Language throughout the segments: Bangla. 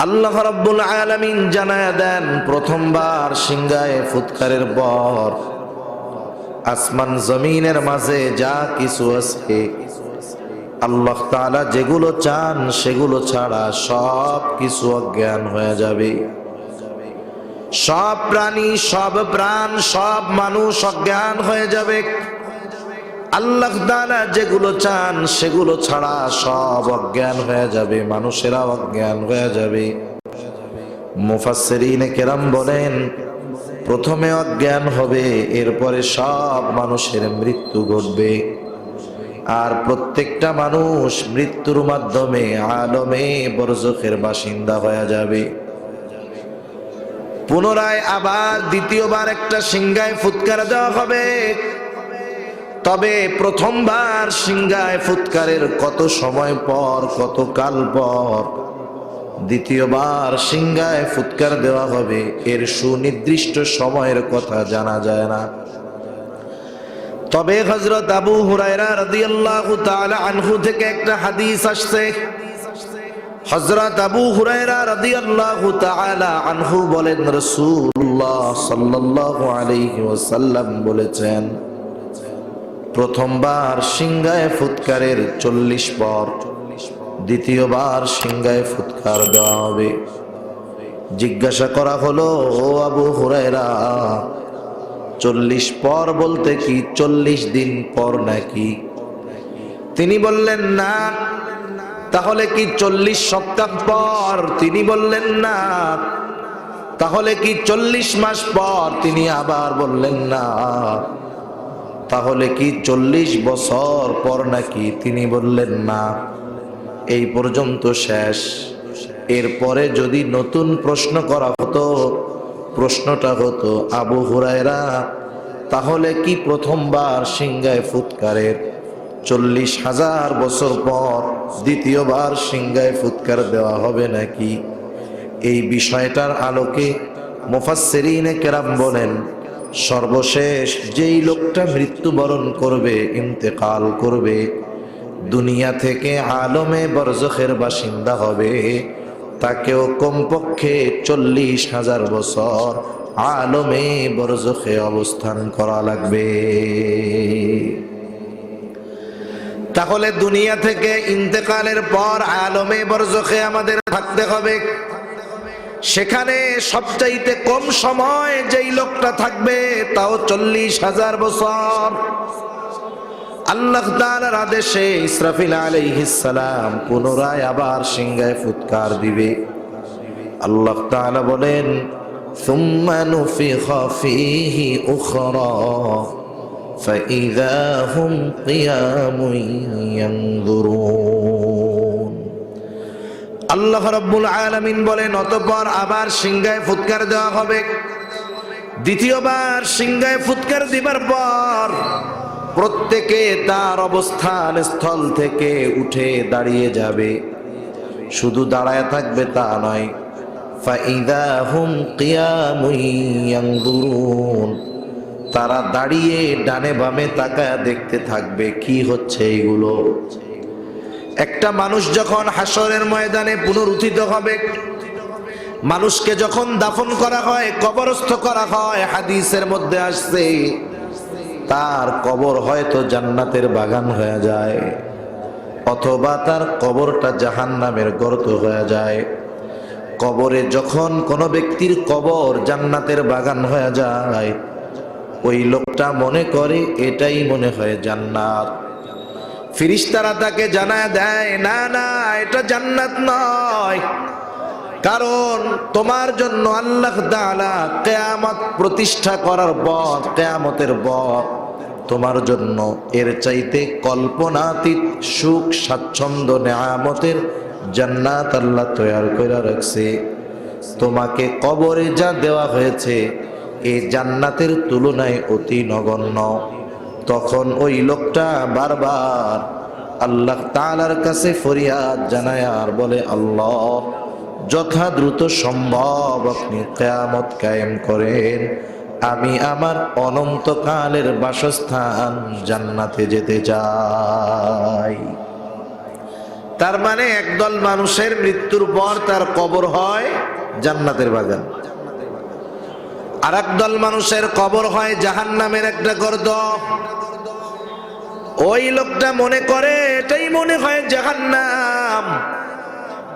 আল্লাহ রাব্বুল আলামিন জানায়া দেন, প্রথমবার সিংহায় ফুৎকারের পর আসমান জমিনের মাঝে যা কিছু আছে আল্লাহ তাআলা যেগুলো চান সেগুলো ছাড়া সব কিছু অজ্ঞান হয়ে যাবে। সব প্রাণী, সব প্রাণ, সব মানুষ অজ্ঞান হয়ে যাবে। আল্লাহ তাআলা যেগুলো চান সেগুলো ছাড়া সব অজ্ঞান হয়ে যাবে, মানুষেরা অজ্ঞান হয়ে যাবে। মুফাসসিরিনে কেরাম বলেন, প্রথমে অজ্ঞান হবে, এরপরে সব মানুষের মৃত্যু ঘটবে। আর প্রত্যেকটা মানুষ মৃত্যুর মাধ্যমে আলমে বরজখের বাসিন্দা হয়ে যাবে। পুনরায় আবার দ্বিতীয়বার একটা সিংহায় ফুৎকার দেওয়া হবে। তবে প্রথমবার সিংহায় ফুৎকারের কত সময় পর, কত কাল পর দ্বিতীয়বার সিংহায় ফুৎকার দেওয়া হবে, এর সুনির্দিষ্ট সময়ের কথা জানা যায় না। তবে হযরত আবু হুরায়রা রাদিয়াল্লাহু তাআলা আনহু থেকে একটা হাদিস আসছে। হযরত আবু হুরায়রা রাদিয়াল্লাহু তাআলা আনহু বলেন, রাসূলুল্লাহ সাল্লাল্লাহু আলাইহি ওয়াসাল্লাম বলেছেন, প্রথমবার সিংহায় ফুৎকারের 40 পর দ্বিতীয়বার সিংহায় ফুৎকার দেওয়া হবে। জিজ্ঞাসা করা হলো, ও আবু হুরায়রা, 40 পর বলতে কি 40 দিন পর নাকি? তিনি বললেন না। তাহলে কি 40 সপ্তাহ পর? তিনি বললেন না। তাহলে কি 40 মাস পর? তিনি আবার বললেন না। তাহলে কি 40 বছর পর নাকি? তিনি বললেন না। এই পর্যন্ত শেষ। এরপরে যদি নতুন প্রশ্ন করা হতো, প্রশ্নটা হতো, আবু হুরায়রা, তাহলে কি প্রথমবার সিংহায় ফুৎকারের 40,000 বছর পর দ্বিতীয়বার সিংহায় ফুৎকার দেওয়া হবে নাকি? এই বিষয়টার আলোকে মুফাসসিরিনে কেরাম বলেন, সর্বশেষ যেই লোকটা মৃত্যুবরণ করবে, ইন্তেকাল করবে, দুনিয়া থেকে আলমে বরজখের বাসিন্দা হবে, তাকেও কমপক্ষে 40,000 বছর আলমে বরজখে অবস্থান করা লাগবে। তাহলে দুনিয়া থেকে ইন্তেকালের পর আলমে বরজখে আমাদের থাকতে হবে। সেখানে সবচাইতে কম সময় যেই লোকটা থাকবে তাও 40,000 বছর। আল্লাহ তাআলার আদেশে ইসরাফিল আলাইহিস সালাম পুনরায় আবার সিংহায় ফুৎকার দিবে। আল্লাহ তাআলা বলেন, সুম্মা নুফিখা ফীহি উখরা ফাইযা হুম কিয়ামুন ইয়ানজুরুন। আল্লাহ রাব্বুল আলামিন বলেন, অতঃপর আবার সিংহায় ফুৎকার দেওয়া হবে। দ্বিতীয়বার সিংহায় ফুৎকার দিবার পর প্রত্যেকে তার অবস্থান স্থল থেকে উঠে দাঁড়িয়ে যাবে। শুধু দাঁড়ায় থাকবে তা নয়, ফাইযা হুম কিয়ামুন ইয়ানজুরুন, তারা দাঁড়িয়ে ডানে বামে তাকায় দেখতে থাকবে কি হচ্ছে এগুলো। একটা মানুষ যখন হাসরের ময়দানে পুনরুত্থিত হবে, মানুষকে যখন দাফন করা হয়, কবরস্থ করা হয়, হাদিসের মধ্যে আসছে তার কবর হয়তো জান্নাতের বাগান হয়ে যায়, অথবা তার কবরটা জাহান্নামের গর্ত হয়ে যায়। কবরে যখন কোনো ব্যক্তির কবর জান্নাতের বাগান হয়ে যায়, ওই লোকটা মনে করে এটাই মনে হয় জান্নাত। ফেরেশতারা তাকে জানায় দেয়, না না, এটা জান্নাত নয়, কারণ তোমার জন্য আল্লাহ তাআলা কিয়ামত প্রতিষ্ঠা করার পর, কিয়ামতের পর তোমার জন্য এর চাইতে কল্পনাতীত সুখ, স্বাচ্ছন্দ্য, নেয়ামতের জান্নাত আল্লাহ তৈরি করে রাখছে। তোমাকে কবরে যা দেওয়া হয়েছে এই জান্নাতের তুলনায় অতি নগণ্য। তখন ওই লোকটা বারবার আল্লাহ তাআলার কাছে ফরিয়াদ জানায় আর বলে, আল্লাহ, যথা দ্রুত সম্ভব আপনি কিয়ামত কায়েম করেন, আমি আমার অনন্তকালের বাসস্থান জান্নাতে যেতে চাই। তার মানে একদল মানুষের মৃত্যুর পর তার কবর হয় জান্নাতের বাগান, আর একদল মানুষের কবর হয় জাহান্নামের একটা গর্ত। ওই লোকটা মনে করে এটাই মনে হয় জাহান্নাম,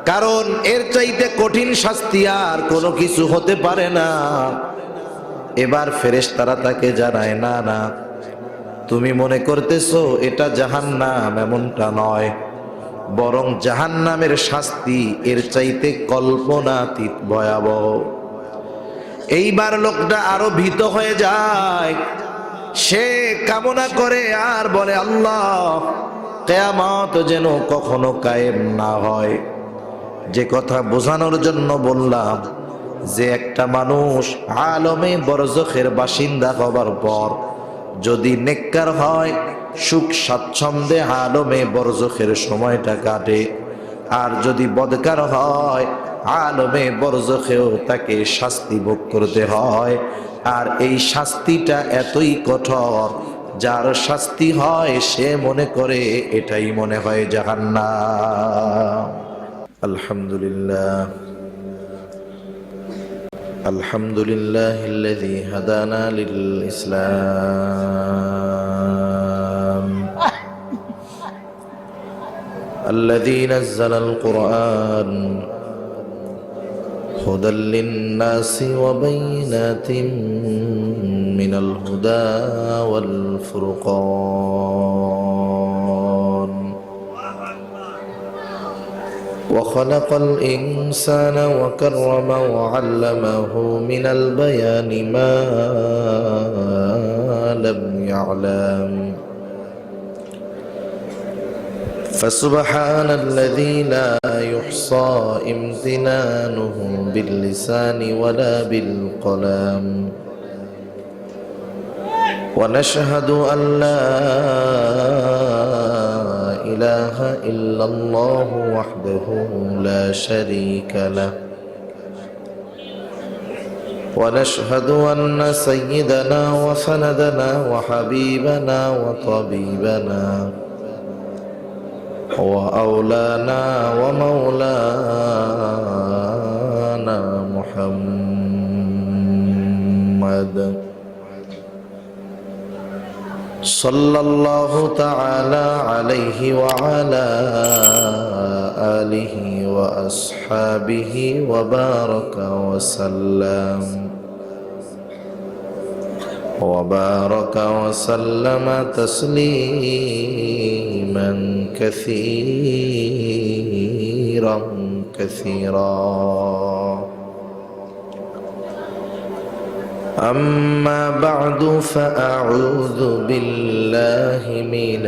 কারণ এর চাইতে কঠিন শাস্তি আর কোনো কিছু হতে পারে না। এবার ফেরেশতারা তাকে জানায়, না না, তুমি মনে করতেছো এটা জাহান্নাম, এমনটা নয়, বরং জাহান্নামের শাস্তি এর চাইতে কল্পনাতীত ভয়াবহ। এইবার লোকটা আরো ভীত হয়ে যায়, সে কামনা করে আর বলে, আল্লাহ, কিয়ামত যেন কখনো কায়েম না হয়। যে কথা বোঝানোর জন্য বললাম, যে একটা মানুষ আলমে বরজখের বাসিন্দা হবার পর যদি নেককার হয়, সুখ স্বাচ্ছন্দ্যে আলমে বরজখের সময়টা কাটে, আর যদি বদকার হয় আলমে বরজখেও তাকে শাস্তি ভোগ করতে হয়। আর এই শাস্তিটা এতই কঠোর, যার শাস্তি হয় সে মনে করে এটাই মনে হয় জাহান্নাম। আলহামদুলিল্লাহ, আলহামদুলিল্লাহিল্লাযী হাদানা লিল ইসলাম الذي نزل القرآن هدى للناس وبينات من الهدى والفرقان وخلق الإنسان وكرم وعلمه من البيان ما لم يعلم فسبحان الذي لا يحصى امتنانه باللسان ولا بالقلم ونشهد أن لا إله إلا الله وحده لا شريك له ونشهد أن سيدنا وسندنا وحبيبنا وطبيبنا وأولانا ومولانا محمد صلى الله تعالى عليه وعلى آله وأصحابه وبارك وسلم تسليما كثيرا كثيرا. أما بعد فأعوذ بالله من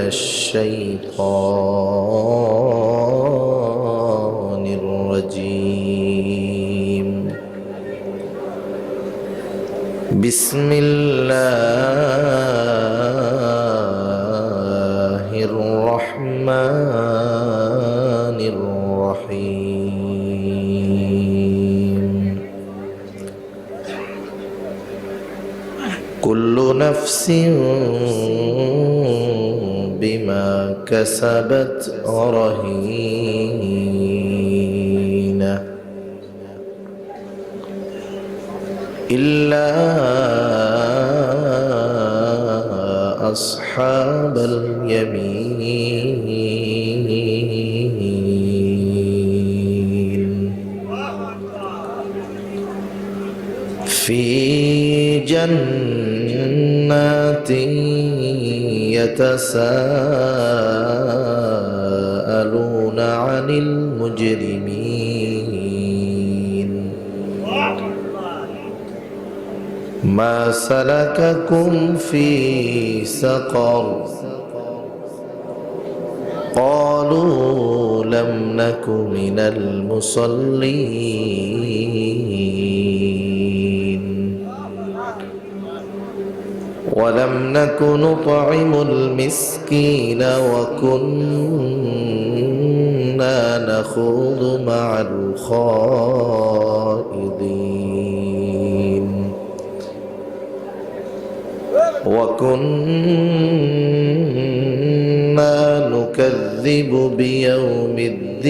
الشيطان الرجيم. بسم الله الرحمن الرحيم. كل نفس بما كسبت رهينة إلا أصحاب اليمين في جنات يتساءلون عن المجرمين ما سلككم في سقر قالوا لم نك من المصلين ولم نك نطعم المسكين وكنا نخوض مع الخائضين وكنا نكذب بيوم الدين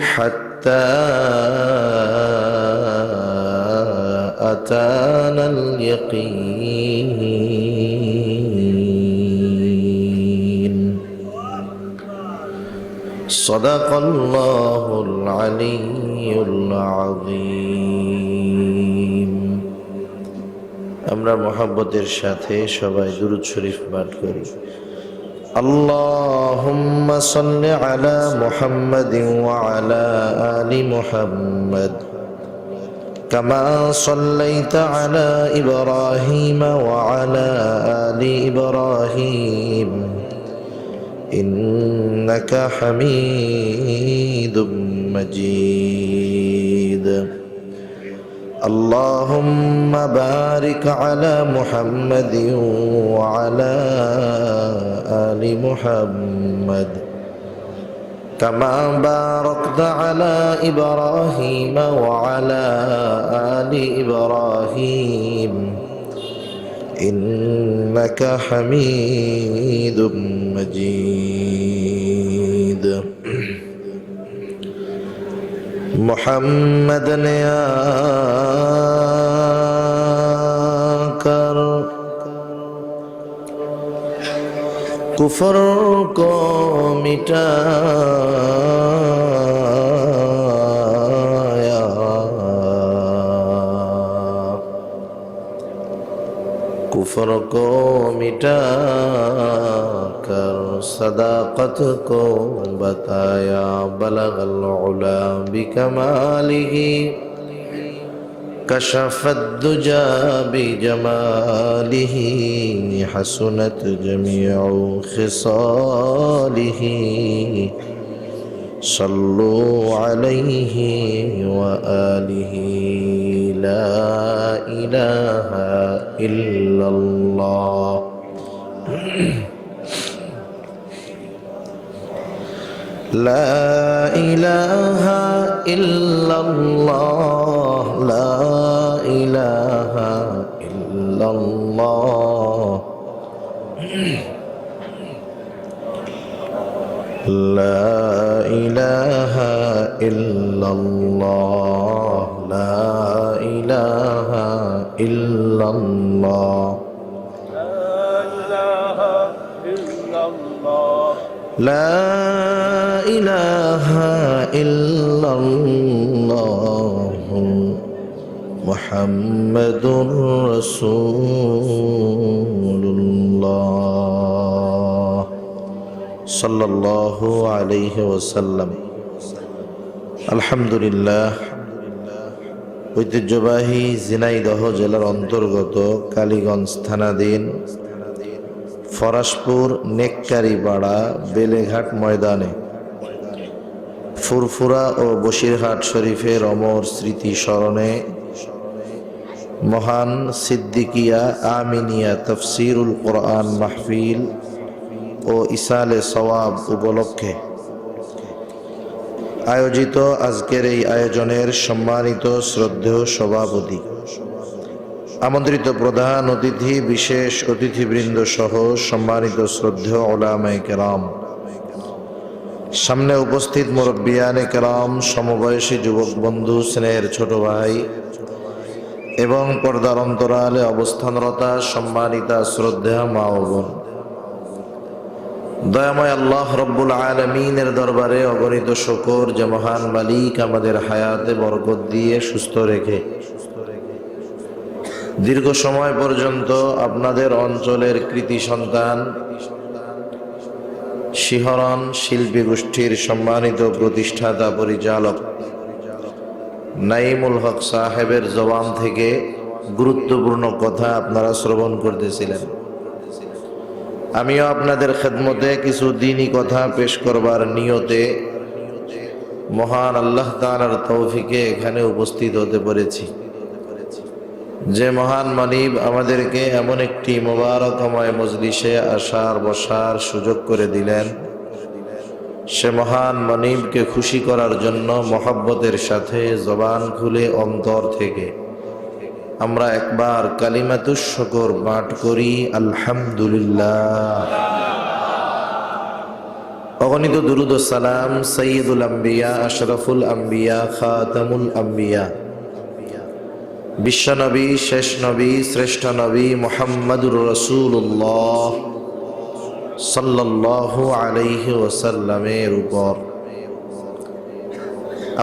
حتى أتانا اليقين صدق الله العلي العظيم আমরা মুহাব্বতের সাথে সবাই দুরূদ শরীফ পাঠ করি اللهم صل على محمد وعلى آل محمد كما صليت على إبراهيم وعلى آل إبراهيم إنك حميد مجيد اللهم بارك على محمد وعلى آل محمد كما باركت على إبراهيم وعلى آل إبراهيم إنك حميد مجيد محمد يا कर कुफर को मिटाया कुफर को मिटा कर सदाकत को बताया बलगल उला बिकमालिही कशफ दुजा बिजमालिही हसनत जमीउ खिसालिही सल्लु अलैहि व आलिहि ला इलाहा इल्लल्लाह لا إله إلا الله لا إله إلا الله لا إله إلا الله لا إله إلا الله لا إله إلا الله محمد رسول الله صلى الله عليه وسلم الحمد لله ঐতিহ্যবাহী ঝিনাইদহ জেলার অন্তর্গত কালীগঞ্জ থানাধীন ফরাসপুর নেককারিপাড়া বেলেঘাট ময়দানে ফুরফুরা ও বসিরহাট শরীফের অমর স্মৃতি স্মরণে মহান সিদ্দিকিয়া আমিনিয়া তফসিরুল কোরআন মাহফিল ও ইসালে সওয়াব উপলক্ষে আয়োজিত আজকের এই আয়োজনের সম্মানিত শ্রদ্ধেয় সভাপতি, আমন্ত্রিত প্রধান অতিথি, বিশেষ অতিথিবৃন্দ সহ সম্মানিত শ্রদ্ধেয় উলামায়ে কেরাম, সামনে উপস্থিত মুরব্বিয়ানে কেরাম, সমবয়সী যুবক বন্ধু, স্নেহের ছোট ভাই এবং পর্দার অন্তরালে অবস্থানরতা সম্মানিতা শ্রদ্ধেয় মা ও বোন, দয়াময় আল্লাহ রব্বুল আলামিনের দরবারে অগণিত শুকর যে মহান মালিক আমাদের হায়াতে বরকত দিয়ে সুস্থ রেখে দীর্ঘ সময় পর্যন্ত আপনাদের অঞ্চলের কৃতি সন্তান, শিহরণ শিল্পী গোষ্ঠীর সম্মানিত প্রতিষ্ঠাতা পরিচালক নাইমুল হক সাহেবের জবান থেকে গুরুত্বপূর্ণ কথা আপনারা শ্রবণ করতেছিলেন। আমিও আপনাদের খেদমতে কিছু দ্বীনি কথা পেশ করবার নিয়তে মহান আল্লাহ তাআলার তৌফিকে এখানে উপস্থিত হতে পেরেছি। যে মহান মানিব আমাদেরকে এমন একটি মোবারকময় মজলিসে আসার বসার সুযোগ করে দিলেন, সে মহান মানিবকে খুশি করার জন্য মহব্বতের সাথে জবান খুলে অন্তর থেকে আমরা একবার কালিমাতুশ শুকর পাঠ করি, আলহামদুলিল্লাহ। অগণিত দুরূদ ও সালাম সাইয়্যিদুল আম্বিয়া, আশরাফুল আম্বিয়া, খাতামুল আম্বিয়া, বিশ্বনবী, শেষ নবী, শ্রেষ্ঠ নবী মুহাম্মদুর রাসূলুল্লাহ সাল্লাল্লাহু আলাইহি ওয়াসাল্লামের উপর।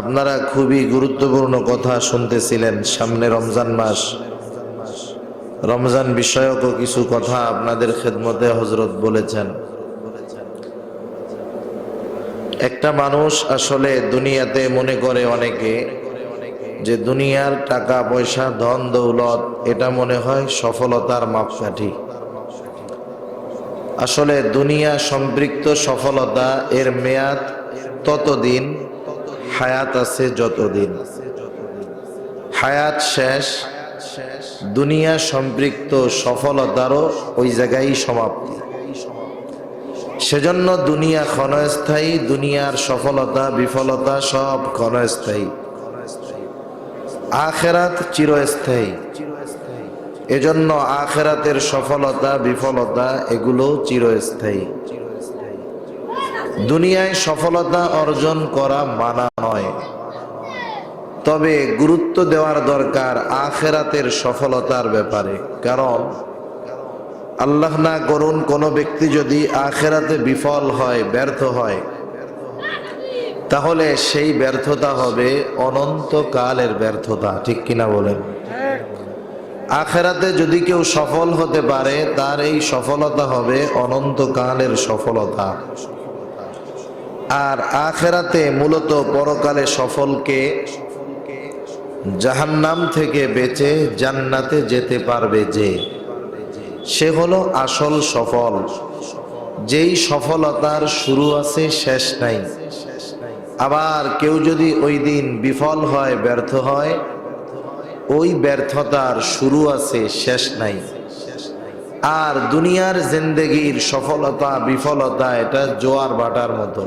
আপনারা খুবই গুরুত্বপূর্ণ কথা শুনতেছিলেন। সামনে রমজান মাস, রমজান বিষয়ক কিছু কথা আপনাদের খেদমতে হযরত বলেছেন। একটা মানুষ আসলে দুনিয়াতে মনে করে অনেকে যে দুনিয়ার টাকা পয়সা, ধন দৌলত এটা মনে হয় সফলতার মাপকাঠি। আসলে দুনিয়া সম্পৃক্ত সফলতা এর মেয়াদ ততদিন, হায়াত আছে যতদিন। হায়াত শেষ, দুনিয়া সম্পৃক্ত সফলতারও ওই জায়গায় সমাপ্তি। সেজন্য দুনিয়া ক্ষণস্থায়ী, দুনিয়ার সফলতা বিফলতা সব ক্ষণস্থায়ী। আখিরাত চিরস্থায়ী। এজন্য আখিরাতের সফলতা বিফলতা এগুলো চিরস্থায়ী। দুনিয়ায় সফলতা অর্জন করা মানা নয়, তবে গুরুত্ব দেওয়ার দরকার আখিরাতের সফলতার ব্যাপারে। কারণ আল্লাহ না করুন কোনো ব্যক্তি যদি আখিরাতে বিফল হয়, ব্যর্থ হয়, তাহলে সেই ব্যর্থতা হবে অনন্তকালের ব্যর্থতা। ঠিক কিনা বলেন? আখিরাতে যদি কেউ সফল হতে পারে, তার এই সফলতা হবে অনন্তকালের সফলতা। আর আখিরাতে মূলত পরকালে সফলকে জাহান্নাম থেকে বেঁচে জান্নাতে যেতে পারবে যে, সে হলো আসল সফল। যেই সফলতার শুরু আছে, শেষ নাই। আবার কেউ যদি ওই দিন বিফল হয়, ব্যর্থ হয়, ওই ব্যর্থতার শুরু আছে, শেষ নাই। আর দুনিয়ার জিন্দেগির সফলতা বিফলতা এটা জোয়ার ভাটার মতো।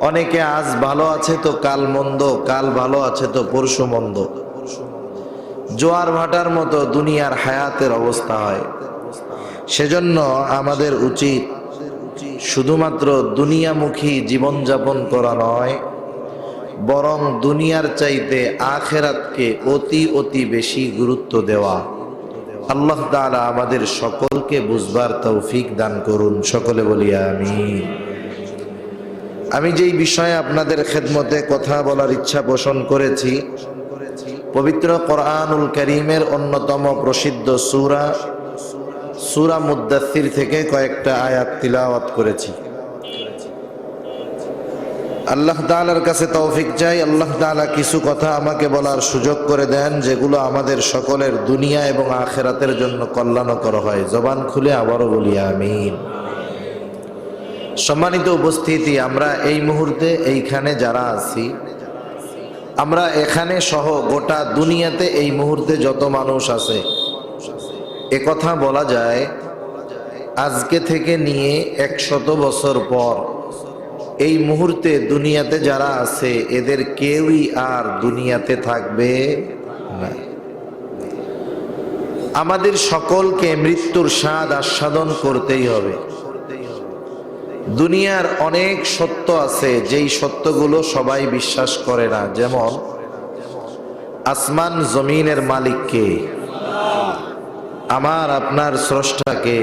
অনেকে আজ ভালো আছে তো কাল মন্দ, কাল ভালো আছে তো পরশু মন্দ। জোয়ার ভাটার মতো দুনিয়ার হায়াতের অবস্থা হয়। সেজন্য আমাদের উচিত শুধুমাত্র দুনিয়ামুখী জীবনযাপন করা নয়, বরং দুনিয়ার চাইতে আখিরাতকে অতি অতি বেশি গুরুত্ব দেওয়া। আল্লাহ তাআলা আমাদের সকলকে বুঝবার তৌফিক দান করুন। সকলে বলি আমিন। আমি যেই বিষয়ে আপনাদের খেদমতে কথা বলার ইচ্ছা পোষণ করেছি, পবিত্র কোরআনুল কারীমের অন্যতম প্রসিদ্ধ সূরা মুদ্দাসসির থেকে কয়েকটা আয়াত তিলাওয়াত করেছি। আল্লাহ তাআলার কাছে তৌফিক চাই, আল্লাহ তাআলা কিছু কথা আমাকে বলার সুযোগ করে দেন যেগুলো আমাদের সকলের দুনিয়া এবং আখিরাতের জন্য কল্যাণকর হয়। জবান খুলে আবারও বলি আমিন। সম্মানিত উপস্থিতি, আমরা এই মুহূর্তে এইখানে যারা আছি, আমরা এখানে সহ গোটা দুনিয়াতে এই মুহূর্তে যত মানুষ আছে, একথা বলা যায় আজকে থেকে নিয়ে 100 বছর পর এই মুহূর্তে দুনিয়াতে যারা আছে এদের কেউই আর দুনিয়াতে থাকবে না। আমাদের সকলকে মৃত্যুর স্বাদ আস্বাদন করতেই হবে। দুনিয়ার অনেক সত্য আছে যেই সত্যগুলো সবাই বিশ্বাস করে না। যেমন আসমান জমিনের মালিক কে? আমার আপনার স্রষ্টা কে?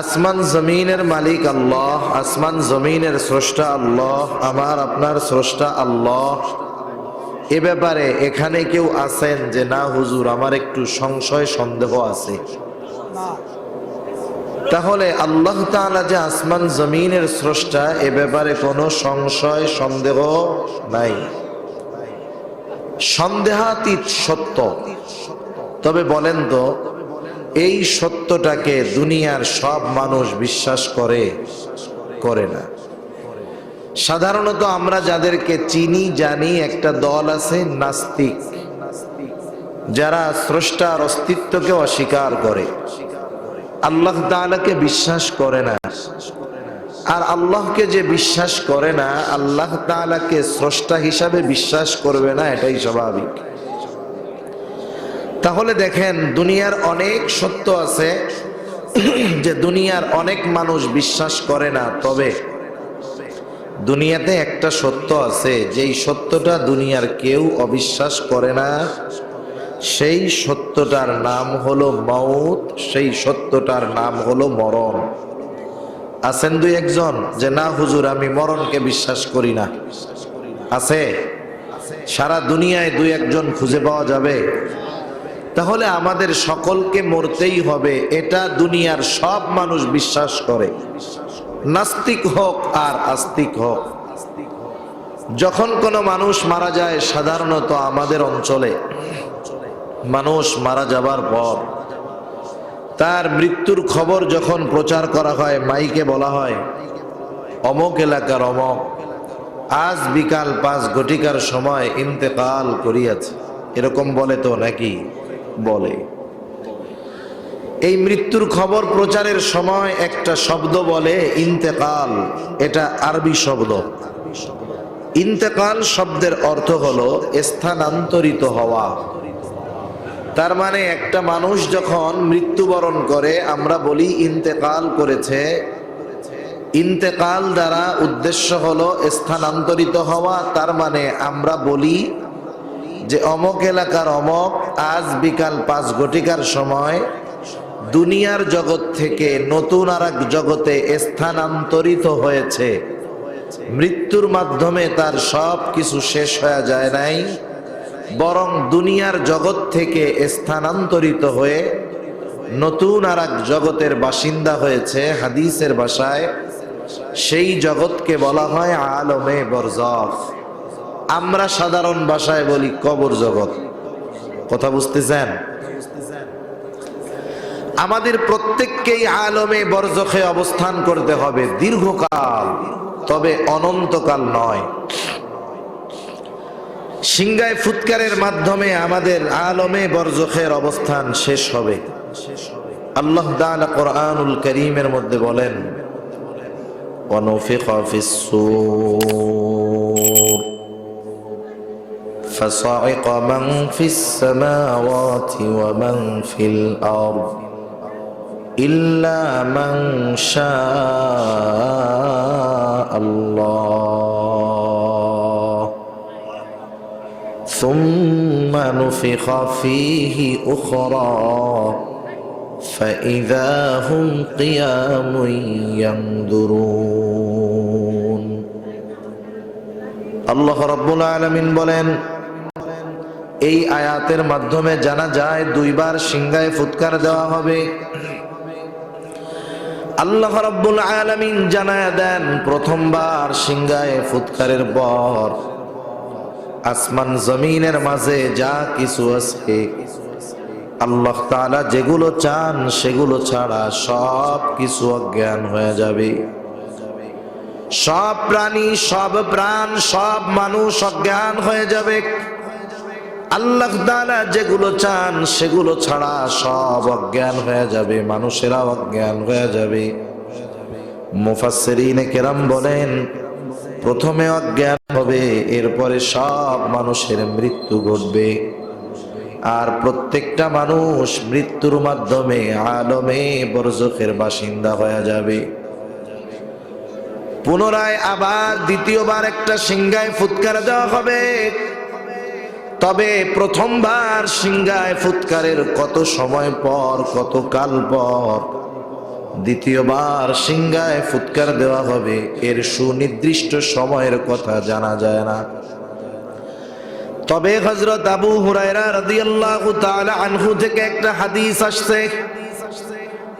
আসমান জমিনের মালিক আল্লাহ, আসমান জমিনের স্রষ্টা আল্লাহ, আমার আপনার স্রষ্টা আল্লাহ। এ ব্যাপারে এখানে কেউ আছেন যে না হুজুর আমার একটু সংশয় সন্দেহ আছে? তাহলে আল্লাহ তাআলা যে আসমান জমিনের স্রষ্টা, এ ব্যাপারে কোনো সংশয় সন্দেহ নাই, সন্দেহাতীত সত্য। তবে বলেন তো, এই সত্যটাকে দুনিয়ার সব মানুষ বিশ্বাস করে না। সাধারণত আমরা যাদেরকে চিনি জানি, একটা দল আছে নাস্তিক, যারা স্রষ্টার অস্তিত্বকে অস্বীকার করে, আল্লাহ তাআলাকে বিশ্বাস করে না। আর আল্লাহকে যে বিশ্বাস করে না, আল্লাহ তাআলাকে স্রষ্টা হিসাবে বিশ্বাস করবে না, এটাই স্বাভাবিক। তাহলে দেখেন, দুনিয়ার অনেক সত্য আছে যে দুনিয়ার অনেক মানুষ বিশ্বাস করে না, তবে দুনিয়াতে একটা সত্য আছে যেই সত্যটা দুনিয়ার কেউ অবিশ্বাস করে না। সেই সত্যটার নাম হলো মউত, সেই সত্যটার নাম হলো মরণ। আছেন দুই একজন যে না হুজুর আমি মরণকে বিশ্বাস করি না? আছে? সারা দুনিয়ায় দুই একজন খুঁজে পাওয়া যাবে? তাহলে আমাদের সকলকে মরতেই হবে, এটা দুনিয়ার সব মানুষ বিশ্বাস করে, নাস্তিক হোক আর আস্তিক হোক। যখন কোনো মানুষ মারা যায়, সাধারণত আমাদের অঞ্চলে মানুষ মারা যাবার পর তার মৃত্যুর খবর যখন প্রচার করা হয়, মাইকে বলা হয় অমুক এলাকার অমুক আজ বিকাল 5 ঘটিকার সময় ইন্তেকাল করিয়াছে, এরকম বলে তো নাকি? বলে। এই মৃত্যুর খবর প্রচারের সময় একটা শব্দ বলে ইন্তেকাল, এটা আরবি শব্দ। ইন্তেকাল শব্দের অর্থ হলো স্থানান্তরিত হওয়া। তার মানে একটা মানুষ যখন মৃত্যুবরণ করে আমরা বলি ইন্তেকাল করেছে। ইন্তেকাল দ্বারা উদ্দেশ্য হলো স্থানান্তরিত হওয়া। তার মানে আমরা বলি যে অমুক এলাকার অমুক আজ বিকাল 5 ঘটিকার সময় দুনিয়ার জগৎ থেকে নতুন আর এক জগতে স্থানান্তরিত হয়েছে। মৃত্যুর মাধ্যমে তার সব কিছু শেষ হয়ে যায় নাই, বরং দুনিয়ার জগৎ থেকে স্থানান্তরিত হয়ে নতুন আর এক জগতের বাসিন্দা হয়েছে। হাদিসের ভাষায় সেই জগৎকে বলা হয় আলমে বরজখ। আমরা সাধারণ ভাষায় বলি কবর জগৎ। কথা বুঝতেছেন? আমাদের প্রত্যেককেই আলমে বরজখে অবস্থান করতে হবে দীর্ঘকাল, তবে অনন্তকাল নয়। সিংগায় ফুৎকারের মাধ্যমে আমাদের আলমে বরজখের অবস্থান শেষ হবে। আল্লাহ তাআলা কোরআনুল কারীমের মধ্যে বলেন ওয়ানুফিখা ফিস-সূর ফাসাইকা মান ফিস-সামাওয়াতি ওয়া মান ফিল-আরদ ইল্লা মান শাআল্লাহ সুম্মা নুফিখা ফীহি উখরা فإذا هم قيام ينظرون। আল্লাহ রাব্বুল আলামিন বলেন, এই আয়াতের মাধ্যমে জানা যায় দুইবার সিংহায় ফুৎকার দেওয়া হবে। আল্লাহ রাব্বুল আলামিন জানায়া দেন, প্রথমবার সিংহায় ফুৎকারের পর আসমান জমিনের মাঝে যা কিছু আছে আল্লাহ তাআলা যেগুলো চান সেগুলো ছাড়া সব কিছু অজ্ঞান হয়ে যাবে। সব প্রাণী, সব প্রাণ, সব মানুষ অজ্ঞান হয়ে যাবে। আল্লাহ তাআলা যেগুলো চান সেগুলো ছাড়া সব অজ্ঞান হয়ে যাবে, মানুষেরা অজ্ঞান হয়ে যাবে। মুফাসসিরিনে কেরাম বলেন, প্রথমে অজ্ঞান হবে, এরপরে সব মানুষের মৃত্যু ঘটবে। আর প্রত্যেকটা মানুষ মৃত্যুর মাধ্যমে আলমে বরজখের বাসিন্দা হয়ে যাবে। পুনরায় আবার দ্বিতীয়বার একটা সিংহায় ফুৎকার দেওয়া হবে। তবে প্রথমবার সিংহায় ফুৎকারের কত সময় পর, কত কাল পর দ্বিতীয়বার সিংহায় ফুৎকার দেওয়া হবে, এর সুনির্দিষ্ট সময়ের কথা জানা যায় না। তবে হযরত আবু হুরায়রা রাদিয়াল্লাহু তাআলা আনহু থেকে একটা হাদিস আসছে।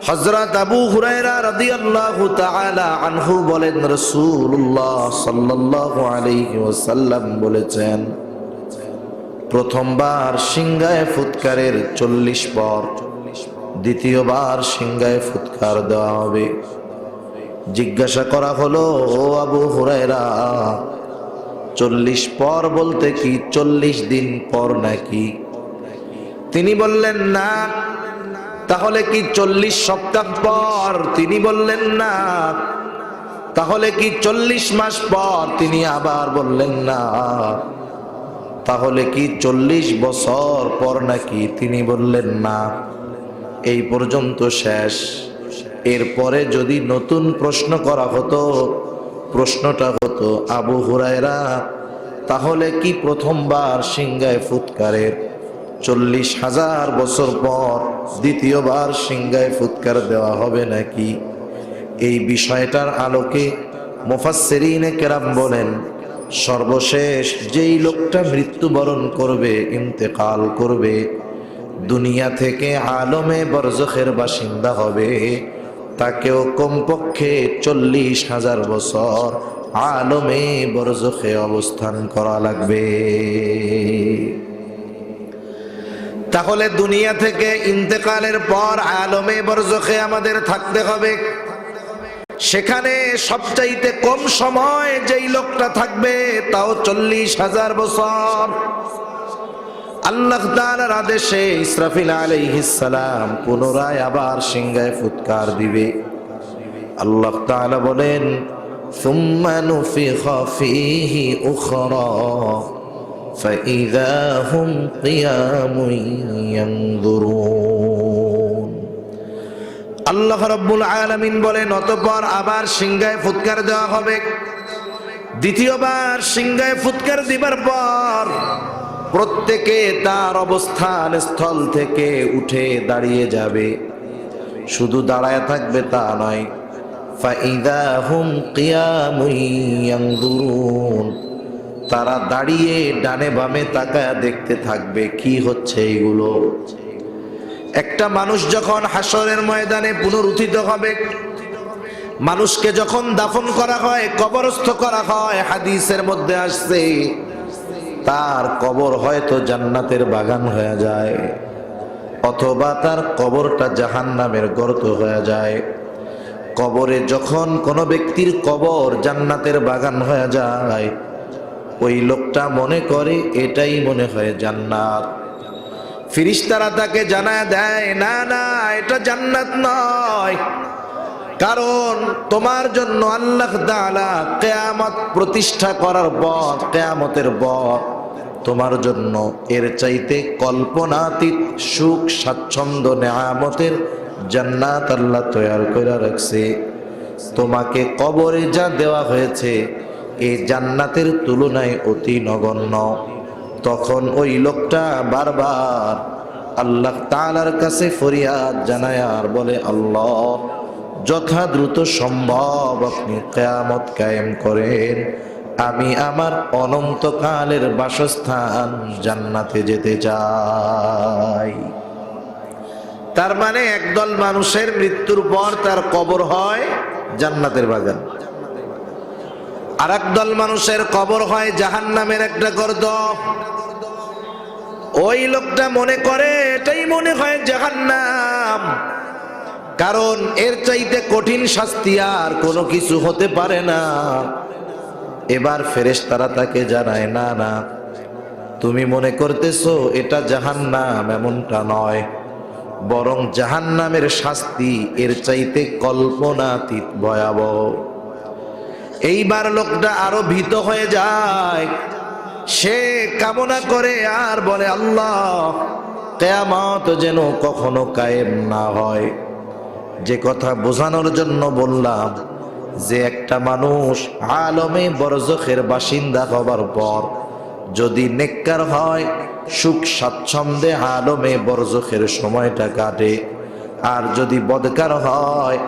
হযরত আবু হুরায়রা রাদিয়াল্লাহু তাআলা আনহু বলেন, রাসূলুল্লাহ সাল্লাল্লাহু আলাইহি ওয়াসাল্লাম বলেছেন, প্রথমবার সিংহায় ফুৎকারের 40 পর দ্বিতীয়বার সিংহায় ফুৎকার দেওয়া হবে। জিজ্ঞাসা করা হলো, ও আবু হুরায়রা, 40 পর বলতে কি 40 দিন পর নাকি? তিনি বললেন না। তাহলে কি 40 সপ্তাহ পর? তিনি বললেন না। তাহলে কি 40 মাস পর তিনি আবার বললেন না? তাহলে কি 40 বছর পর নাকি তিনি বললেন না? এই পর্যন্ত শেষ। এরপরে যদি নতুন প্রশ্ন করা হতো, প্রশ্নটা হতো, আবু হুরায়রা তাহলে কি প্রথমবার সিংহায় ফুৎকারের 40,000 বছর পর দ্বিতীয়বার সিংহায় ফুৎকার দেওয়া হবে নাকি? এই বিষয়টার আলোকে মুফাসসিরিনে কেরাম বলেন, সর্বশেষ যেই লোকটা মৃত্যুবরণ করবে, ইন্তেকাল করবে, দুনিয়া থেকে আলমে বরজখের বাসিন্দা হবে, তাকেও কমপক্ষে 40,000 বছর আলমে বরজখে অবস্থান করা লাগবে। তাহলে দুনিয়া থেকে ইন্তেকালের পর আলমে বরজখে আমাদের থাকতে হবে। সেখানে সবচাইতে কম সময় যেই লোকটা থাকবে তাও 40,000 বছর। আল্লাহ তাআলার আদেশে ইসরাফিল আলাইহিস সালাম পুনরায় আবার সিংহায় ফুৎকার দিবে। আল্লাহ তাআলা বলেন, সুম্মা নুফিখা ফীহি উখরা ফাইযা হুম কিয়ামুন ইয়ানজুরুন। আল্লাহ রাব্বুল আলামিন বলেন, অতঃপর আবার সিংহায় ফুৎকার দেওয়া হবে। দ্বিতীয়বার সিংহায় ফুৎকার দিবার পর প্রত্যেকে তার অবস্থান স্থল থেকে উঠে দাঁড়িয়ে যাবে। শুধু দাঁড়ায় থাকবে তা নয়, ফাইযা হুম কিয়ামুন ইয়ানজুরুন, তারা দাঁড়িয়ে ডানে বামে তাকায় দেখতে থাকবে কি হচ্ছে এগুলো। একটা মানুষ যখন হাসরের ময়দানে পুনরুত্থিত হবে, মানুষকে যখন দাফন করা হয়, কবরস্থ করা হয়, হাদিসের মধ্যে আসছে তার কবর হয়তো জান্নাতের বাগান হয়ে যায়, অথবা তার কবরটা জাহান্নামের গর্ত হয়ে যায়। কবরে যখন কোনো ব্যক্তির কবর জান্নাতের বাগান হয়ে যায়, ওই লোকটা মনে করে এটাই মনে হয় জান্নাত। ফেরেশতারা তাকে জানায় দেয়, না না, এটা জান্নাত নয়, কারণ তোমার জন্য আল্লাহ তাআলা কিয়ামত প্রতিষ্ঠা করার পর, কিয়ামতের পর তোমার জন্য এর চাইতে কল্পনাতীত সুখ স্বাচ্ছন্দ্য নেয়ামতের জান্নাত আল্লাহ তৈরি করে রাখছে। তোমাকে কবরে যা দেওয়া হয়েছে এই জান্নাতের তুলনায় অতি নগণ্য। তখন ওই লোকটা বারবার আল্লাহ তাআলার কাছে ফরিয়াদ জানায় আর বলে, আল্লাহ, যথা দ্রুত সম্ভব আপনি কিয়ামত কায়েম করেন, আমি আমার অনন্তকালের বাসস্থান জান্নাতে যেতে চাই। তার মানে একদল মানুষের মৃত্যুর পর তার কবর হয় জান্নাতের বাগান, আর একদল মানুষের কবর হয় জাহান্নামের একটা গর্ত। ওই লোকটা মনে করে এটাই মনে হয় জাহান্নাম, কারণ এর চাইতে কঠিন শাস্তি আর কোনো কিছু হতে পারে না। এবার ফেরেশতারা তাকে জানায়, না না, তুমি মনে করতেছো এটা জাহান্নাম, এমনটা নয়, বরং জাহান্নামের শাস্তি এর চাইতে কল্পনাতীত ভয়াবহ। এইবার লোকটা আরো ভীত হয়ে যায়, সে কামনা করে আর বলে, আল্লাহ, কিয়ামত যেন কখনো কায়েম না হয়। যে কথা বোঝানোর জন্য বললাম, যে একটা মানুষ আলমে বরজখের বাসিন্দা হবার পর যদি নেককার হয়, সুখ স্বাচ্ছন্দ্যে আলমে বরজখের সময়টা কাটে, আর যদি বদকার হয়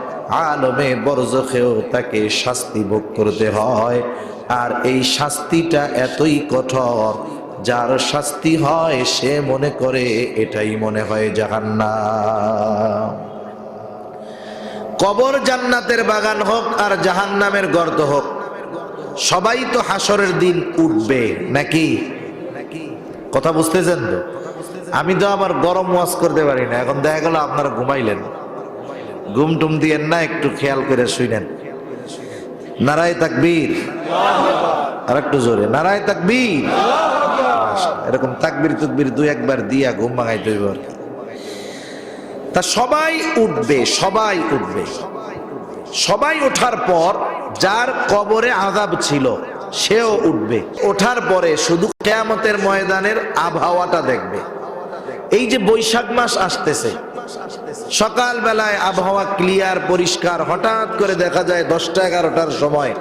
আলমে বরজখেও তাকে শাস্তি ভোগ করতে হয়। আর এই শাস্তিটা এতই কঠোর, যার শাস্তি হয় সে মনে করে এটাই মনে হয় জাহান্নাম। কবর জান্নাতের বাগান হোক আর জাহান্নামের গর্ত হোক, সবাই তো হাসরের দিন উঠবে নাকি? কথা বুঝতেছেন তো? আমি তো আবার গরম ওয়াজ করতে পারি না। এখন দেখা গেল আপনারা ঘুমাইলেন, ঘুম টুম দিয়েন না, একটু খেয়াল করে শুনেন। নারায়ে তাকবীর, আর একটু জোরে নারায়ে তাকবীর। এরকম তাকবীর তুকবীর দুই একবার দিয়া ঘুম ভাঙাইতে হইব আর কি। তা সবাই উঠবে, সবাই উঠবে। সবাই ওঠার পর যার কবরে আযাব ছিল সেও উঠবে। ওঠার পরে শুধু কিয়ামতের ময়দানের আবহাওয়াটা দেখবে। এই যে বৈশাখ মাস আসতেছে, সকাল বেলায় আবহাওয়া ক্লিয়ার পরিষ্কার, হঠাৎ করে দেখা যায় 10টা-11টার সময়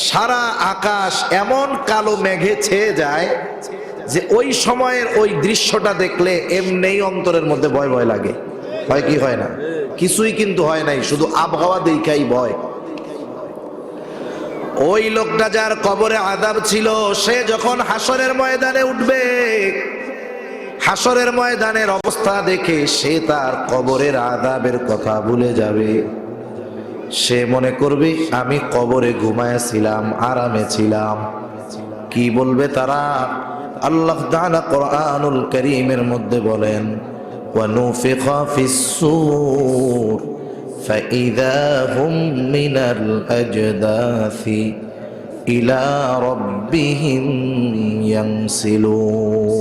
সারা আকাশ এমন কালো মেঘে ছেয়ে যায় যে ওই সময়ের ওই দৃশ্যটা দেখলে এমনিই অন্তরের মধ্যে ভয় ভয় লাগে। হয় কি হয় না? কিছুই কিন্তু হয় নাই, শুধু আবহাওয়া দেখাই ভয়। ওই লোকটা যার কবরে আযাব ছিল সে যখন হাসরের ময়দানে উঠবে, হাসরের ময়দানের অবস্থা দেখে সে তার কবরের আযাবের কথা ভুলে যাবে। সে মনে করবে আমি কবরে ঘুমায়াছিলাম, আরামে ছিলাম। কি বলবে তারা? আল্লাহ তাআলা কোরআনুল কারীমের মধ্যে বলেন, ওয়া নুফিখা ফিস-সূর ফাইযা হুম মিনাল আজদাসি ইলা রাব্বিহিম ইয়ানসিলুন।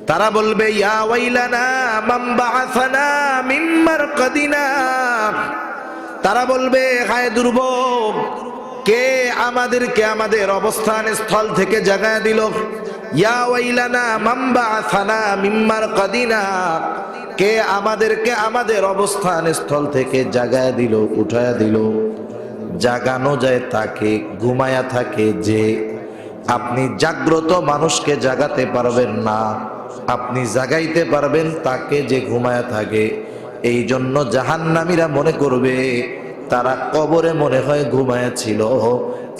তারা বলবে, ইয়া ওয়াইলানা মান বাআসানা মিন মারকাদিনা। তারা বলবে, হায় দুর্ভোগ, কে আমাদেরকে আমাদের অবস্থান স্থল থেকে জাগায় দিল। ইয়া ওয়াইলানা মান বাআসানা মিন মারকাদিনা, কে আমাদেরকে আমাদের অবস্থান স্থল থেকে জাগায় দিল, উঠায়া দিল। জাগানো যায় তাকে, ঘুমায়া থাকে যে। আপনি জাগ্রত মানুষকে জাগাতে পারবেন না, আপনি জাগাইতে পারবেন তাকে যে ঘুমায়া থাকে। এই জন্য জাহান্নামীরা মনে করবে তারা কবরে মনে হয় ঘুমায়া ছিল।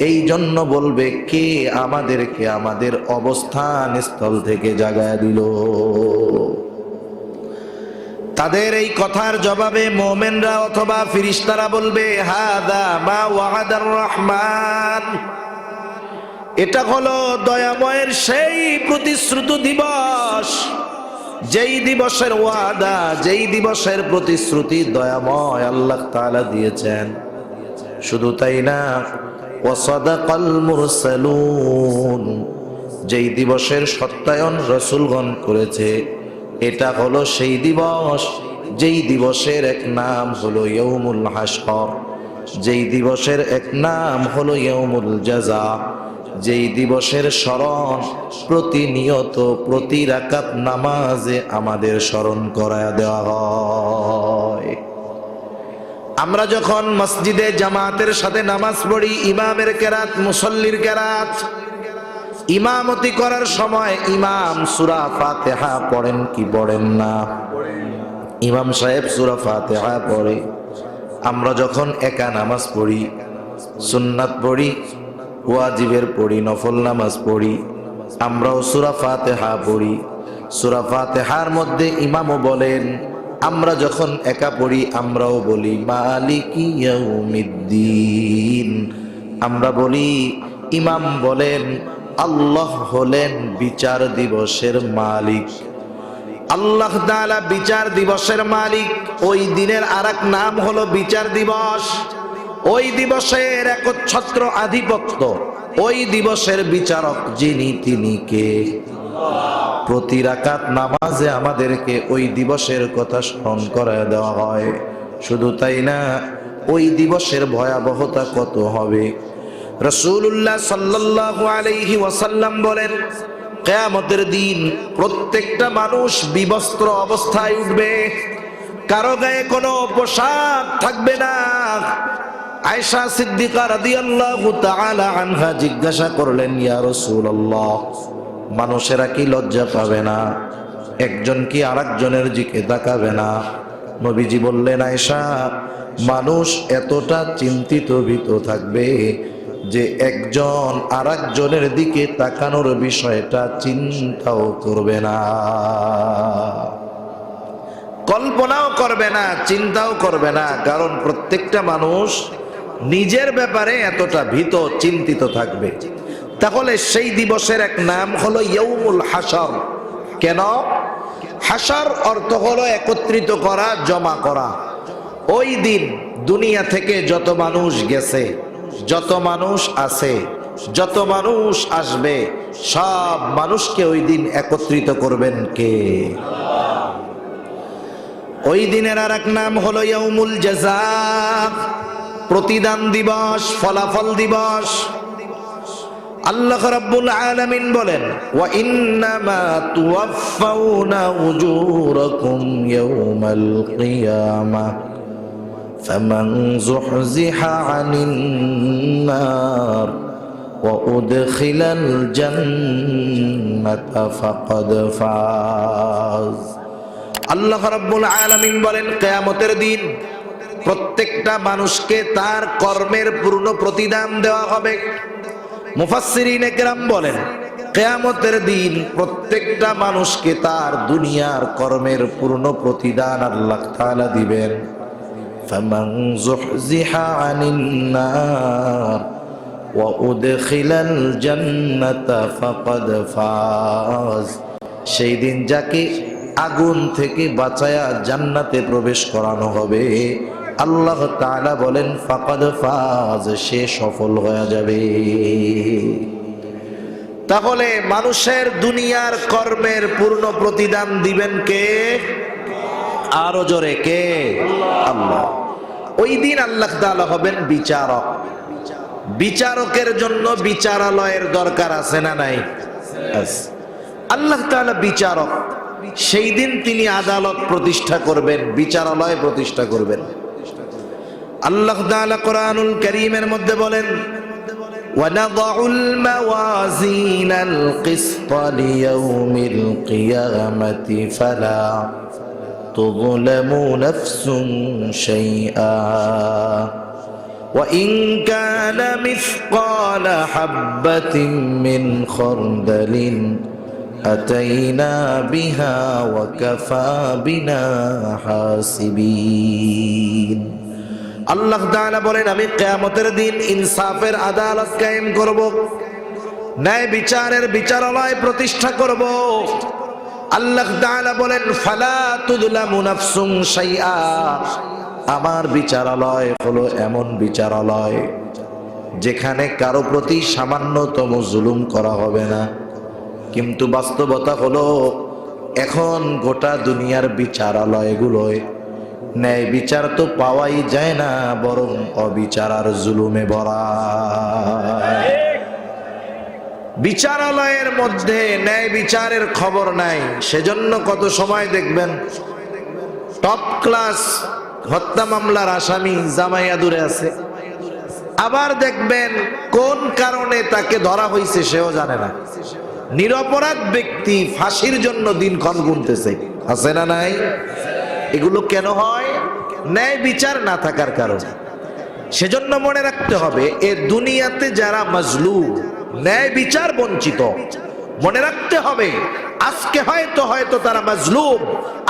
এই জন্য বলবে, কে আমাদেরকে আমাদের অবস্থান স্থল থেকে জাগায়া দিল। তাদের এই কথার জবাবে মুমিনরা অথবা ফেরেশতারা বলবে, হাদা মা ওয়াদার রহমান। এটা হলো দয়াময়ের সেই প্রতিশ্রুত দিবস, যেই দিবসের ওয়াদা, যেই দিবসের প্রতিশ্রুতি দয়াময় আল্লাহ তাআলা দিয়েছেন। শুধু তাই না, ওয়াসাদাকাল মুরসালুন, যেই দিবসের সত্যায়ন রাসূলগণ করেছে। এটা হলো সেই দিবস, যেই দিবসের এক নাম হলো ইয়াউমুল হাসর, যেই দিবসের এক নাম হলো ইয়াউমুল জাযা, যেই দিবসের স্মরণ প্রতিনিয়ত প্রতি রাকাত নামাজে আমাদের স্মরণ করায়া দেওয়া হয়। আমরা যখন মসজিদে জামাতের সাথে নামাজ পড়ি, ইমামের কেরাত, মুসল্লির কেরাত, ইমামতি করার সময় ইমাম সূরা ফাতিহা পড়েন কি পড়েন না? ইমাম সাহেব সূরা ফাতিহা পড়ে। আমরা যখন একা নামাজ পড়ি, সুন্নাত পড়ি, ওয়াজিবের পড়ি, নফল নামাজ পড়ি, আমরাও সূরা ফাতিহা পড়ি। সূরা ফাতিহার মধ্যে ইমামও বলেন, আমরা যখন একা পড়ি আমরাও বলি মালিকি ইয়াউমিদ্দিন। আমরা বলি, ইমাম বলেন আল্লাহ হলেন বিচার দিবসের মালিক। আল্লাহ তাআলা বিচার দিবসের মালিক। ওই দিনের আরেক নাম হলো বিচার দিবস। ওই দিবসের একচ্ছত্র আধিপত্য, ওই দিবসের বিচারক যিনি, তিনি কে? প্রতি রাকাত নামাজে আমাদেরকে ওই দিবসের কথা স্মরণ করায় দেওয়া হয়। শুধু তাই না, ওই দিবসের ভয়াবহতা কত হবে। রাসূলুল্লাহ সাল্লাল্লাহু আলাইহি ওয়াসাল্লাম বলেন, কিয়ামতের দিন প্রত্যেকটা মানুষ বিবস্ত্র অবস্থায় উঠবে, কারো গায়ে কোনো পোশাক থাকবে না। আয়েশা সিদ্দিকা রাদিয়াল্লাহু তাআলা আনহা জিজ্ঞাসা করলেন, ইয়া রাসূলুল্লাহ, মানুষেরা কি লজ্জা পাবে না? একজন কি আরেকজনের দিকে তাকাবে না? নবীজি বললেন, আয়েশা, মানুষ এতটা চিন্তিত ভীত থাকবে যে একজন আরেকজনের দিকে তাকানোর বিষয়টা চিন্তাও করবে না, কল্পনাও করবে না, চিন্তাও করবে না। কারণ প্রত্যেকটা মানুষ নিজের ব্যাপারে এতটা ভীত চিন্তিত থাকবে। তাহলে সেই দিবসের এক নাম হলো ইয়াউমুল হাসর। কেন? হাসর অর্থ হলো একত্রিত করা, জমা করা। ওই দিন দুনিয়া থেকে যত মানুষ গেছে, যত মানুষ আছে, যত মানুষ আসবে, সব মানুষকে ওই দিন একত্রিত করবেন কে? ওই দিনের আর এক নাম হলো ইয়াউমুল জাযা। প্রতিদান দিবস, ফলাফল দিবস। আল্লাহ রাব্বুল আলামিন বলেন, ওয়া ইন্নামা তুওয়াফাউনা উজুরাকুম ইয়াওমাল কিয়ামাহ ফামান যুহজিহা আনিন নার ওয়া উদখিলাল জান্নাতা ফাকাদ ফাজ। আল্লাহ রাব্বুল আলামিন বলেন, কিয়ামতের দিন প্রত্যেকটা মানুষকে তার কর্মের পূর্ণ প্রতিদান দেওয়া হবে। মুফাসসিরিন একরাম বলেন, কিয়ামতের দিন প্রত্যেকটা মানুষকে তার দুনিয়ার কর্মের পূর্ণ প্রতিদান আল্লাহ তাআলা দিবেন। ফামান যুহজিহা আনিন নার ওয়া উদখিলাল জান্নাতা ফাকাদ ফাজ। সেই দিন যাকে আগুন থেকে বাঁচায়া জান্নাতে প্রবেশ করানো হবে, আল্লাহ তাআলা বলেন ফাকাদ ফাজ, সে সফল হয়ে যাবে। তাহলে মানুষের দুনিয়ার কর্মের পূর্ণ প্রতিদান দিবেন কে? আরো জোরে কে? আল্লাহ। ওই দিন আল্লাহ তাআলা হবেন বিচারক। বিচারকের জন্য বিচারালয়ের দরকার আছে না নাই? আল্লাহ তাআলা বিচারক, সেই দিন তিনি আদালত প্রতিষ্ঠা করবেন, বিচারালয় প্রতিষ্ঠা করবেন। আল্লাহ তাআলা কোরআনুল কারীমের মধ্যে বলেন, ওয়ানাদাউল মাওয়াজিনাল কিসতা লিয়াউমিল কিয়ামাতি ফালা তুযলামু নাফসুন শাইআ ওয়া ইন কানা মিসকালা হাববাতিন মিন খারদালিন আতাইনা বিহা ওয়া কাফা বিনা হাসিবিন। আল্লাহ তাআলা বলেন, আমি কিয়ামতের দিন ইনসাফের আদালত কায়েম করব, ন্যায় বিচারের বিচারালয় প্রতিষ্ঠা করব। আল্লাহ তাআলা বলেন, ফালা তুযলামু নাফসুন শাইআ, আমার বিচারালয় হলো এমন বিচারালয় যেখানে কারো প্রতি সামান্যতম জুলুম করা হবে না। কিন্তু বাস্তবতা হলো এখন গোটা দুনিয়ার বিচারালয়গুলোয় ন্যায় বিচার তো পাওয়াই যায় না, বরং অবিচার আর জুলুমে ভরা। বিচারালয়ের মধ্যে ন্যায় বিচারের খবর নাই। সেজন্য কত সময় দেখবেন টপ ক্লাস হত্যা মামলার আসামি জামাইয়া দূরে আছে, আবার দেখবেন কোন কারণে তাকে ধরা হয়েছে সেও জানে না। নিরপরাধ ব্যক্তি ফাঁসির জন্য দিনক্ষণ গুনতেছে, আছে না নাই? এগুলো কেন হয়? ন্যায় বিচার না থাকার কারণে। সেজন্য মনে রাখতে হবে, এ দুনিয়াতে যারা মাজলুম, ন্যায় বিচার বঞ্চিত, মনে রাখতে হবে আজকে হয়তো তারা মাজলুম,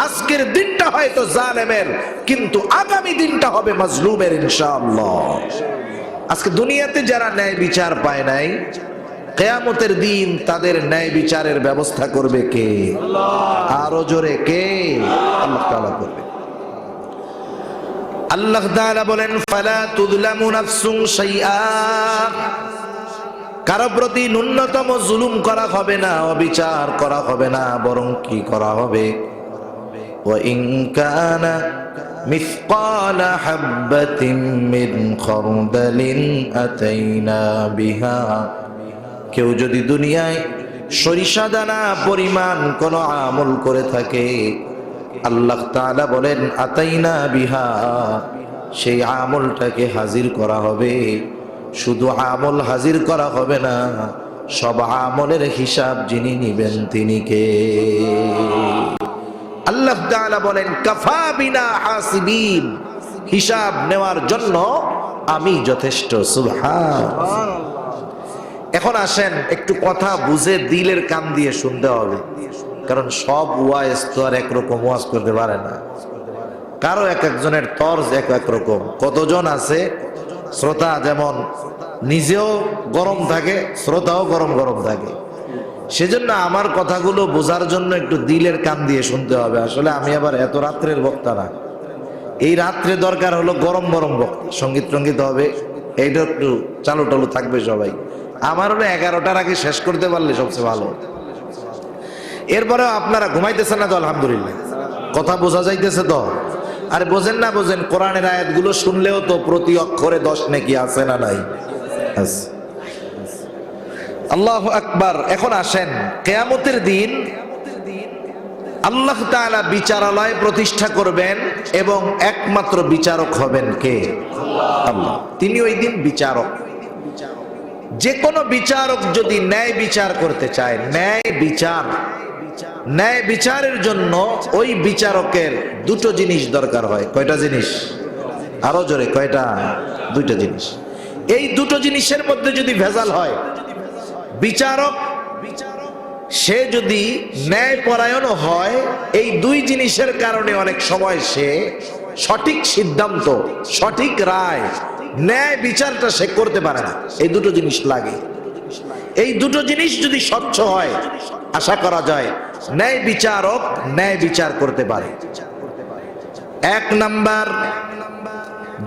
আজকের দিনটা হয়তো জালেমের, কিন্তু আগামী দিনটা হবে মাজলুমের ইনশাআল্লাহ। আজকে দুনিয়াতে যারা ন্যায় বিচার পায় নাই, কিয়ামতের দিন তাদের ন্যায় বিচারের ব্যবস্থা করবে কে? আরো জোরে কে? আল্লাহ তাআলা করবে। আল্লাহ তাআলা বলেন, ফালা তুযলামু নাফসুন শাইআ, কারো প্রতি ন্যূনতম জুলুম করা হবে না, অবিচার করা হবে না, বরং কি করা হবে? ওয়া ইন কানা মিসকালা হাববাতিন মিন খারদালিন আতাইনা বিহা, কেউ যদি দুনিয়ায় সরিষা দানা পরিমাণ কোন আমল করে থাকে, আল্লাহ তাআলা বলেন আতাইনা বিহা, সেই আমলটাকে হাজির করা হবে। শুধু আমল হাজির করা হবে না, সব আমলের হিসাব যিনি নিবেন তিনি কে? আল্লাহ তাআলা বলেন কাফা বিনা হাসিবিন, হিসাব নেওয়ার জন্য আমি যথেষ্ট। সুবহানাল্লাহ। এখন আসেন একটু কথা বুঝে দিলের কান দিয়ে শুনতে হবে, কারণ সব ওয়াজ তো আর একরকম ওয়াজ করতে পারে না। কারো এক একজনের তর্জ এক এক রকম। কতজন আছে শ্রোতা যেমন নিজেও গরম থাকে, শ্রোতাও গরম গরম থাকে। সেজন্য আমার কথাগুলো বোঝার জন্য একটু দিলের কান দিয়ে শুনতে হবে। আসলে আমি আবার এত রাত্রের বক্তা না, এই রাত্রে দরকার হলো গরম গরম বক্তা, সঙ্গীত টঙ্গীত হবে, এইটা একটু চালু টালু থাকবে সবাই। আমার হলো 11টার আগে শেষ করতে পারলে সবচেয়ে ভালো। এরপরেও আপনারা ঘুমাইতেছেন না তো? আলহামদুলিল্লাহ, কথা বোঝা যাইতেছে তো? আর বোঝেন না বোঝেন, কোরআনের আয়াতগুলো শুনলেও তো প্রতি অক্ষরে 10 নেকি আছে না নাই? আছে। আল্লাহু আকবার। এখন আসেন, কিয়ামতের দিন আল্লাহ তাআলা বিচারালয় প্রতিষ্ঠা করবেন এবং একমাত্র বিচারক হবেন কে? আল্লাহ। তিনি ওই দিন বিচারক। যে কোনো বিচারক যদি ন্যায় বিচার করতে চায়, ন্যায় বিচারের জন্য ওই বিচারকের দুটো জিনিস দরকার হয়। কয়টা জিনিস? আরো জোরে, কয়টা? দুইটা জিনিস। এই দুটো জিনিসের মধ্যে যদি ভেজাল হয়, বিচারক সে যদি ন্যায় পরায়ণ হয়, এই দুই জিনিসের কারণে অনেক সময় সে সঠিক সিদ্ধান্ত, সঠিক রায়, ন্যায় বিচারটা সে করতে পারে না। এই দুটো জিনিস লাগে। এই দুটো জিনিস যদি স্বচ্ছ হয়, আশা করা যায় ন্যায় বিচারক ন্যায় বিচার করতে পারে। এক নাম্বার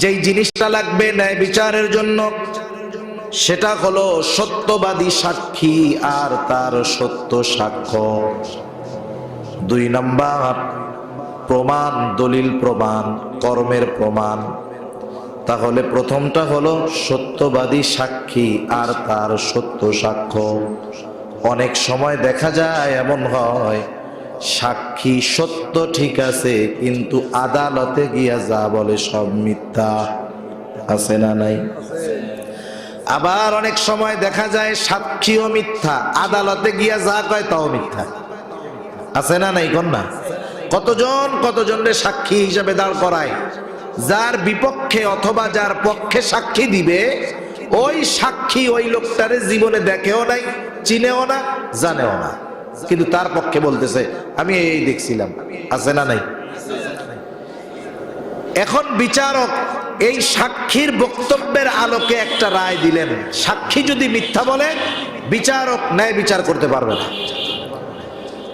যেই জিনিসটা লাগবে ন্যায় বিচারের জন্য, সেটা হলো সত্যবাদী সাক্ষী আর তার সত্য সাক্ষ্য। দুই নাম্বার প্রমাণ, দলিল প্রমাণ, কর্মের প্রমাণ। তাহলে প্রথমটা হলো সত্যবাদী সাক্ষী আর তার সত্য সাক্ষ্য। অনেক সময় দেখা যায় এমন হয়, সাক্ষী সত্য ঠিক আছে, কিন্তু আদালতে গিয়া যা বলে সব মিথ্যা। আছে না নাই? আবার অনেক সময় দেখা যায় সাক্ষীও মিথ্যা, আদালতে গিয়া যা কয় তাও মিথ্যা। আছে না নাই? কোন না? কতজনের সাক্ষী হিসাবে দাঁড় করায়, যার বিপক্ষে অথবা যার পক্ষে সাক্ষী দিবে, ওই সাক্ষী ওই লোকটারে জীবনে দেখেও নাই, চিনেও না, জানেও না, কিন্তু তার পক্ষে বলতেছে আমি এই দেখছিলাম। আছে না নাই? এখন বিচারক এই সাক্ষীর বক্তব্যের আলোকে একটা রায় দিলেন। সাক্ষী যদি মিথ্যা বলে, বিচারক ন্যায় বিচার করতে পারবে না।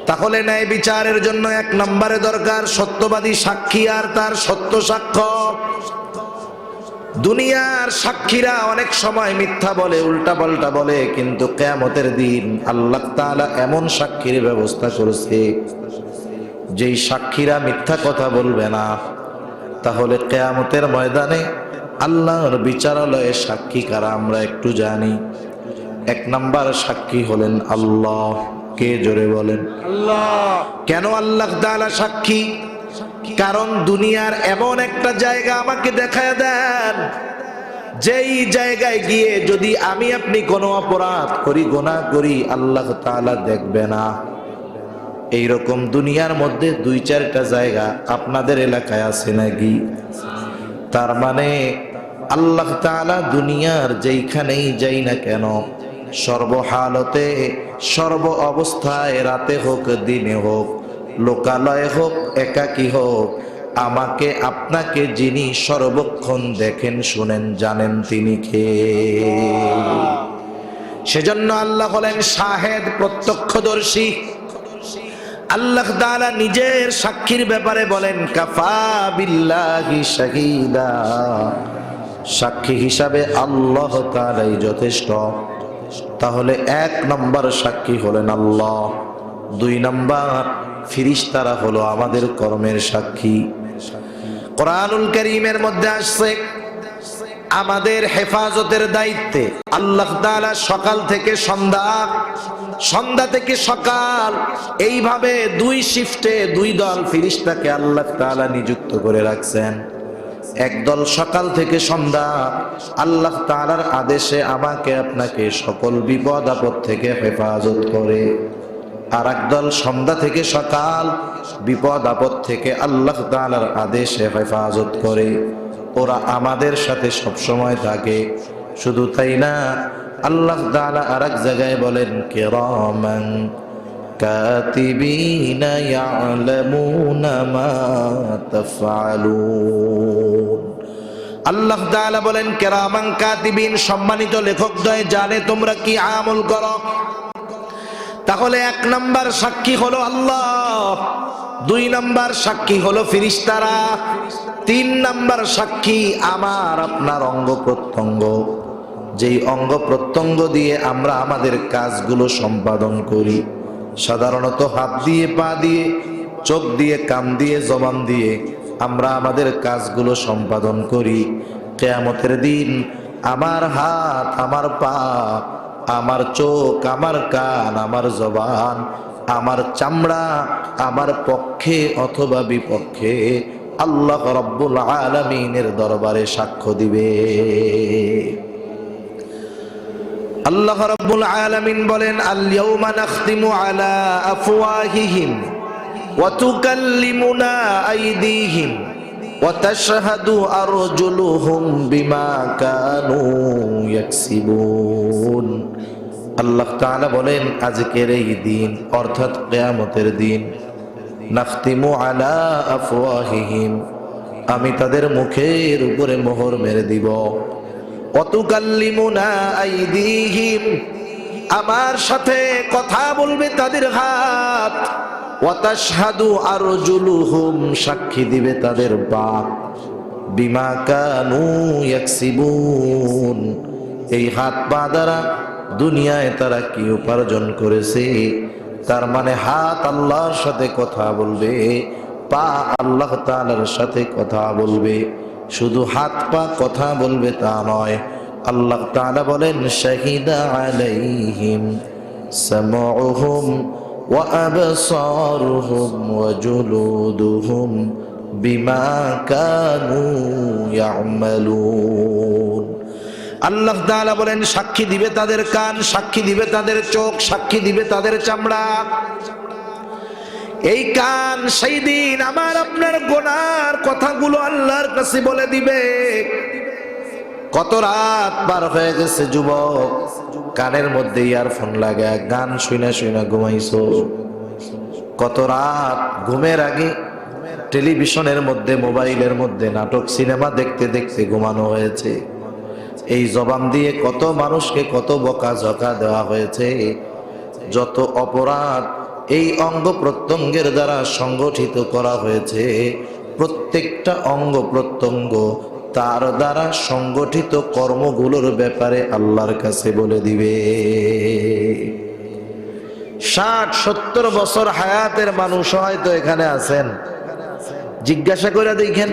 তাহলে ন্যায় বিচারের জন্য এক নম্বরে দরকার সত্যবাদী সাক্ষী আর তার সত্য সাক্ষ্য। দুনিয়ার সাক্ষীরা অনেক সময় মিথ্যা বলে, উল্টা পাল্টা বলে, কিন্তু কিয়ামতের দিন আল্লাহ তাআলা এমন সাক্ষীর ব্যবস্থা করেছে যেই সাক্ষীরা মিথ্যা কথা বলবে না। তাহলে কিয়ামতের ময়দানে আল্লাহর বিচারালয়ে সাক্ষী কারা আমরা একটু জানি। এক নাম্বার সাক্ষী হলেন আল্লাহ। কে? জোরে বলেন। আল্লাহ। কেন আল্লাহ তাআলা সাক্ষী? কারণ দুনিয়ার এমন একটা জায়গা আমাকে দেখায় দেন, যেই জায়গায় গিয়ে যদি আমি আপনি কোনো অপরাধ করি, গুনাহ করি, আল্লাহ তাআলা দেখবে না। এইরকম দুনিয়ার মধ্যে 2-4টা জায়গা আপনাদের এলাকায় আছে নাকি? তার মানে আল্লাহ তাআলা দুনিয়ার যেইখানেই যাই না কেন, সর্বহালতে, সর্ব অবস্থায়, রাতে হোক দিনে হোক, লোকালয়ে হোক একাকী হোক, আমাকে আপনাকে যিনি সর্বক্ষণ দেখেন, শুনেন, জানেন, তিনি কে? সেজন্য আল্লাহ হলেন শাহেদ, প্রত্যক্ষদর্শী। আল্লাহ তাআলা নিজের সাক্ষীর ব্যাপারে বলেন কাফা বিল্লাহি শাহিদা, সাক্ষী হিসাবে আল্লাহ তাআলাই যথেষ্ট। তাহলে এক নম্বর সাক্ষী হলেন আল্লাহ। 2 নম্বর ফেরেশতারা হলো আমাদের কর্মের সাক্ষী। কোরআনুল কারীমের মধ্যে আসছে আমাদের হেফাজতের দায়িত্বে আল্লাহ তাআলা সকাল থেকে সন্ধ্যা, সন্ধ্যা থেকে সকাল, এইভাবে 2 শিফটে 2 দল ফেরেশতাকে আল্লাহ তাআলা নিযুক্ত করে রাখছেন। একদল সকাল থেকে সন্ধ্যা আল্লাহ তাআলার আদেশে আমাকে আপনাকে সকল বিপদ আপদ থেকে হেফাজত করে, আর একদল সন্ধ্যা থেকে সকাল বিপদ আপদ থেকে আল্লাহ তাআলার আদেশে হেফাজত করে। ওরা আমাদের সাথে সব সময় থাকে। শুধু তাই না, আল্লাহ তাআলা আরেক জায়গায় বলেন কিরামান কাতিবিনা ইয়ালামুনা মা তাফআলুন। আল্লাহ তাআলা বলেন কিরামান কাতিবিন, সম্মানিত লেখকদ্বয় জানে তোমরা কি আমল করো। তাহলে 1 নাম্বার সাক্ষী হলো আল্লাহ, 2 নাম্বার সাক্ষী হলো ফেরেশতারা, 3 নাম্বার সাক্ষী আমার আপনার অঙ্গ প্রত্যঙ্গ। যেই অঙ্গ প্রত্যঙ্গ দিয়ে আমরা আমাদের কাজগুলো সম্পাদন করি, সাধারণত হাত দিয়ে, পা দিয়ে, চোখ দিয়ে, কান দিয়ে, জবান দিয়ে, আমরা আমাদের কাজগুলো সম্পাদন করি। কিয়ামতের দিন আমার হাত, আমার পা, আমার চোখ, আমার কান, আমার জবান, আমার চামড়া আমার পক্ষে অথবা বিপক্ষে আল্লাহ রাব্বুল আলামিনের দরবারে সাক্ষ্য দিবে। আল্লাহ রাব্বুল আলামিন বলেন, আল ইয়াউমা নাখতিমু আলা আফওয়াহিহিম ওয়া তুকাল্লিমুনা আইদিহিম ওয়া তাশহাদু আরজুলুহুম বিমা কানু ইয়াকসিবুন। আল্লাহ তাআলা বলেন, আজকের এই দিন অর্থাৎ কিয়ামতের দিন, নাখতিমু আলা আফওয়াহিহিম, আমি তাদের মুখের উপরে মোহর মেরে দিব। ওয়াতুকাল্লিমুনা আইদিহিম, আমার সাথে কথা বলবে তাদের হাত। ওয়াতাশহাদু আরজুলুহুম, সাক্ষী দিবে তাদের পা। বিমা কানু ইয়াকসিবুন, এই হাত পা দ্বারা দুনিয়ায় তারা কি উপার্জন করেছে। তার মানে হাত আল্লাহর সাথে কথা বলবে, পা আল্লাহ তাআলার সাথে কথা বলবে। শুধু হাত পা কথা বলবে তা নয়, আল্লাহ তাআলা বলেন, শাহিদা আলাইহিম সামউহুম ওয়া আবসারুহুম ওয়া জুলুদুহুম বিমা কানু ইয়ামালুন। আল্লাহ তাআলা বলেন, সাক্ষী দিবে তাদের কান, সাক্ষী দিবে তাদের চোখ, সাক্ষী দিবে তাদের চামড়া। এই কান সেই দিন আমার আপনার গুনার কথাগুলো আল্লাহর কাছে বলে দিবে। কত রাত পার হয়ে গেছে যুবক, কানের মধ্যে ইয়ারফোন লাগায় গান শুনা শুনা ঘুমাইছো। কত রাত ঘুমের আগে টেলিভিশনের মধ্যে, মোবাইলের মধ্যে নাটক সিনেমা দেখতে দেখতে ঘুমানো হয়েছে। এই জবান দিয়ে কত মানুষকে কত বকাঝকা দেওয়া হয়েছে। যত অপরাধ এই অঙ্গ প্রত্যঙ্গের দ্বারা সংগঠিত করা হয়েছে, প্রত্যেকটা অঙ্গ প্রত্যঙ্গ তার দ্বারা সংগঠিত কর্মগুলোর ব্যাপারে আল্লাহর কাছে বলে দিবে। 60-70 বছর হায়াতের মানুষ হয়তো এখানে আছেন, জিজ্ঞাসা করে দেখেন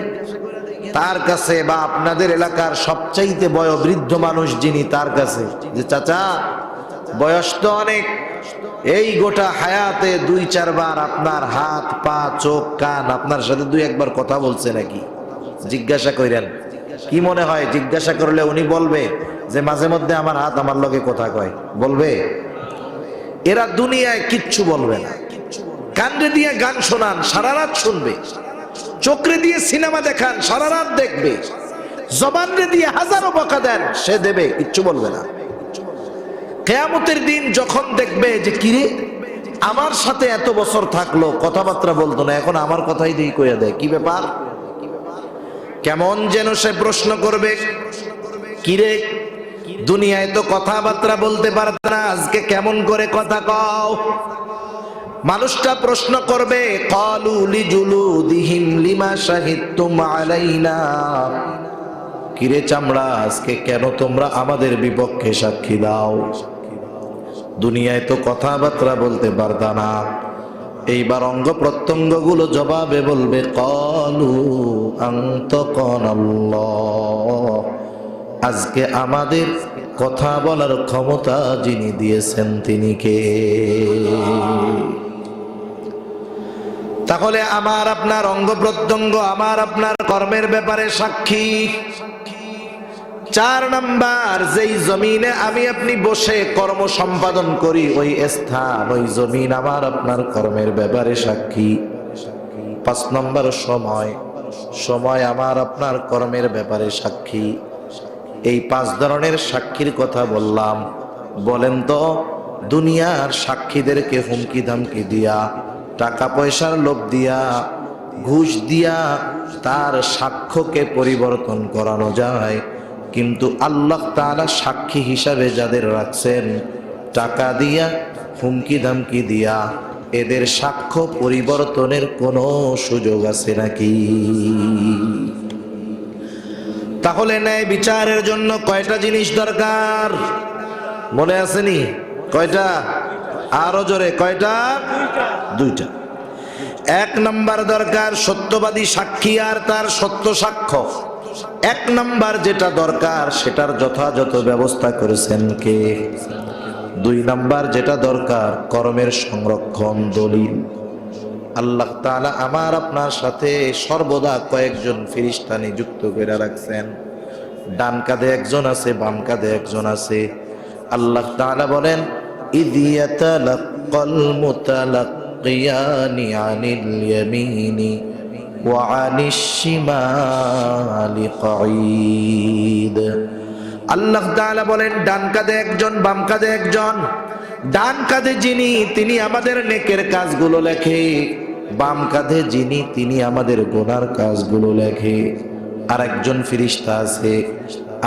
তার কাছে, বা আপনাদের এলাকার সবচাইতে বয়োবৃদ্ধ মানুষ যিনি, তার কাছে যে চাচা বয়স তো অনেক, এই গোটা হায়াতে 2-4 বার আপনার হাত পা চোখ কান আপনার সাথে 2-1 বার কথা বলছে নাকি? জিজ্ঞাসা করেন। কি মনে হয় জিজ্ঞাসা করলে উনি বলবে যে মাঝে মধ্যে আমার হাত আমার লগে কথা কয়? বলবে? এরা দুনিয়ায় কিচ্ছু বলবে না। কানে দিয়ে গান শোনান, সারা রাত শুনবে। চোখে দিয়ে সিনেমা দেখান, সারা রাত দেখবে। জবানে দিয়ে হাজারো বকা দেন, সে দেবে, কিচ্ছু বলবে না। কিয়ামতের দিন যখন দেখবে যে কিরে আমার সাথে এত বছর থাকলো, কথাবার্তা বলতো না, এখন আমার কথাই দিয়ে কইয়া দেয়, কি ব্যাপার? কেমন যেন সে প্রশ্ন করবে, কিরে দুনিয়ায় তো কথাবার্তা বলতে পারত না, আজকে কেমন করে কথা কও? মানুষটা প্রশ্ন করবে, ক্বালু লিজুলুদিহিম লিমা শাহিদতুম আলাইনা, কিরে চামড়া আজকে কেন তোমরা আমাদের বিপক্ষে সাক্ষী দাও? দুনিয়ায় তো কথাবার্তা বলতে পারতা না। এইবার অঙ্গ প্রত্যঙ্গ গুলো জবাবে বলবে, ক্বালু আনতাকানাল্লাহ, আজকে আমাদের কথা বলার ক্ষমতা যিনি দিয়েছেন তিনি কে? তাহলে আমার আপনার অঙ্গ প্রত্যঙ্গ আমার আপনার কর্মের ব্যাপারে সাক্ষী। 4 নাম্বার, যেই জমিনে আমি আপনি বসে কর্ম সম্পাদন করি, ওই স্থান, ওই জমিন আমার আপনার কর্মের ব্যাপারে সাক্ষী। 5 নম্বর, সময়, সময় আমার আপনার কর্মের ব্যাপারে সাক্ষী। এই 5 ধরনের সাক্ষীর কথা বললাম। বলেন তো, দুনিয়ার সাক্ষীদেরকে হুমকি ধামকি দিয়া, টাকা পয়সার লোভ দিয়া, ঘুষ দিয়া তার সাক্ষ্যকে পরিবর্তন করানো যায়, কিন্তু আল্লাহ তাআলা সাক্ষী হিসাবে যাদের রাখছেন, টাকা দিয়া হুমকি ধামকি দিয়া, এদের সাক্ষ্য পরিবর্তনের কোনো সুযোগ আছে নাকি? তাহলে ন্যায় বিচারের জন্য কয়টা জিনিস দরকার মনে আসেনি? কয়টা? আরো জোরে, কয়টা? 2টা। এক নাম্বার দরকার সত্যবাদী সাক্ষী আর তার সত্য সাক্ষ্য। এক নাম্বার যেটা দরকার সেটার যথাযথ ব্যবস্থা করেছেন কে? দুই নাম্বার যেটা দরকার কর্মের সংরক্ষণ, দলিল। আল্লাহ তাআলা আমার আপনার সাথে সর্বদা কয়েকজন ফেরেশতা নিযুক্ত করে রাখছেন। ডান কাঁধে একজন আছে, বাম কাঁধে একজন আছে। আল্লাহ তাআলা বলেন, ইয ইয়াতালাক্কাল মুতালাক্কিয়ানি আনিল ইয়ামিনি ওয়া আনিশ শিমালি কাঈদ। আল্লাহ তাআলা বলেন, ডান কাঁধে একজন, বাম কাঁধে একজন। ডান কাঁধে যিনি, তিনি আমাদের নেকের কাজগুলো লেখে। বাম কাঁধে যিনি, তিনি আমাদের গুনার কাজগুলো লেখে। আর একজন ফেরেশতা আছে,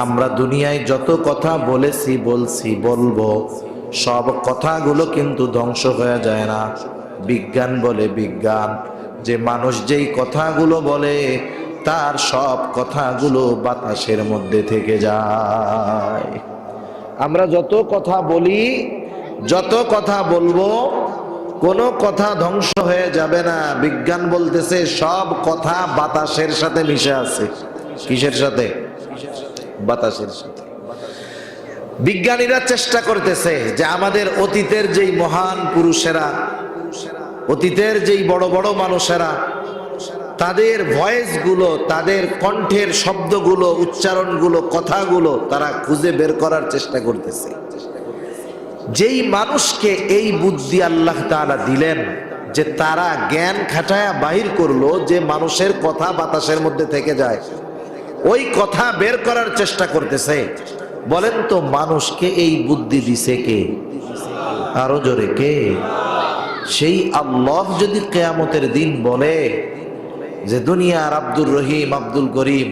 আমরা দুনিয়ায় যত কথা বলেছি, বলছি, বলবো, সব কথাগুলো কিন্তু ধ্বংস হয়ে যায় না। বিজ্ঞান বলে, বিজ্ঞান যে মানুষ যেই কথাগুলো বলে তার সব কথাগুলো বাতাসের মধ্যে থেকে যায়। আমরা যত কথা বলি, যত কথা বলবো, কোনো কথা ধ্বংস হয়ে যাবে না। বিজ্ঞান বলতেছে সব কথা বাতাসের সাথে মিশে আছে। কিসের সাথে? বাতাসের সাথে। বিজ্ঞানীরা চেষ্টা করতেছে যে আমাদের অতীতের যেই মহান পুরুষেরা, অতীতের যেই বড় বড় মানুষেরা, তাদের ভয়েসগুলো, তাদের কণ্ঠের শব্দগুলো, উচ্চারণগুলো, কথাগুলো তারা খুঁজে বের করার চেষ্টা করতেছে। যেই মানুষকে এই বুদ্ধি আল্লাহ তাআলা দিলেন যে তারা জ্ঞান খাটায়া বাহির করলো যে মানুষের কথা বাতাসের মধ্যে থেকে যায়, ওই কথা বের করার চেষ্টা করতেছে। বলেন তো মানুষকে এই বুদ্ধি দিছে কে? আরো জোরে কে? সেই আল্লাহ যদি কিয়ামতের দিন বলে যে দুনিয়ার আব্দুর রহিম, আব্দুল করিম,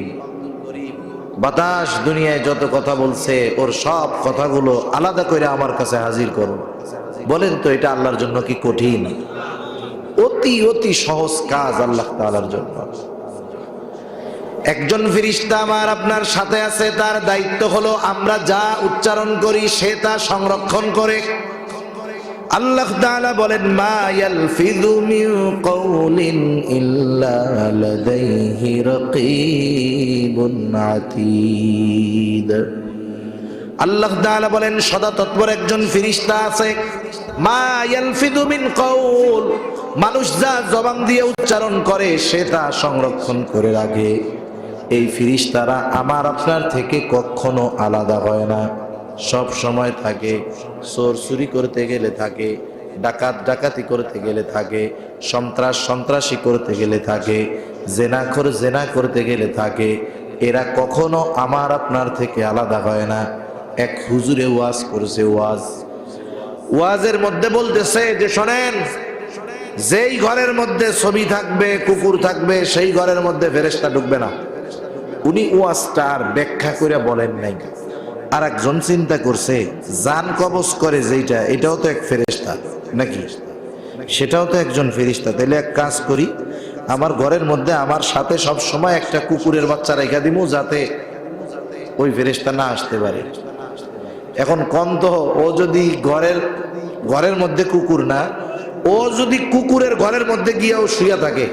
বাতাস দুনিয়ায় যত কথা বলছে ওর সব কথাগুলো আলাদা করে আমার কাছে হাজির করো, বলেন তো এটা আল্লাহর জন্য কি কঠিন? অতি অতি সহজ কাজ আল্লাহ তাআলার জন্য। একজন ফেরেশতা আমার আপনার সাথে আছে, তার দায়িত্ব হলো আমরা যা উচ্চারণ করি সে তা সংরক্ষণ করে। আল্লাহ তাআলা বলেন, মা ইয়ালফিযু মিন কাওলিন ইল্লা লাদাইহি রাকীবুন আতীদ। আল্লাহ তাআলা বলেন সদা তৎপর একজন ফেরেশতা আছে। মা ইয়ালফিযু মিন কাওল, মানুষ যা জবান দিয়ে উচ্চারণ করে সে তা সংরক্ষণ করে রাখে। এই ফেরেশতারা আমার আপনার থেকে কখনো আলাদা হয় না, সব সময় থাকে। চোর চুরি করতে গেলে থাকে, ডাকাত ডাকাতি করতে গেলে থাকে, সন্ত্রাস সন্ত্রাসী করতে গেলে থাকে, জেনাখোর জেনা করতে গেলে থাকে। এরা কখনো আমার আপনার থেকে আলাদা হয় না। এক হুজুরে ওয়াজ করেছে, ওয়াজের মধ্যে বলতেছে যে শোনেন, যেই ঘরের মধ্যে ছবি থাকবে, কুকুর থাকবে, সেই ঘরের মধ্যে ফেরেশতা ঢুকবে না। উনি ওয়াজটার ব্যাখ্যা করে বলেন নাই। আর একজন চিন্তা করছে, জান কবজ করে যেটা, এটাও তো এক ফেরেশতা নাকি, সেটাও তো একজন ফেরেশতা। তাহলে এক কাজ করি, আমার ঘরের মধ্যে আমার সাথে সব সময় একটা কুকুরের বাচ্চা রেখা দিমু, যাতে ওই ফেরেশতা না আসতে পারে। এখন কন্ত ও যদি ঘরের মধ্যে কুকুর না, ও যদি কুকুরের ঘরের মধ্যে গিয়েও শুয়ে থাকে,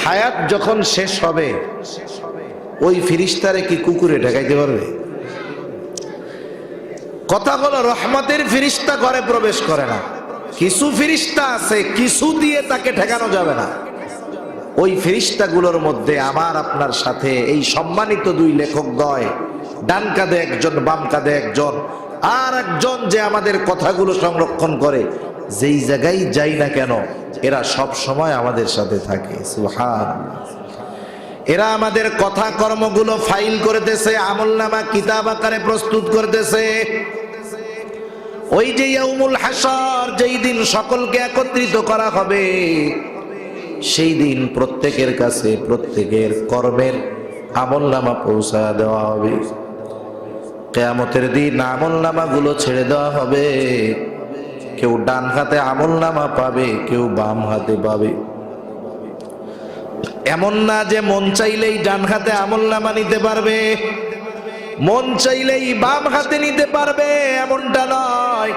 হায়াত যখন শেষ হবে ওই ফেরেশতারে কি কুকুরে ঢাকাইতে পারবে? কথা হলো, রহমতের ফেরেশতা ঘরে প্রবেশ করে না। কিছু ফেরেশতা আছে, কিছু দিয়ে তাকে ঠেকানো যাবে না। ওই ফেরেশতাগুলোর মধ্যে আমার আপনার সাথে এই সম্মানিত দুই লেখকদ্বয়, ডান কাঁধে একজন, বাম কাঁধে একজন, আর একজন যে আমাদের কথাগুলো সংরক্ষণ করে, যেই জায়গায় যাই না কেন এরা সব সময় আমাদের সাথে থাকে। সুবহানাল্লাহ। এরা আমাদের কথা কর্মগুলো ফাইল করতেছে, আমলনামা কিতাব আকারে প্রস্তুত করতেছে। ওই যে ইয়াউমুল হাসর, যেই দিন সকলকে একত্রিত করা হবে, সেই দিন প্রত্যেকের কাছে প্রত্যেকের কর্মের আমলনামা পৌঁছা দেওয়া হবে। কিয়ামতের দিন আমলনামাগুলো ছেড়ে দেওয়া হবে। কেউ ডান হাতে আমলনামা পাবে, কেউ বাম হাতে পাবে। এমন না যে মন চাইলেই ডান হাতে আমলনামা নিতে পারবে, মন চাইলেই বাম হাতে নিতে পারবে, এমনটা নয়।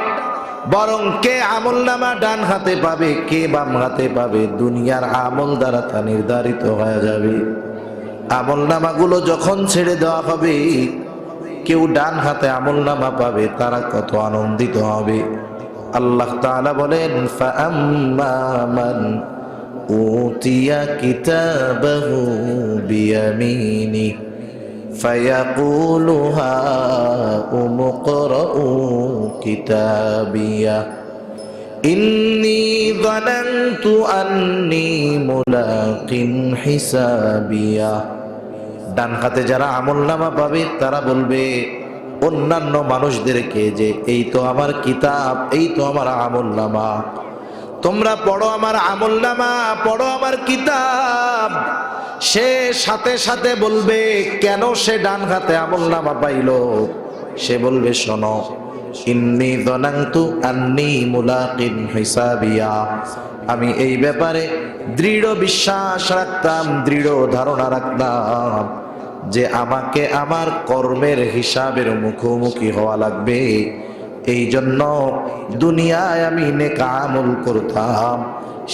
বরং কে আমলনামা ডান হাতে পাবে কে বাম হাতে পাবে দুনিয়ার আমল দ্বারা তা নির্ধারিত হয়ে যাবে। আমলনামাগুলো যখন ছেড়ে দেওয়া হবে, কেউ ডান হাতে আমলনামা পাবে, তারা কত আনন্দিত হবে। আল্লাহ তাআলা বলেন, ফাআম্মা মান উতিয়া কিতাবাহু বিয়ামিনি ফায়াকুলু হাউম ইকরাউ কিতাবিয়া ইন্নী যানানতু আন্নী মুলাকিন হিসাবিয়া। ডান হাতে যারা আমলনামা পাবে তারা বলবে অন্যান্য মানুষদেরকে যে এই তো আমার কিতাব, এই তো আমার আমলনামা, তোমরা পড়ো আমার আমলনামা, পড়ো আমার কিতাব। সে সাথে সাথে বলবে কেন সে ডান হাতে আমলনামা পাইলো? সে বলবে শোনো, ইন্নী যানানতু আন্নী মুলাকিন হিসাবিয়া, আমি এই ব্যাপারে দৃঢ় বিশ্বাস রাখতাম, দৃঢ় ধারণা রাখতাম যে আমাকে আমার কর্মের হিসাবের মুখোমুখি হওয়া লাগবে। এই জন্য দুনিয়ায় আমি নেক আমল করতাম,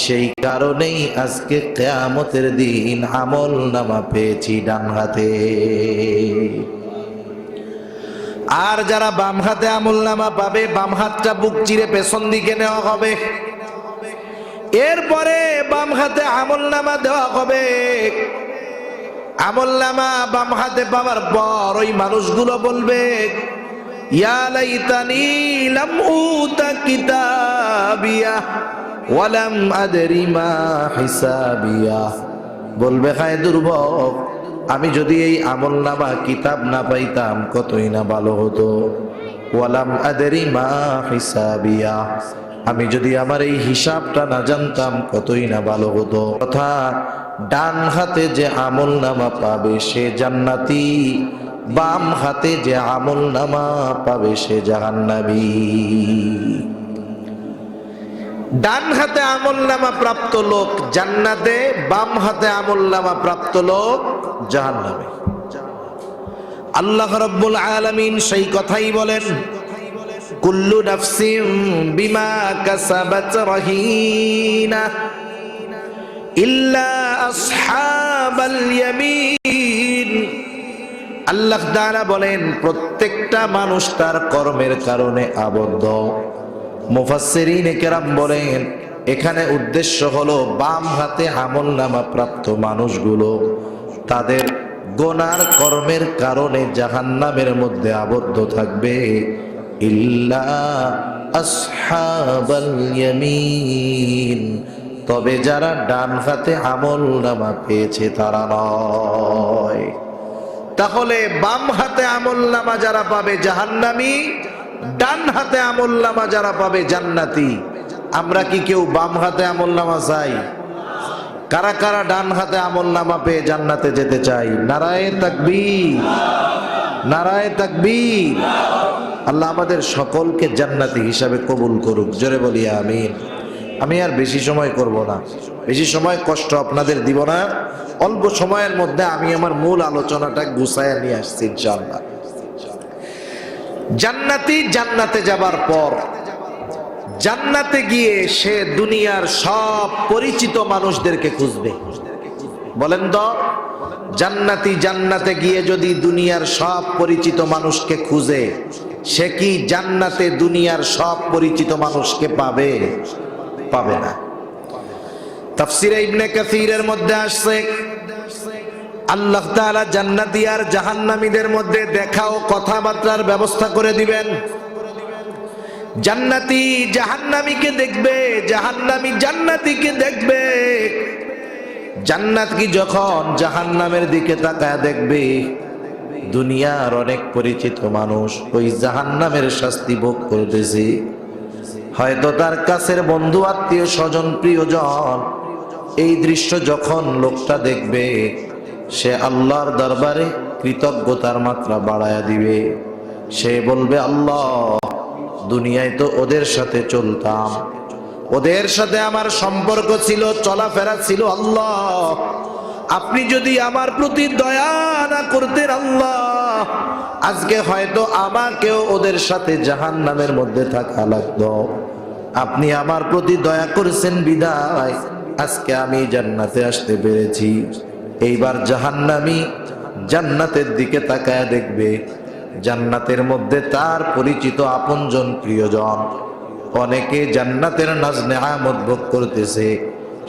সেই কারণেই আজকে কিয়ামতের দিন আমল নামা পেয়েছি ডান হাতে। আর যারা বাম হাতে আমল নামা পাবে, বাম হাতটা বুক চিরে পেছন দিকে নেওয়া হবে, এরপরে বাম হাতে আমল নামা দেওয়া হবে। আমল নামা বাম হাতে পাওয়ার পর ওই মানুষগুলো বলবে, ইয়া লাইতানি লাম উতা কিতাবিয়া ওয়া লাম আদরি মা হিসাবিয়া। বলবে হায় দুর্ভোগ, আমি যদি এই আমল নামা কিতাব না পাইতাম কতই না ভালো হতো। ওয়া লাম আদরি মা হিসাবিয়া, আমি যদি আমার এই হিসাবটা না জানতাম কতই না ভালো হতো। অর্থাৎ ডান হাতে যে আমল নামা পাবে সে জান্নাতি, বাম হাতে যে আমল নামা পাবে সে জাহান্নামী। ডান হাতে আমল নামা প্রাপ্ত লোক জান্নাতে, বাম হাতে আমল নামা প্রাপ্ত লোক জাহান্নামে। আল্লাহ রাব্বুল আলামিন সেই কথাই বলেন, কুল্লু নাফসিন বিমা কাসাবাত রহিনা ইল্লা আসহাবাল ইয়ামিন। আল্লাহ তাআলা বলেন প্রত্যেকটা মানুষ তার কর্মের কারণে আবদ্ধ। মুফাসসিরিনে কেরাম বলেন এখানে উদ্দেশ্য হলো বাম হাতে আমলনামা প্রাপ্ত মানুষগুলো তাদের গুনার কর্মের কারণে জাহান্নামের মধ্যে আবদ্ধ থাকবে, ইল্লা আসহাবাল ইয়ামিন, তবে যারা ডান হাতে আমলনামা পেয়েছে তারা নয়। তাহলে বাম হাতে আমলনামা যারা পাবে জাহান্নামী, ডান হাতে আমলনামা যারা পাবে জান্নাতি। আমরা কি কেউ বাম হাতে আমলনামা চাই? কারা কারা ডান হাতে আমলনামা পেয়ে জান্নাতে যেতে চাই? নারায়ে তাকবীর, নারায়ে তাকবীর। আল্লাহ আমাদের সকলকে জান্নাতি হিসাবে কবুল করুক, জোরে বলি আমিন। আমি আর বেশি সময় করব না, বেশি সময় কষ্ট আপনাদের দিব না। অল্প সময়ের মধ্যে আমি আমার মূল আলোচনাটা গুছায় নিয়ে আসছি ইনশাআল্লাহ। জান্নাতি জান্নাতে যাবার পর জান্নাতে গিয়ে সে দুনিয়ার সব পরিচিত মানুষদেরকে খুঁজবে। বলেন তো, জান্নাতি জান্নাতে গিয়ে যদি দুনিয়ার সব পরিচিত মানুষকে খুঁজে, সে কি জান্নাতে দুনিয়ার সব পরিচিত মানুষকে পাবে? পাবে না। তাফসীরে ইবনে কাসীরের মধ্যে আসছে আল্লাহ তাআলা জান্নাতি আর জাহান্নামীদের মধ্যে দেখা ও কথাবার্তার ব্যবস্থা করে দিবেন। জান্নাতি জাহান্নামীকে দেখবে, জাহান্নামী জান্নাতীকে দেখবে। জান্নাত কি যখন জাহান্নামের দিকে তাকায় দেখবে দুনিয়ার অনেক পরিচিত মানুষ ওই জাহান্নামের শাস্তি ভোগ করতেছে, হয়তো তার কাছের বন্ধু আত্মীয় স্বজন প্রিয়জন। এই দৃশ্য যখন লোকটা দেখবে সে আল্লাহর দরবারে কৃতজ্ঞতার মাত্রা বাড়ায়া দিবে। সে বলবে, আল্লাহ, দুনিয়ায় তো ওদের সাথে চলতাম, ওদের সাথে আমার সম্পর্ক ছিল, চলাফেরা ছিল। আল্লাহ, আপনি যদি আমার প্রতি দয়া না করতেন আল্লাহ, আজকে হয়তো আমাকেও ওদের সাথে জাহান্নামের মধ্যে থাকা লাগতো। আপনি আমার প্রতি দয়া করেছেন বিদায় আজকে আমি জান্নাতে আসতে পেরেছি। এইবার জাহান্নামী জান্নাতের দিকে তাকায় দেখবে, জান্নাতের মধ্যে তার পরিচিত আপনজন প্রিয়জন অনেকে জান্নাতের নাজ নেয়ামত ভোগ করতেছে,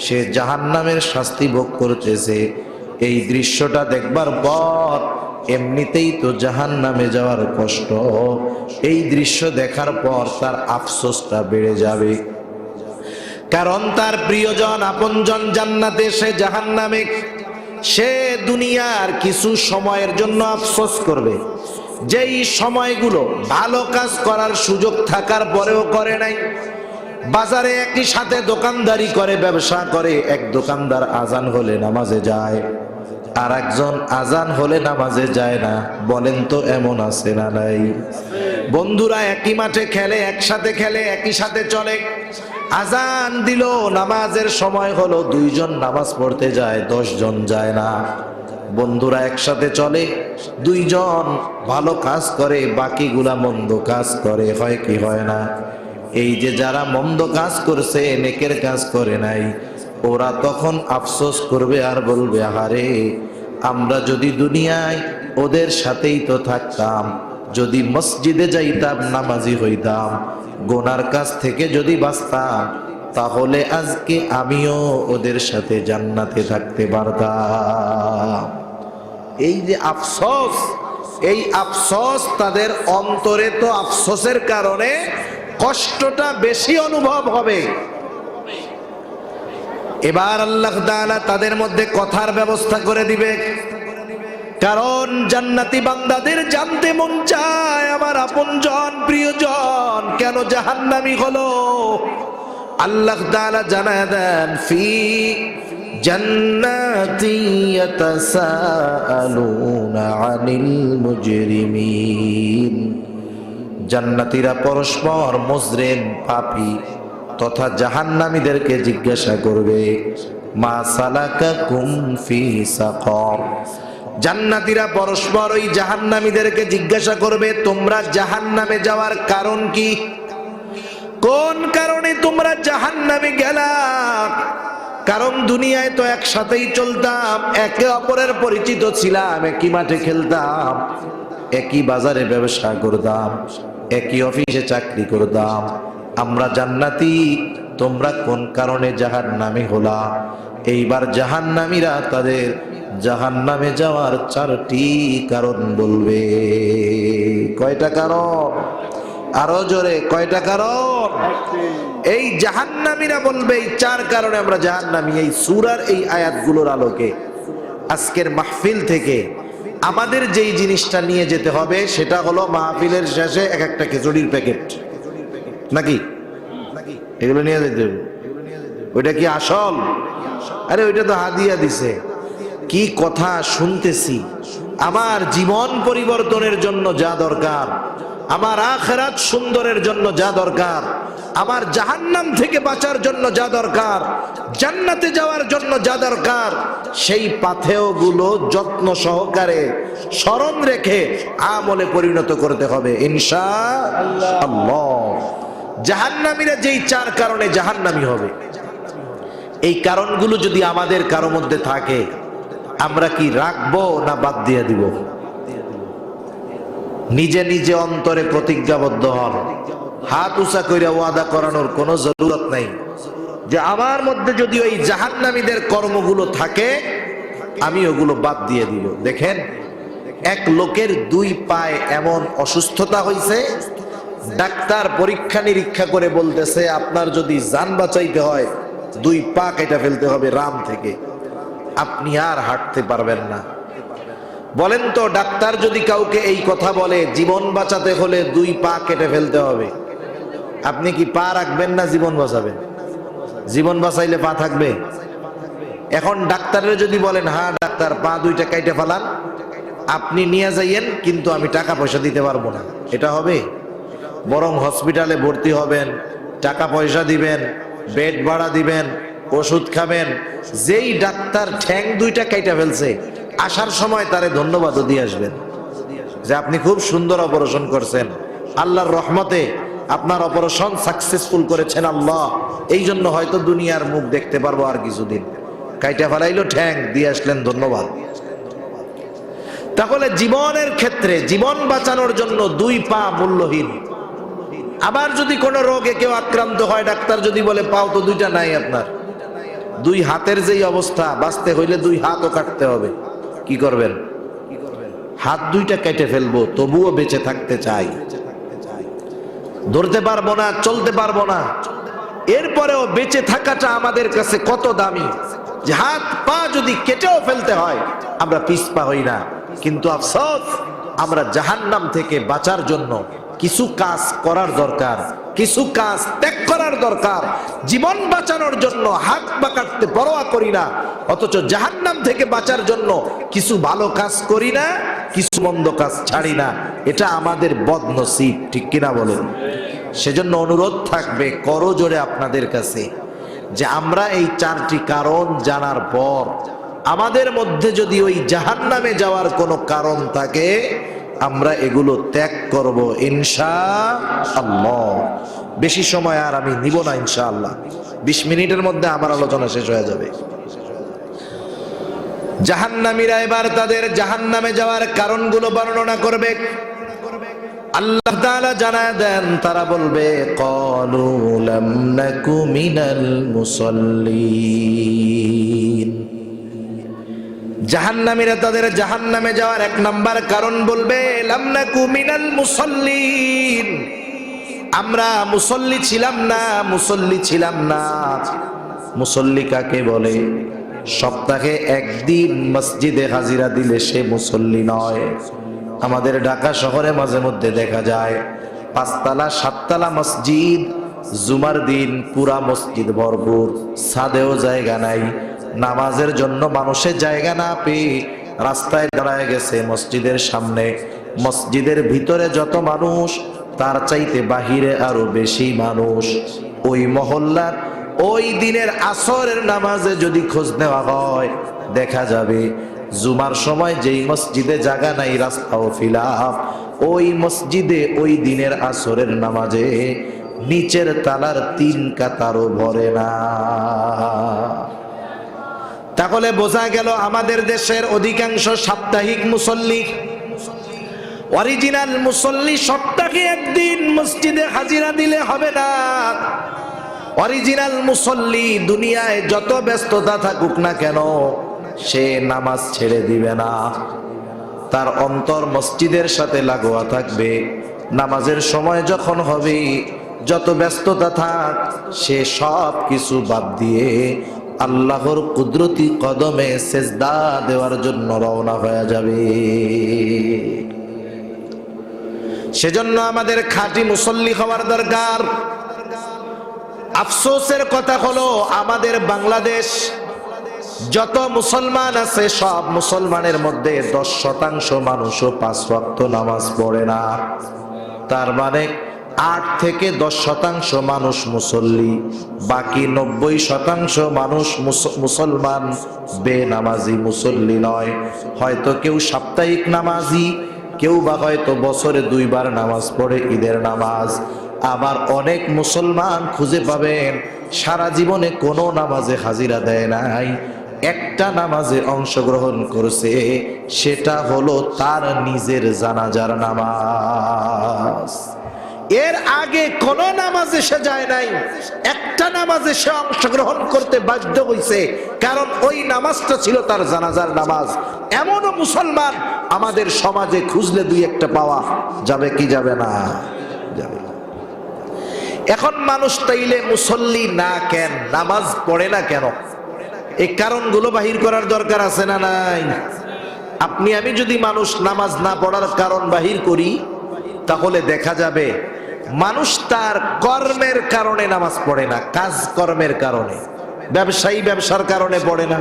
সে জাহান্নামের শাস্তি ভোগ করতেছে। এই দৃশ্যটা দেখবার পর এমনিতেই তো জাহান্নামে যাওয়ার কষ্ট, এই দৃশ্য দেখার পর তার আফসোসটা বেড়ে যাবে। কারণ তার প্রিয়জন আপনজন জান্নাতে, সে জাহান্নামে। সে দুনিয়ার কিছু সময়ের জন্য আফসোস করবে, যেই সময়গুলো ভালো কাজ করার সুযোগ থাকার পরেও করে নাই। বাজারে একই সাথে দোকানদারি করে, ব্যবসা করে। এক দোকানদার আজান হলে নামাজে যায়, আর একজন আজান হলে নামাজে যায় না। বলেন তো এমন আছে না নাই? বন্ধুরা একই মাঠে খেলে, একসাথে খেলে, একই সাথে চলে। আজান দিল, নামাজের সময় হলো, 2 জন নামাজ পড়তে যায়, 10 জন যায় না। বন্ধুরা একসাথে চলে, 2 জন ভালো কাজ করে, বাকিগুলা মন্দ কাজ করে। হয় কি হয় না? এই যে যারা মন্দ কাজ করছে, নেকের কাজ করে নাই, ওরা তখন আফসোস করবে আর বলবে, আহারে আমরা যদি দুনিয়ায় ওদের সাথেই তো থাকতাম, যদি মসজিদে যাইতাম, নামাজি হইতাম, গুনার কাজ থেকে যদি বাঁচতাম, তাহলে আজকে আমিও ওদের সাথে জান্নাতে থাকতে পারতাম। এই যে আফসোস, এই আফসোস তাদের অন্তরে, তো আফসোসের কারণে কষ্টটা বেশি অনুভব হবে। এবার আল্লাহ তাআলা তাদের মধ্যে কথার ব্যবস্থা করে দিবে। কারণ জান্নাতি বান্দাদের জানতে মন চায়, আমার আপনজন প্রিয়জন কেন জাহান্নামী হলো। আল্লাহ তাআলা জানায় দেন, ফি জান্নাতি ইয়াতাসাআলুনা আনিল মুজরিমিন। জান্নাতীরা পরস্পর মুজরিম, পাপী তথা জাহান্নামীদেরকে জিজ্ঞাসা করবে, মা সালাকাকুম ফি সাকর। জান্নাতীরা পরস্পর ওই জাহান্নামীদেরকে জিজ্ঞাসা করবে, তোমরা জাহান্নামে যাওয়ার কারণ কি? কোন কারণে তোমরা জাহান্নামে গেলা? কারণ দুনিয়ায় তো একসাথেই চলতাম, একে অপরের পরিচিত ছিলাম, একই মাঠে খেলতাম, একই বাজারে ব্যবসা করতাম, একই অফিসে চাকরি করতাম। আমরা জান্নাতি, তোমরা কোন কারণে জাহান্নামী হলা? এইবার জাহান্নামীরা তাদের জাহান্নামে যাওয়ার 4টি কারণ বলবে। কয়টা কারণ? আরো জোরে, কয়টা কারণ? এই জাহান্নামীরা বলবে, এই 4 কারণে আমরা জাহান্নামী। এই সূরার এই আয়াতগুলোর আলোকে আজকের মাহফিল থেকে আমাদের যেই জিনিসটা নিয়ে যেতে হবে, সেটা হলো মাহফিলের শেষে এক একটা খিচুড়ির প্যাকেট, নাকি? এগুলো নিয়ে যেতে হবে। ওইটা কি আসল? আরে ওইটা তো হাদিয়া দিছে। কি কথা শুনতেছি! আমার জীবন পরিবর্তনের জন্য যা দরকার, আমার আখিরাত সুন্দরের জন্য যা দরকার, আমার জাহান্নাম থেকে বাঁচার জন্য যা দরকার, জান্নাতে যাওয়ার জন্য যা দরকার, সেই পাথেয়গুলো যত্ন সহকারে স্মরণ রেখে আমলে পরিণত করতে হবে ইনশাআল্লাহ। জাহান্নামীরা যেই 4 কারণে জাহান্নামী হবে, এই কারণগুলো যদি আমাদের কারো মধ্যে থাকে, আমরা কি রাখবো না বাদ দিয়ে দিব? নিজে নিজে অন্তরে প্রতিজ্ঞাবদ্ধ হন। হাত উঁচা কইরা ওয়াদা করানোর কোনো জরুরত নাই যে আমার মধ্যে যদি ওই জাহান্নামীদের কর্মগুলো থাকে, আমি ওগুলো বাদ দিয়ে দিব। দেখেন, এক লোকের 2 পায়ে এমন অসুস্থতা হয়েছে, ডাক্তার পরীক্ষা নিরীক্ষা করে বলতেছে, আপনার যদি জান বাঁচাইতে হয় 2 পা কেটে ফেলতে হবে রাম থেকে, আপনি আর হাঁটতে পারবেন না। বলেন তো, ডাক্তার যদি কাউকে এই কথা বলে, জীবন বাঁচাতে হলে 2 পা কেটে ফেলতে হবে, আপনি কি পা রাখবেন না জীবন বাঁচাবেন? জীবন বাঁচাইলে পা থাকবে? এখন ডাক্তারের যদি বলেন, হ্যাঁ ডাক্তার পা 2টা কেটে ফেলান, আপনি নিয়ে যাইয়েন, কিন্তু আমি টাকা পয়সা দিতে পারবো না, এটা হবে? বরং হসপিটালে ভর্তি হবেন, টাকা পয়সা দিবেন, বেড ভাড়া দিবেন, ওষুধ খাবেন। যেই ডাক্তার ঠ্যাং 2টা কেটে ফেলছে, আসার সময় তারে ধন্যবাদও দিয়ে আসবেন। যে আপনি খুব সুন্দর অপারেশন করছেন, আল্লাহর রহমতে আপনার অপারেশন সাকসেসফুল করেছেন আল্লাহ, এই জন্য হয়তো দুনিয়ার মুখ দেখতে পারবো আর কিছুদিন। কাইটা ফেলাইলো ঠ্যাং দিয়ে আসলেন, ধন্যবাদ। তাহলে জীবনের ক্ষেত্রে জীবন বাঁচানোর জন্য দুই পা মূল্যহীন। আবার যদি কোনো রোগে কেউ আক্রান্ত হয়, ডাক্তার যদি বলে পাও তো দুইটা নাই আপনার, দুই হাতের যেই অবস্থা, বাঁচতে হইলে দুই হাতও কাটতে হবে, কি করবেন? হাত দুইটা কেটে ফেলবো, তবুও বেঁচে থাকতে চাই। ধরতে পারবো না, চলতে পারবো না, এরপরেও বেঁচে থাকাটা আমাদের কাছে কত দামি, যে হাত পা যদি কেটেও ফেলতে হয় আমরা পিছপা হই না। কিন্তু আফসোস, আমরা জাহান্নাম থেকে বাঁচার জন্য কিছু কাজ করার দরকার, কিছু কাজ ত্যাগ করার দরকার। জীবন বাঁচানোর জন্য হাত পা কাটতে পরোয়া করি না, অথচ জাহান্নাম থেকে বাঁচার জন্য কিছু ভালো কাজ করি না, কিছু মন্দ কাজ ছাড়ি না। এটা আমাদের বদনসিব, ঠিক কিনা বলেন? সেজন্য অনুরোধ থাকবে করজোড়ে আপনাদের কাছে, যে আমরা এই চারটি কারণ জানার পর আমাদের মধ্যে যদি ওই জাহান্নামে যাওয়ার কোনো কারণ থাকে, আমরা এগুলো ত্যাগ করব ইনশাআল্লাহ। বেশি সময় আর আমি নিব না ইনশাআল্লাহ, 20 মিনিটের মধ্যে আমার আলোচনা শেষ হয়ে যাবে। জাহান্নামীরা এবার তাদের জাহান্নামে যাওয়ার কারণগুলো বর্ণনা করবে। আল্লাহ তাআলা জানায় দেন, তারা বলবে ক্বালু লাম নাকু মিনাল মুসাল্লিন। জাহান্নামীরা তাদের জাহান্নামে যাওয়ার 1 নাম্বার কারণ বলবে লাম নাকু মিনাল মুসাল্লিন, আমরা মুসল্লি ছিলাম না, মুসল্লি ছিলাম না। মুসল্লি কাকে বলে? সপ্তাহে একদিন মসজিদে হাজিরা দিলে সে মুসল্লি নয়। আমাদের ঢাকা শহরে মাঝে মধ্যে দেখা যায় 5 তলা 7 তলা মসজিদ, জুমার দিন পুরা মসজিদ ভরপুর, ছাদেও জায়গা নাই, নামাজের জন্য মানুষের জায়গা না পেয়ে রাস্তায় দাঁড়ায় গেছে মসজিদের সামনে। মসজিদের ভিতরে যত মানুষ, তার চাইতে বাহিরে আরো বেশি মানুষ। ওই মহল্লার ওই দিনের আসরের নামাজে যদি খোঁজ নেওয়া হয়, দেখা যাবে জুমার সময় যেই মসজিদে জায়গা নাই, রাস্তাও ফিলাপ, ওই মসজিদে ওই দিনের আসরের নামাজে নিচের তালার 3 কাতারও ভরে না। তাহলে বোঝা গেল আমাদের দেশের অধিকাংশ সাপ্তাহিক মুসল্লি, অরিজিনাল মুসল্লি সপ্তাহে একদিন মসজিদে হাজিরা দিলে হবে না। অরিজিনাল মুসল্লি দুনিয়ায় যত ব্যস্ততা থাকুক না কেন, সে নামাজ ছেড়ে দিবে না। তার অন্তর মসজিদের সাথে লাগোয়া থাকবে। নামাজের সময় যখন হবে, যত ব্যস্ততা থাক, সে সব কিছু বাদ দিয়ে আল্লাহর কুদরতি কদমে সেজদা দেওয়ার জন্য রওনা হয়ে যাবে। সেজন্য আমাদের খাঁটি মুসল্লি হওয়ার দরকার। আফসোসের কথা হলো, আমাদের বাংলাদেশ যত মুসলমান আছে, সব মুসলমানের মধ্যে 10% মানুষও 5 ওয়াক্ত নামাজ পড়ে না। তার মানে 8 থেকে 10% মানুষ মুসল্লি, বাকি 90% মানুষ মুসলমান বেনামাজি, মুসল্লি নয়। হয়তো কেউ সাপ্তাহিক নামাজি, কেউ বা হয়তো বছরে 2 বার নামাজ পড়ে, ঈদের নামাজ। আবার অনেক মুসলমান খুঁজে পাবেন সারা জীবনে কোনো নামাজে হাজিরা দেয় নাই, একটা নামাজে অংশগ্রহণ করেছে, সেটা হলো তার নিজের জানাজার নামাজ। এর আগে কোন নামাজে সে যায় নাই, একটা নামাজে সে অংশগ্রহণ করতে বাধ্য হয়েছে, কারণ ওই নামাজটা ছিল তার জানাজার নামাজ। এমনও মুসলমান আমাদের সমাজে খুঁজলে 2-1টা পাওয়া যাবে, কি যাবে না? যাবে। এখন মানুষ তাইলে মুসল্লি না কেন, নামাজ পড়ে না কেন? এই কারণগুলো বাহির করার দরকার আছে না নাই? আপনি আমি যদি মানুষ নামাজ না পড়ার কারণ বাহির করি, তাহলে দেখা যাবে মানুষ তার কর্মের কারণে নামাজ পড়ে না, কাজ কর্মের কারণে। ব্যবসায়ী ব্যবসার কারণে পড়ে না,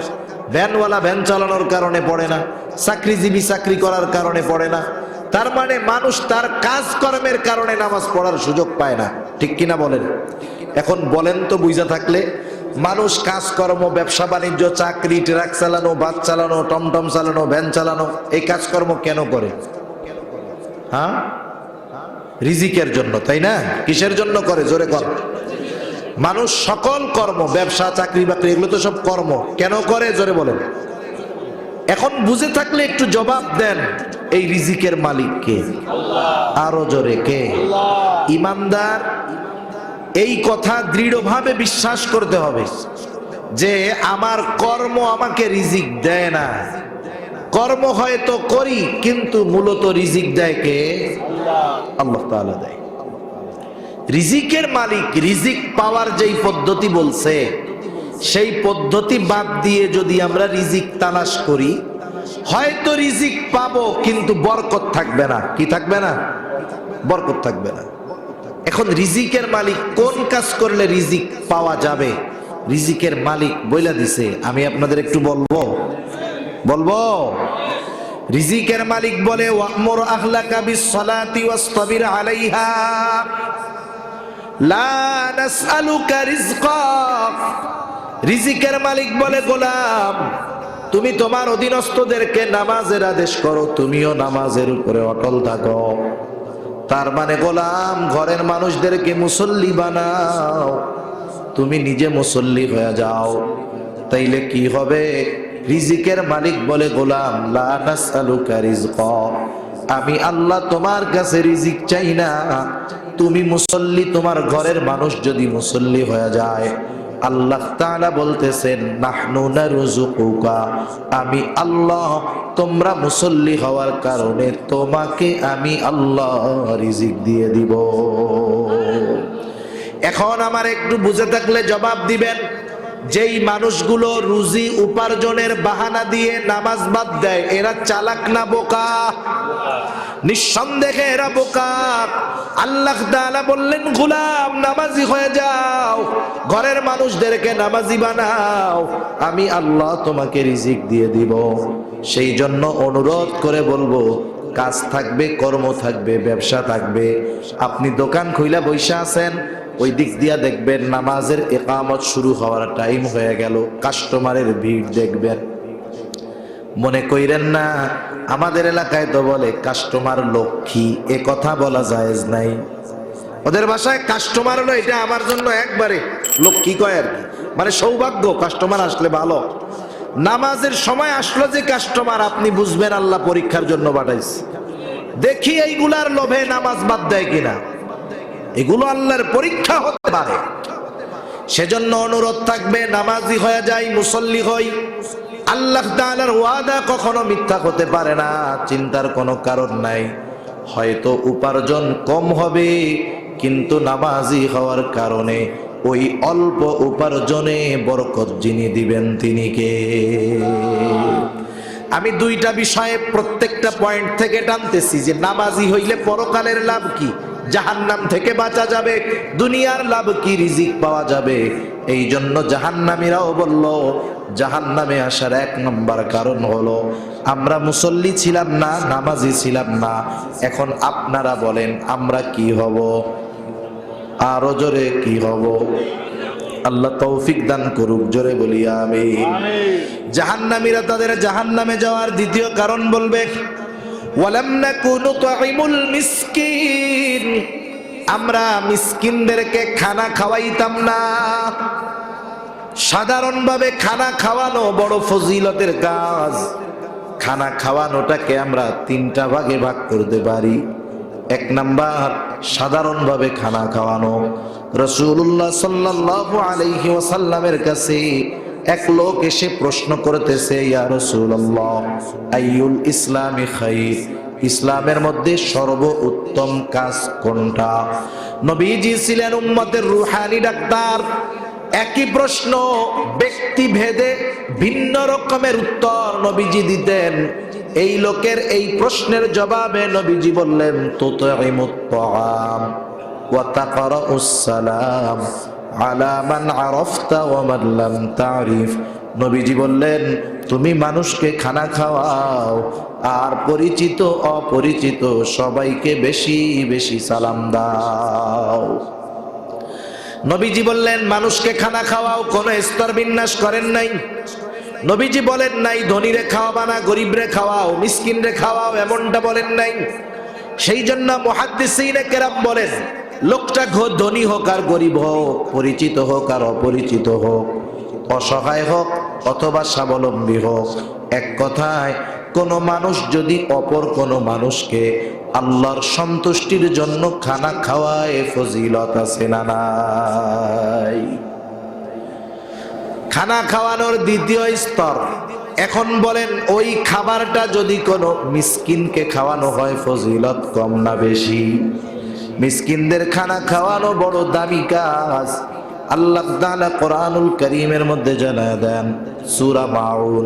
ভ্যানওয়ালা ভ্যান চালানোর কারণে পড়ে না, চাকরিজীবী চাকরি করার কারণে পড়ে না। তার মানে মানুষ তার কাজ কর্মের কারণে নামাজ পড়ার সুযোগ পায় না, ঠিক কিনা বলেন? এখন বলেন তো, বুঝা থাকলে, মানুষ কাজকর্ম, ব্যবসা বাণিজ্য, চাকরি, ট্রাক চালানো, বাস চালানো, টমটম চালানো, ভ্যান চালানো, এই কাজকর্ম কেন করে? হ্যাঁ, রিজিকের জন্য, তাই না? কিসের জন্য করে? জোরে কর। মানুষ সকল কর্ম, ব্যবসা, চাকরি বাকরি, এগুলো তো সব কর্ম কেন করে? জোরে বলেন। এখন বুঝে থাকলে একটু জবাব দেন, এই রিজিকের মালিক কে? আরো জোরে, কে? ইমানদার এই কথা দৃঢ়ভাবে বিশ্বাস করতে হবে যে আমার কর্ম আমাকে রিজিক দেয় না। কর্ম হয়তো করি, কিন্তু মূলত রিজিক দেয় কে? আল্লাহ তাআলা দেয়। রিজিকের মালিক রিজিক পাওয়ার যেই পদ্ধতি বলছে, সেই পদ্ধতি বাদ দিয়ে যদি আমরা রিজিক তালাশ করি, হয়তো রিজিক পাবো, কিন্তু বরকত থাকবে না। কি থাকবে না? বরকত থাকবে না। এখন রিজিকের মালিক কোন কাজ করলে রিজিক পাওয়া যাবে? রিজিকের মালিক বইলা দিছে, আমি আপনাদের একটু বলবো। রিজিকের মালিক বলে, ওয়া'মুর আহলাকা বিস-সালাতি ওয়াসতাবির আলাইহা লা নাসআলুকা রিজকা। রিজিকের মালিক বলে, গোলাম তুমি তোমার অধীনস্থদেরকে নামাজের আদেশ করো, তুমিও নামাজের উপরে অটল থাকো। তার মানে গোলাম ঘরের মানুষদেরকে মুসল্লি বানাও, তুমি নিজে মুসল্লি হয়ে যাও, তাইলে কি হবে? রিজিকের মালিক বলে, গোলাম লা নাসআলুকা রিজকা, আমি আল্লাহ তোমার কাছে রিজিক চাই না। তুমি মুসল্লি, তোমার ঘরের মানুষ যদি মুসল্লি হয়ে যায়, আল্লাহ তাআলা বলতেছেন নাহনু নারযুকুকা, আমি আল্লাহ তোমরা মুসল্লি হওয়ার কারণে তোমাকে আমি আল্লাহ রিজিক দিয়ে দিব। এখন আমার একটু বুঝে থাকলে জবাব দিবেন, যেই মানুষগুলো রুজি উপার্জনের বাহানা দিয়ে নামাজ বাদ দেয়, এরা চালাক না বোকা? নিঃসন্দেহে এরা বোকা। আল্লাহ তাআলা বললেন, গোলাম নামাজি হয়ে যাও, ঘরের মানুষদেরকে নামাজি বানাও, আমি আল্লাহ তোমাকে রিজিক দিয়ে দিব। সেই জন্য অনুরোধ করে বলবো, কাজ থাকবে, কর্ম থাকবে, ব্যবসা থাকবে। আপনি দোকান খুইলা বইসা আছেন, ওই দিক দিয়া দেখবেন নামাজের ইকামত শুরু হওয়ার টাইম হয়ে গেল, কাস্টমারের ভিড় দেখবেন। মনে কইরেন না আমাদের এলাকায় তো বলে কাস্টমার লক্ষ্মী, এ কথা বলা জায়েজ নাই। ওদের ভাষায় কাস্টমার হলো এটা আমার জন্য একবারে লক্ষ্মী কয় আর কি, মানে সৌভাগ্য, কাস্টমার আসলে ভালো। নামাজের সময় আসলো যে কাস্টমার, আপনি বুঝবেন আল্লাহ পরীক্ষার জন্য পাঠাইছে। দেখি এইগুলার লোভে নামাজ বাদ দেয় কিনা, এগুলো আল্লাহর পরীক্ষা হতে পারে। সেজন্য অনুরোধ থাকবে, নামাজি হয়ে যাই, মুসল্লি হই। আল্লাহ তাআলার ওয়াদা কখনো মিথ্যা হতে পারে না, চিন্তার কোনো কারণ নাই। হয়তো উপার্জন কম হবে, কিন্তু নামাজি হওয়ার কারণে ওই অল্প উপার্জনে বরকত যিনি দিবেন তিনি কে? আমি দুইটা বিষয়ে প্রত্যেকটা পয়েন্ট থেকে টানতেছি যে নামাজি হইলে পরকালের লাভ কি, জাহান্নাম থেকে বাঁচা যাবে, দুনিয়ার লাভ কি, রিজিক পাওয়া যাবে। এই জন্য জাহান্নামীরাও বলল, জাহান্নামে আসার এক নম্বর কারণ হলো আমরা মুসল্লি ছিলাম না, নামাজি ছিলাম না। এখন আপনারা বলেন আমরা কি হব? আরো জোরে কি হব? আল্লাহ তৌফিক দান করুক, জোরে বলি আমিন। জাহান্নামীরা তাদের জাহান্নামে যাওয়ার দ্বিতীয় কারণ বলবে, ওয়ালাম নাকু নুতঈমুল মিসকিন, আমরা মিসকিনদেরকে খানা খাওয়াইতাম না। সাধারণভাবে খানা খাওয়ানো বড় ফজিলতের কাজ। খানা খাওয়ানোটাকে আমরা তিনটা ভাগে ভাগ করতে পারি। এক নাম্বার, সাধারণভাবে খানা খাওয়ানো। রাসূলুল্লাহ সাল্লাল্লাহু আলাইহি ওয়াসাল্লামের কাছে এক লোক এসে প্রশ্ন করতেছে, ইয়া রাসূলুল্লাহ আইয়ুল ইসলামি খাইর, ইসলামের মধ্যে সর্বোত্তম কাজ কোনটা? নবীজি ছিলেন উম্মতের রুহানি ডাক্তার। একই প্রশ্ন ব্যক্তি ভেদে ভিন্ন রকমের উত্তর নবীজি দিতেন। এই লোকের এই প্রশ্নের জবাবে নবীজি বললেন, তুতঈমুত তাআম ওয়া তাকরাউস সালাম আলা মান আরাফতা ওয়া মান লাম তারিফ। নবীজি বললেন, তুমি মানুষকে খানা খাওয়াও, আর পরিচিত অপরিচিত সবাইকে বেশি বেশি সালাম দাও। নবীজি বললেন, মানুষকে খানা খাওয়াও, কোনো স্তর বিন্যাস করেন নাই। নবীজি বলেন নাই ধনীরে খাওয়াবা না, গরিবরে খাওয়াও, মিসকিনরে খাওয়াও, এমনটা বলেন নাই। সেই জন্য মুহাদ্দিসিনে কেরাম বলেন, লোকটা ধনী হোক আর গরিব হোক, পরিচিত হোক আর অপরিচিত হোক, অসহায় হোক অথবা স্বাবলম্বী হোক, এক কথায় কোন মানুষ যদি অপর কোন মানুষকে আল্লাহর সন্তুষ্টির জন্য খানা খাওয়ায়, ফজিলত আছে না নাই? খানা খাওয়ানোর দ্বিতীয় স্তর। এখন বলেন, ওই খাবারটা যদি কোনো মিসকিনকে খাওয়ানো হয়, ফজিলত কম না বেশি? মিসকিনদের খানা খাওয়ানো বড় দামি কাজ। আল্লাহ তাআলা কোরআনুল কারীমের মধ্যে জানায় দেন, সূরা মাউন,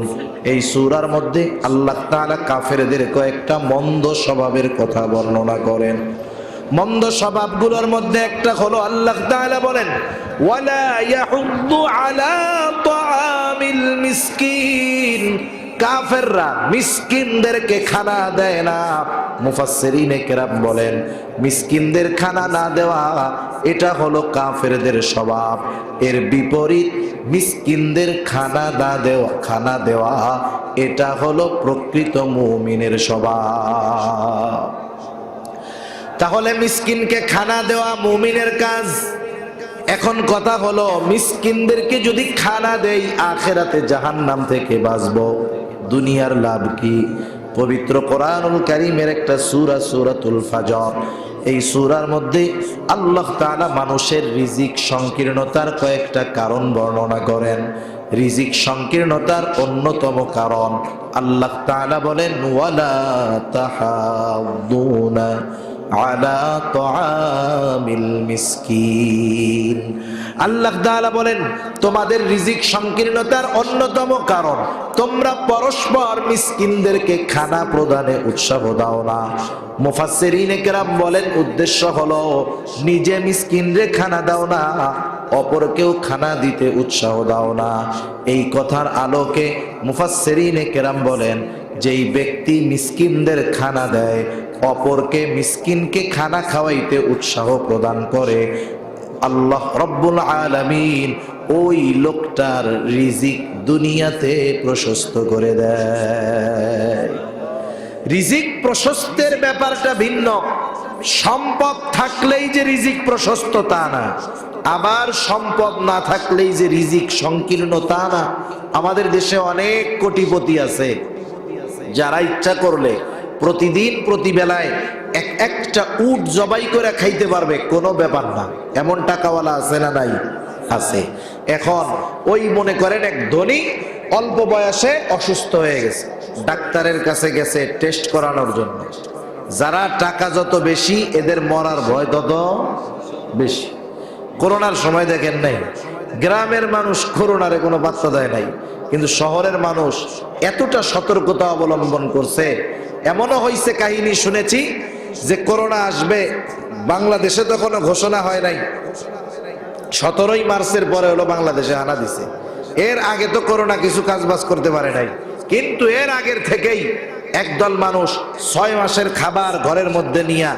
এই সূরার মধ্যে আল্লাহ তাআলা কাফেরদের কয়েকটা মন্দ স্বভাবের কথা বর্ণনা করেন। মন্দ স্বভাবগুলোর মধ্যে একটা হলো, আল্লাহ তাআলা বলেন, ওয়ালা ইয়াহুদ্দু আলা তাআমিল মিসকিন, কাফেররা মিসকিনদেরকে খানা দেয় না। মুফাসসিরিনে কেরাম বলেন, মিসকিনদের খানা না দেওয়া এটা হলো কাফেরদের স্বভাব। এর বিপরীত মিসকিনদের খানা দেওয়া এটা হলো প্রকৃত মুমিনের স্বভাব। তাহলে মিসকিনকে খানা দেওয়া মুমিনের কাজ। এখন কথা হলো, মিসকিনদেরকে যদি খানা দেই, আখিরাতে জাহান্নাম থেকে বাঁচবো, দুনিয়ার লাভ কি? পবিত্র কোরআনুল কারীমের একটা সূরা, সূরাতুল ফাজর, এই সূরার মধ্যে আল্লাহ তাআলা মানুষের রিজিক সংকীর্ণতার কয়েকটা কারণ বর্ণনা করেন। রিজিক সংকীর্ণতার অন্যতম কারণ আল্লাহ তাআলা বলেন, ওয়ালা তাহাদ্দুনা আলা তাআমিল মিসকিন। আল্লাহ তাআলা বলেন, তোমাদের রিজিক সংকীর্ণতার অন্যতম কারণ তোমরা পরস্পর মিসকিনদেরকে খানা প্রদানে উৎসাহ দাও না। মুফাসসিরিনে কেরাম বলেন, উদ্দেশ্য হলো নিজে মিসকিনরে খানা দাও না, অপরকেও খানা দিতে উৎসাহ দাও না। এই কথার আলোকে মুফাসসিরিনে কেরাম বলেন, যেই ব্যক্তি মিসকিনদের খানা দেয়, অপরকে মিসকিনকে খানা খাওয়াইতে উৎসাহ প্রদান করে, আল্লাহ রব্বুল আলামিন ওই লোকটার রিজিক দুনিয়াতে প্রশস্ত করে দেয়। রিজিক প্রশস্তের ব্যাপারটা ভিন্ন। সম্পদ থাকলেই যে রিজিক প্রশস্ত তা না, আবার সম্পদ না থাকলেই যে রিজিক সংকীর্ণ তা না। আমাদের দেশে অনেক কোটিপতি আছে যারা ইচ্ছা করলে প্রতিদিন প্রতিবেলায় একটা উট জবাই করে খাইতে পারবে, কোনো ব্যাপার না। এমন টাকাওয়ালা আছে না নাই? আছে। এখন ওই মনে করেন এক ধনী অল্প বয়সে অসুস্থ হয়ে গেছে, ডাক্তারের কাছে গেছে টেস্ট করানোর জন্য। যারা টাকা যত বেশি, এদের মরার ভয় তত বেশি। করোনার সময় দেখেন নাই, গ্রামের মানুষ করোনারে কোনো বার্তা দেয় নাই, কিন্তু শহরের মানুষ এতটা সতর্কতা অবলম্বন করছে। এমনও হয়েছে, কাহিনী শুনেছি যে করোনা আসবে, বাংলাদেশে তো কোনো ঘোষণা হয় নাই, 17ই মার্চের পরে হলো বাংলাদেশে হানা দিছে। এর আগে তো করোনা কিছু কাজবাজ করতে পারে নাই, কিন্তু এর আগের থেকেই একদল মানুষ 6 মাসের খাবার ঘরের মধ্যে নিয়া,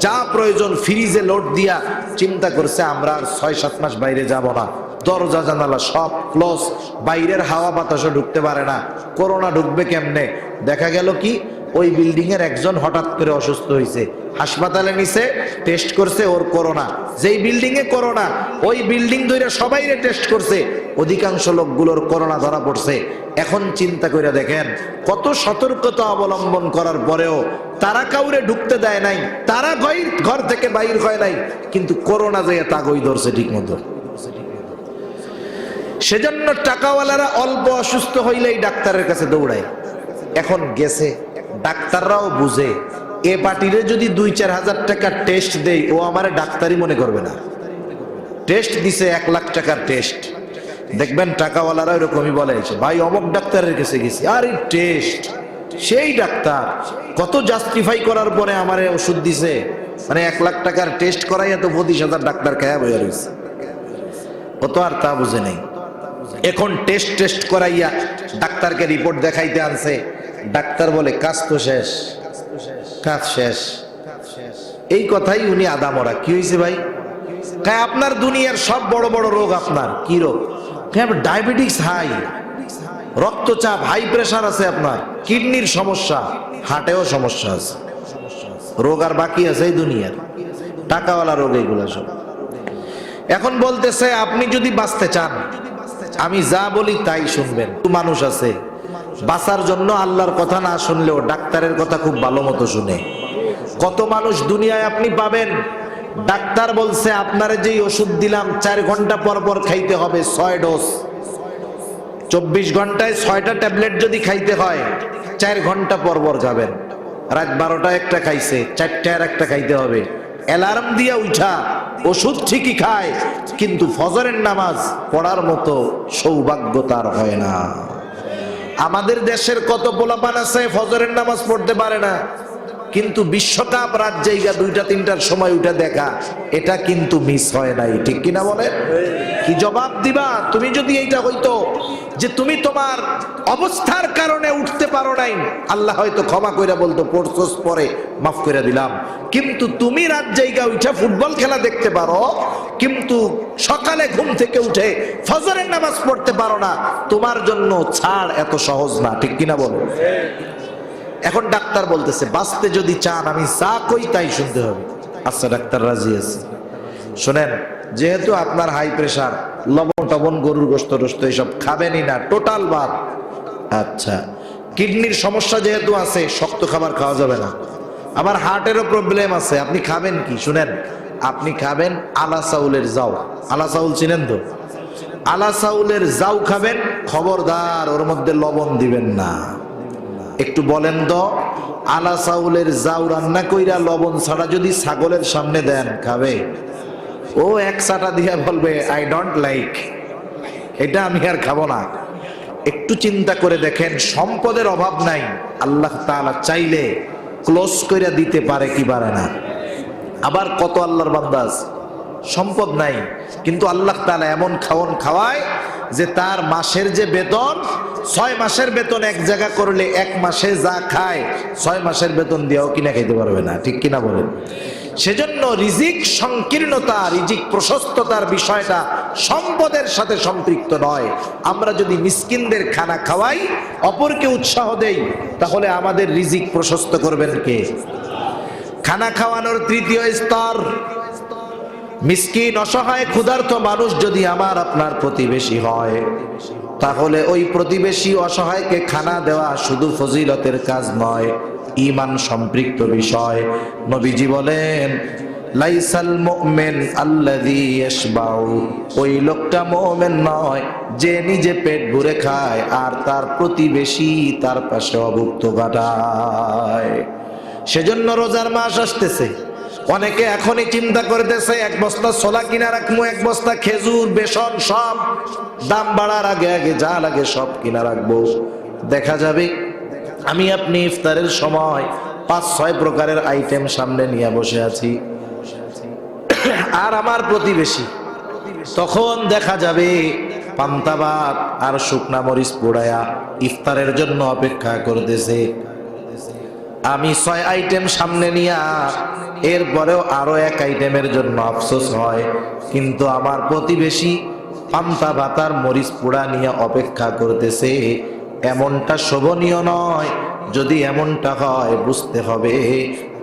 যা প্রয়োজন ফ্রিজে লোড দিয়া চিন্তা করছে আমরা আর 6-7 মাস বাইরে যাব না, দরজা জানালা সব ক্লোজ, বাইরের হাওয়া বাতাসও ঢুকতে পারে না। করোনা ঢুকবে কেমনে? দেখা গেল কি, ওই বিল্ডিং এর একজন হঠাৎ করে অসুস্থ হয়েছে, হাসপাতালে নিছে, টেস্ট করছে, ওর করোনা। যেই বিল্ডিং এ করোনা, ওই বিল্ডিং ধরে সবাইরে টেস্ট করছে, অধিকাংশ লোকগুলোর করোনা ধরা পড়ছে। এখন চিন্তা করে দেখেন, কত সতর্কতা অবলম্বন করার পরেও তারা কাউরে ঢুকতে দেয় নাই, তারা ঘর থেকে বাইর হয় নাই, কিন্তু করোনা যে তাগই ধরছে ঠিক মতো। সেজন্য টাকাওয়ালারা অল্প অসুস্থ হইলেই ডাক্তারের কাছে দৌড়ায়। এখন গেছে, ডাক্তাররাও বুঝে এ পার্টিরে যদি 2-4 হাজার টাকার টেস্ট দেই, ও আমারে ডাক্তারই মনে করবে না। টেস্ট দিছে 1 লাখ টাকার টেস্ট। দেখবেন টাকাওয়ালারা এরকমই বলে, ভাই অমুক ডাক্তারের কাছে গেছি, আরে টেস্ট, সেই ডাক্তার কত জাস্টিফাই করার পরে আমারে ওষুধ দিছে, মানে 1 লাখ টাকার টেস্ট করাই এত 25,000 ডাক্তার খায়া বইয়া রয়েছে। কত আর তা বুঝে নেই। এখন টেস্ট করাইয়া ডাক্তারকে রিপোর্ট দেখাইতে আনছে, ডাক্তার বলে কাজ তো শেষ, কাজ শেষ। এই কথাই উনি আদামরা। কি হয়েছে ভাই? আপনার দুনিয়ার সব বড় বড় রোগ, আপনার কি রোগ? ডায়াবেটিস হাই, রক্তচাপ, হাই প্রেশার আছে, আপনার কিডনির সমস্যা, হার্টেও সমস্যা আছে। রোগ আর বাকি আছে এই দুনিয়ার, টাকাওয়ালা রোগ এইগুলা সব। এখন বলতেছে আপনি যদি বাঁচতে চান আমি যা বলি তাই শুনবেন। মানুষ আছে বাঁচার জন্য আল্লাহর কথা না শুনলেও ডাক্তারের কথা খুব ভালো মতো শুনে। কত মানুষ দুনিয়ায় আপনি পাবেন ডাক্তার বলছে আপনারে যেই ওষুধ দিলাম 4 ঘন্টা পর পর খাইতে হবে 6 ডোজ, 24 ঘন্টায় 6টা ট্যাবলেট যদি খাইতে হয় 4 ঘন্টা পর পর খাবেন। রাত 12টা একটা খাইছে, 4টা আর একটা খাইতে হবে। অ্যালার্ম দিয়া উঠা ওষুধ ঠিকই খায়, কিন্তু ফজরের নামাজ পড়ার মতো সৌভাগ্য তার হয় না। আমাদের দেশের কত পোলাপান আছে ফজরের নামাজ পড়তে পারে না, কিন্তু বিশ্বকাপ রাত জায়গা 2টা 3টার সময় উঠে দেখা, এটা কিন্তু মিস হয় নাই। ঠিক কিনা বলে? কি জবাব দিবা? তুমি যদি এইটা হইতো যে তুমি তোমার অবস্থার কারণে উঠতে পারো নাই, আল্লাহ হয়তো ক্ষমা কইরা বলতো পড়ছস পরে মাফ করে দিলাম। কিন্তু তুমি রাত জায়গা উঠে ফুটবল খেলা দেখতে পারো, কিন্তু সকালে ঘুম থেকে উঠে ফজরের নামাজ পড়তে পারো না, তোমার জন্য ছাড় এত সহজ না। ঠিক কিনা বলো? এখন ডাক্তার বলতেছে বাঁচতে যদি চান আমি যা কই তাই শুনতে হবে। আচ্ছা ডাক্তার রাজি আছে। শোনেন, যেহেতু আপনার হাই প্রেসার, লবণ টবণ গরুর গোশত টোস্ত এসব খাবেনই না, টোটাল বাদ। আচ্ছা, কিডনির সমস্যা যেহেতু আছে শক্ত খাবার খাওয়া যাবে না। আবার হার্টেরও প্রবলেম আছে, আপনি খাবেন কি? শুনেন, আপনি খাবেন আলা চাউলের জাউ। আলা চাউল চিনেন তো? আলা চাউলের জাউ খাবেন, খবরদার ওর মধ্যে লবণ দিবেন না। একটু বলেন তো, আলা চাউলের জাউ রান্না কইরা লবণ ছাড়া যদি ছাগলের সামনে দেন খাবে? ও এক চাটা দিয়ে বলবে আই ডোন্ট লাইক, এটা আমি আর খাবো না। একটু চিন্তা করে দেখেন, সম্পদের অভাব নাই, আল্লাহ তাআলা চাইলে ক্লোজ কইরা দিতে পারে কি পারে না? আবার কত আল্লাহর বান্দা আছে সম্পদ নাই, কিন্তু আল্লাহ তাআলা এমন খাওয়ান খাওয়ায় যে তার মাসের যে বেতন, 6 মাসের বেতন এক জায়গা করলে 1 মাসে যা খায় 6 মাসের বেতন দিয়েও কিনা খাইতে পারবে না। ঠিক কিনা বলেন? সেজন্য রিজিক সংকীর্ণতা, রিজিক প্রশস্ততার বিষয়টা সম্পদের সাথে সম্পৃক্ত নয়। আমরা যদি মিসকিনদের খানা খাওয়াই, অপরকে উৎসাহ দেই, তাহলে আমাদের রিজিক প্রশস্ত করবেন কে? খানা খাওয়ানোর তৃতীয় স্তর, মিসকিন অসহায় ক্ষুধার্ত মানুষ যদি আমার আপনার প্রতিবেশী হয়, তাহলে ওই প্রতিবেশী অসহায়কে খানা দেওয়া শুধু ফজিলতের কাজ নয়, ঈমান সম্পৃক্ত বিষয়। নবীজি বলেন লাইসাল মুমিন আল্লাযী ইয়াশবাউ, ওই লোকটা মুমিন নয় যে নিজে পেট ভরে খায় আর তার প্রতিবেশী তার পাশে অভুক্ত কাটায়। সেজন্য রোজার মাস আসতেছে, অনেকে এখনই চিন্তা করতেছে 1 বস্তা ছোলা কিনা রাখবো, 1 বস্তা খেজুর, বেসন, সব দাম বাড়ার আগে আগে যা লাগে সব কিনা রাখবো। দেখা যাবে আমি আপনি ইফতারের সময় 5-6 প্রকারের আইটেম সামনে নিয়ে বসে আছি, আর আমার প্রতিবেশী তখন দেখা যাবে পান্তা ভাত আর শুকনা মরিচ পোড়ায়া ইফতারের জন্য অপেক্ষা করতেছে। আমি 6 আইটেম সামনে নিয়া এরপরেও আরো 1 আইটেমের জন্য আফসোস হয়, কিন্তু আমার প্রতিবেশী পান্তা ভাত আর মরিচ পোড়া নিয়ে অপেক্ষা করতেছে। এমনটা শোভনীয় নয়। যদি এমনটা হয় বুঝতে হবে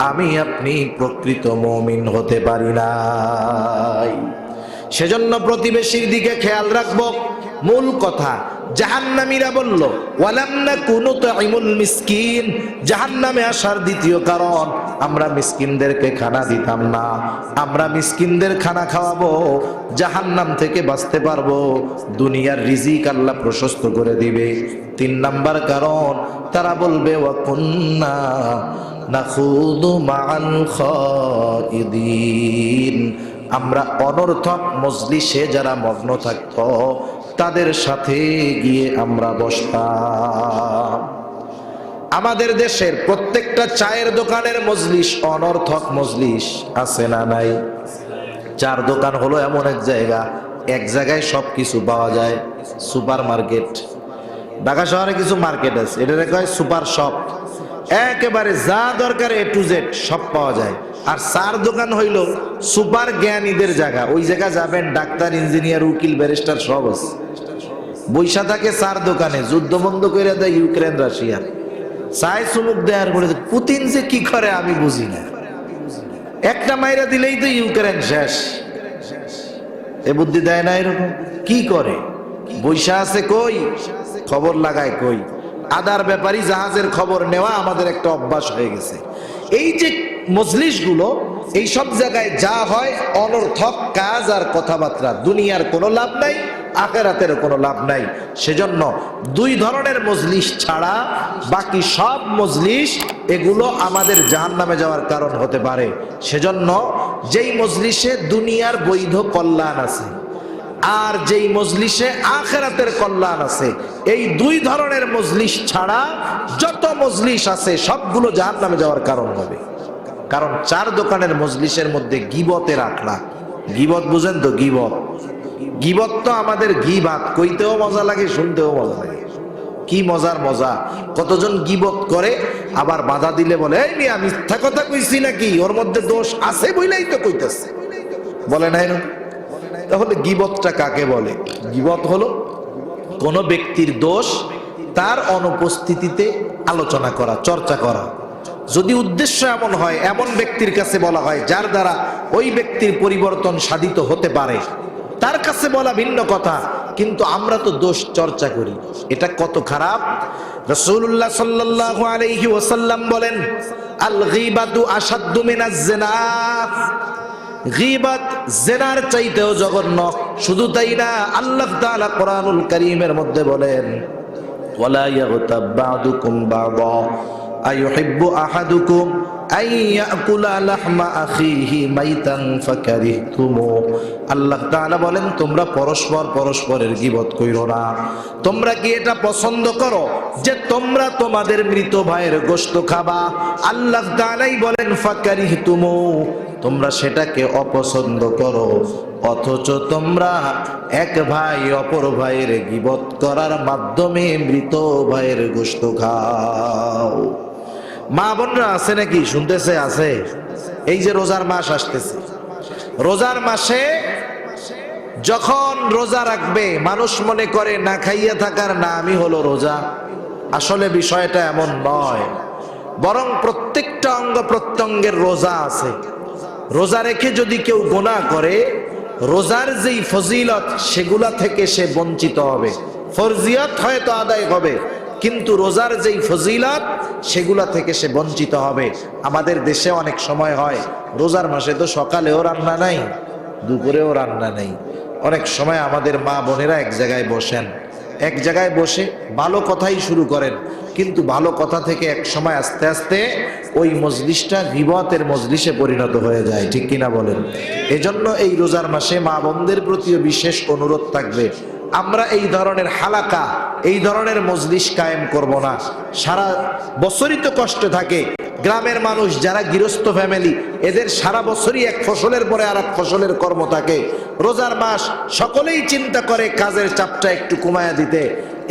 আমি আপনি প্রকৃত মুমিন হতে পারি নাই। সেজন্য প্রতিবেশীর দিকে খেয়াল রাখবো। মূল কথা, জাহান্নামীরা বলল ওয়ালাম নাকু নুতঈমুল মিসকিন, জাহান্নামে আসার দ্বিতীয় কারণ আমরা মিসকিনদেরকে খানা দিতাম না। আমরা মিসকিনদের খানা খাওয়াবো, জাহান্নাম থেকে বাঁচতে পারবো, দুনিয়ার রিজিক আল্লাহ প্রশস্ত করে দিবে। 3 নাম্বার কারণ, তারা বলবে ওয়া কুন্না নাখুদু মাআল খাইদিন, আমরা অনর্থক মজলিসে যারা মগ্ন থাকতো তাদের সাথে গিয়ে আমরা বসতাম। আমাদের দেশের প্রত্যেকটা চায়ের দোকানের মজলিস অনর্থক মজলিস আছে না নাই? চার দোকান হলো এমন এক জায়গা, এক জায়গায় সব কিছু পাওয়া যায়। সুপার মার্কেট, ঢাকা শহরে কিছু মার্কেট আছে, এটা কয় সুপার শপ, একেবারে যা দরকার A to Z সব পাওয়া যায়। আর চার দোকান হইল সুপার জ্ঞানীদের জায়গা। ওই জায়গা যাবেন ডাক্তার, ইঞ্জিনিয়ার, উকিল, ব্যারিস্টার সব আছে। বৈশা থাকে চার দোকানে, যুদ্ধ বন্ধ করে দেয় ইউক্রেন রাশিয়া, চায় চুমুক দেয়ার করে। পুতিন যে কি করে আমি বুঝি না। একটা মাইরা দিলেই তো ইউক্রেন শেষ। এ বুদ্ধি দেয় না এরকম? কি করে? বৈশা আছে কই, খবর লাগায় কই। আদার ব্যাপারী জাহাজের খবর নেওয়া আমাদের একটা অভ্যাস হয়ে গেছে। এই যে মজলিসগুলো, এই সব জায়গায় যা হয় অনর্থক কাজ আর কথাবার্তা, দুনিয়ার কোনো লাভ নাই, আখিরাতের কোনো লাভ নাই। সেজন্য দুই ধরনের মজলিস ছাড়া বাকি সব মজলিস এগুলো আমাদের জাহান্নামে যাওয়ার কারণ হতে পারে। সেজন্য যেই মজলিসে দুনিয়ার বৈধ কল্যাণ আছে আর যেই মজলিসে আখিরাতের কল্যাণ আছে, এই দুই ধরনের মজলিস ছাড়া যত মজলিস আছে সবগুলো জাহান্নামে যাওয়ার কারণ হবে। কারণ চার দোকানের মজলিসের মধ্যে গীবতের আখড়া। গীবত বুঝেন তো? গীবত, গীবত তো আমাদের ঘি ভাত, কইতেও মজা লাগে, শুনতেও মজা লাগে। কি মজার মজা! কতজন গীবত করে আবার বাধা দিলে বলে, এই মিয়া মিথ্যা কথা কইছি নাকি, ওর মধ্যে দোষ আছে বইলাই তো কইতেছে, বলে না এরকম? তাহলে গীবতটা কাকে বলে? গীবত হলো কোন ব্যক্তির দোষ তার অনুপস্থিতিতে আলোচনা করা, চর্চা করা। যদি উদ্দেশ্য এমন হয়, এমন ব্যক্তির কাছে বলা হয় যার দ্বারা ওই ব্যক্তির পরিবর্তন সাধিত হতে পারে, তার কাছে বলা ভিন্ন কথা, কিন্তু আমরা তো দোষ চর্চা করি। এটা কত খারাপ! রাসূলুল্লাহ সাল্লাল্লাহু আলাইহি ওয়াসাল্লাম বলেন, আল গীবাতু আশাদ্দু মিনাজ জিনা। গীবত জিনার চাইতেও জঘন্য। শুধু তাই না, আল্লাহ তাআলা কোরআনুল কারীমের মধ্যে বলেন, ওয়ালা ইয়াগতাব বা'দুকুম বা'দা আইয়ুহিব্বু আহাদুকুম আন ইয়াকুলা লাহমা আখিহি মাইতান ফাকারিহতুমু। আল্লাহ তাআলা বলেন, তোমরা পরস্পর পরস্পরের গীবত কইরো না। তোমরা কি এটা পছন্দ করো যে তোমরা তোমাদের মৃত ভাইয়ের গোশত খাবা? আল্লাহ তাআলাই বলেন ফাকারিহতুমু, তোমরা সেটাকে অপছন্দ করো, অথচ তোমরা এক ভাই অপর ভাইয়ের গীবত করার মাধ্যমে মৃত ভাইয়ের গোশত খাও। মা বোনরা আছে নাকি? শুনতেছে? আছে। এই যে রোজার মাস আসতেছে, রোজার মাসে যখন রোজা রাখবে মানুষ মনে করে না খাইয়া থাকার নামই হলো রোজা। আসলে বিষয়টা এমন নয়, বরং প্রত্যেকটা অঙ্গ প্রত্যঙ্গের রোজা আছে। রোজা রেখে যদি কেউ গুনাহ করে, রোজার যেই ফজিলত সেগুলা থেকে সে বঞ্চিত হবে। ফরজিয়ত হয়তো আদায় হবে, কিন্তু রোজার যেই ফজিলত সেগুলা থেকে সে বঞ্চিত হবে। আমাদের দেশে অনেক সময় হয়, রোজার মাসে তো সকালেও রান্না নাই, দুপুরেও রান্না নেই। অনেক সময় আমাদের মা বোনেরা এক জায়গায় বসেন, এক জায়গায় বসে ভালো কথাই শুরু করেন, কিন্তু ভালো কথা থেকে এক সময় আস্তে আস্তে ওই মজলিসটা গীবতের মজলিসে পরিণত হয়ে যায়। ঠিক কিনা বলেন? এজন্য এই রোজার মাসে মা বোনদের প্রতিও বিশেষ অনুরোধ থাকবে, আমরা এই ধরনের হালাকা, এই ধরনের মজলিস কায়েম করব না। সারা বছরই তো কষ্ট থাকে। গ্রামের মানুষ যারা গৃহস্থ ফ্যামিলি, এদের সারা বছরই এক ফসলের পরে আর এক ফসলের কর্ম থাকে। রোজার মাস সকলেই চিন্তা করে কাজের চাপটা একটু কমায়া দিতে।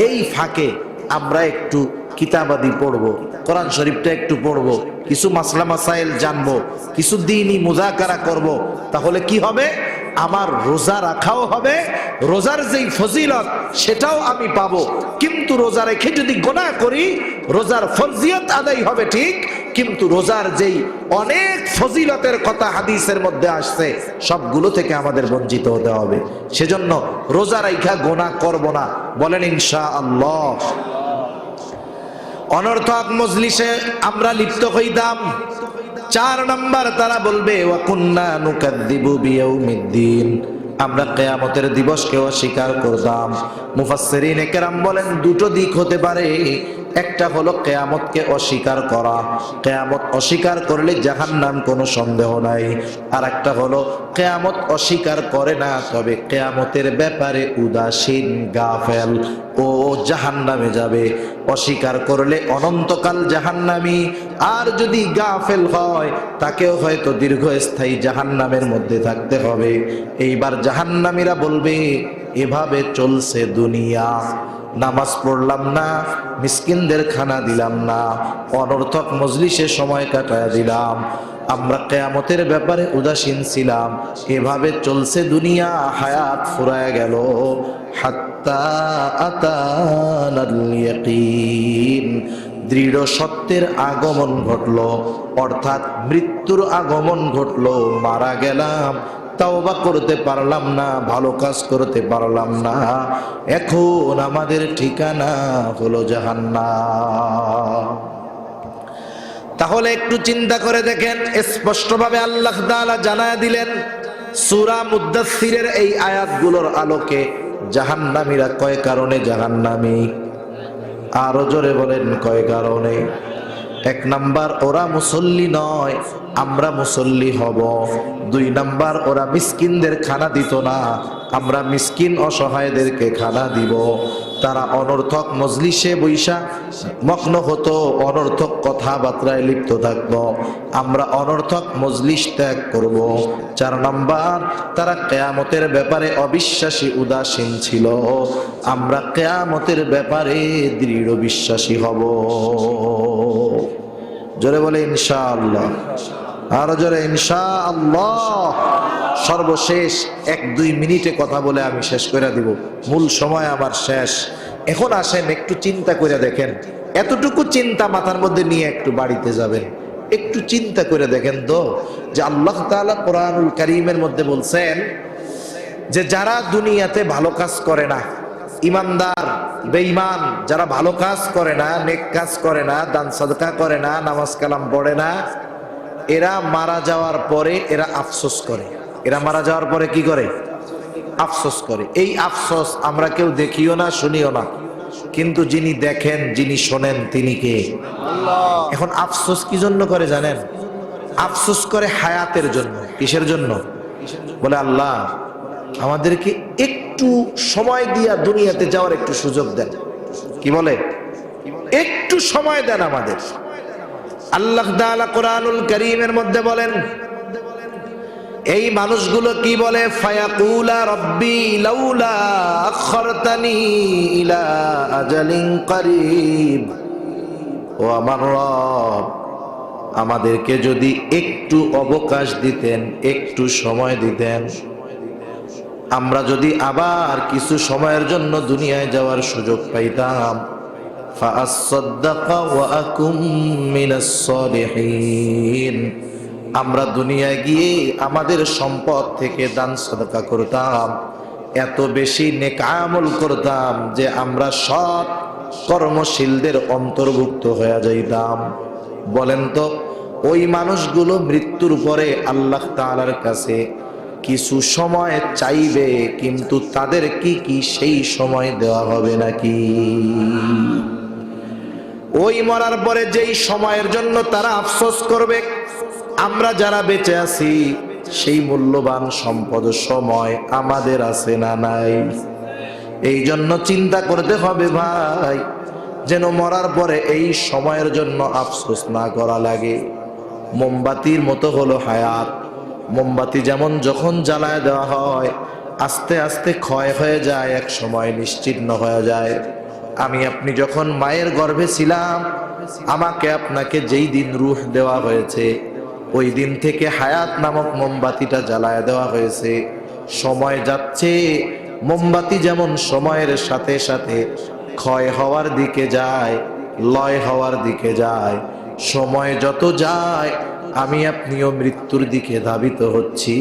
এই ফাঁকে আমরা একটু কিতাবাদি পড়বো, কোরআন শরীফটা একটু পড়বো, কিছু মাসলা মাসাইল জানবো, কিছু দ্বীনি মুযাকারা করব। তাহলে কি হবে? আমার রোজা রাখাও হবে, রোজার যেই ফজিলত সেটাও আমি পাবো। কিন্তু রোজা রেখে যদি গুনাহ করি, রোজার ফরজিয়ত আদায় হবে ঠিক, কিন্তু রোজার যেই অনেক ফজিলতের কথা হাদিসের মধ্যে আসছে সবগুলো থেকে আমাদের বঞ্চিত হতে হবে। সেজন্য রোজা রাইখা গুনাহ করব না, বলেন ইনশাআল্লাহ। অনর্থক মজলিসে আমরা লিপ্ত হইতাম। 4 নাম্বার, তারা বলবে ওয়া কুন্না নুকাদ্দিবু বিয়াউমিদ্দিন, আমরা কিয়ামতের দিবসকে অস্বীকার করতাম। মুফাসসিরিনে কেরাম বলেন দুটো দিক হতে পারে। একটা হলো কিয়ামতকে অস্বীকার করা, কিয়ামত অস্বীকার করলে জাহান্নাম, কোনো সন্দেহ নাই। আর একটা হলো কিয়ামত অস্বীকার করে না, তবে কিয়ামতের ব্যাপারে উদাসীন, গাফেল, ও জাহান্নামে যাবে। অস্বীকার করলে অনন্তকাল জাহান্নামী, আর যদি গাফেল হয় তাকেও হয়তো দীর্ঘস্থায়ী জাহান্নামের মধ্যে থাকতে হবে। এইবার জাহান্নামীরা বলবে, এভাবে চলছে দুনিয়া, নামাজ পড়লাম না, মিসকিনদের খানা দিলাম না, অনর্থক মজলিসে সময় কাটায় দিলাম, আমরা কিয়ামতের ব্যাপারে উদাসীন ছিলাম, এভাবে চলছে দুনিয়া, হায়াত ফুরায় গেল। হাত্তা আতানাল ইয়াকিন, দৃঢ় সত্যের আগমন ঘটলো, অর্থাৎ মৃত্যুর আগমন ঘটলো। মারা গেলাম, তাওবা করতে পারলাম না, ভালো কাজ করতে পারলাম না, এখন আমাদের ঠিকানা হলো জাহান্নাম। তাহলে একটু চিন্তা করে দেখেন, স্পষ্টভাবে আল্লাহ তাআলা জানায় দিলেন সূরা মুদ্দাসসিরের এই আয়াতগুলোর আলোকে, জাহান্নামীরা কয় কারণে জাহান্নামী? আরো জোরে বলেন, কয় কারণে? এক নাম্বার, ওরা মুসল্লি নয়, আমরা মুসল্লি হব। দুই নাম্বার, ওরা মিসকিনদের খানা দিত না, আমরা মিসকিন অসহায়দেরকে খানা দিব। তারা অনর্থক মজলিসে বৈশা মগ্ন হতো, অনর্থক কথাবার্তায় লিপ্ত থাকতো, আমরা অনর্থক মজলিস ত্যাগ করব। চার নাম্বার, তারা কিয়ামতের ব্যাপারে অবিশ্বাসী, উদাসীন ছিল, আমরা কিয়ামতের ব্যাপারে দৃঢ় বিশ্বাসী হব। জোরে বলে ইনশাআল্লাহ, আরো জোরে ইনশাআল্লাহ। সর্বশেষ 1-2 মিনিটে কথা বলে আমি শেষ করে দিব, মূল সময় আমার শেষ। এখন আসেন একটু চিন্তা করে দেখেন, এতটুকু চিন্তা মাথার মধ্যে নিয়ে একটু বাড়িতে যাবেন, একটু চিন্তা করে দেখেন তো যে আল্লাহ তাআলা কোরআনুল কারীমের মধ্যে বলছেন যে যারা দুনিয়াতে ভালো কাজ করে না, ইমানদার বেঈমান, যারা ভালো কাজ করে না, নেক কাজ করে না, দান সাদকা করে না, নামাজ কালাম পড়ে না, এরা মারা যাওয়ার পরে এরা আফসোস করে। এরা মারা যাওয়ার পরে কি করে? আফসোস করে। এই আফসোস আমরা কেউ দেখিও না, শুনিও না, কিন্তু যিনি দেখেন, যিনি শোনেন, তিনি কে? আল্লাহ। এখন আফসোস কি জন্য করে জানেন? আফসোস করে হায়াতের জন্য। কিসের জন্য? বলে আল্লাহ আমাদেরকে একটু সময় দিয়া দুনিয়াতে যাওয়ার একটু সুযোগ দেন। কি বলে? একটু সময় দেন আমাদের। আল্লাহ তাআলা কোরআনুল কারীমের মধ্যে বলেন, এই মানুষগুলো কি বলে? ফায়াকুলা রব্বি লাউলা আখরতানি ইলা আজালিন করিব, ও আমার রব আমাদেরকে যদি একটু অবকাশ দিতেন, একটু সময় দিতেন, আমরা যদি আবার কিছু সময়ের জন্য দুনিয়ায় যাওয়ার সুযোগ পাইতাম, ফাআসসাদদাকা ওয়া আকুম মিনাস সালিহিন, আমরা দুনিয়ায় গিয়ে আমাদের সম্পদ থেকে দান সাদকা করতাম, এত বেশি নেক আমল করতাম যে আমরা সৎ কর্মশীলদের অন্তর্ভুক্ত হয়ে যাইতাম। বলেন তো ওই মানুষগুলো মৃত্যুর পরে আল্লাহ তাআলার কাছে কিছু সময় চাইবে, কিন্তু তাদের কি সেই সময় দেওয়া হবে নাকি? ওই মরার পরে যেই সময়ের জন্য তারা আফসোস করবে, আমরা যারা বেঁচে আছি সেই মূল্যবান সম্পদ সময় আমাদের আছে না নাই? এই জন্য চিন্তা করতে হবে ভাই, যেন মরার পরে এই সময়ের জন্য আফসোস না করা লাগে। মোমবাতির মতো হলো হায়াত। মোমবাতি যেমন যখন জ্বালায় দেওয়া হয় আস্তে আস্তে ক্ষয় হয়ে যায়, এক সময় নিশ্চিহ্ন হয়ে যায়। আমি আপনি যখন মায়ের গর্ভে ছিলাম, আমাকে আপনাকে যেই দিন রূহ দেওয়া হয়েছে ওই দিন থেকে হায়াত নামক মোমবাতিটা জ্বালায় দেওয়া হয়েছে। সময় যাচ্ছে, মোমবাতি যেমন সময়ের সাথে সাথে ক্ষয় হওয়ার দিকে যায়, লয় হওয়ার দিকে যায়, সময় যত যায় আমি আপনিও মৃত্যুর দিকে ধাবিত হচ্ছি।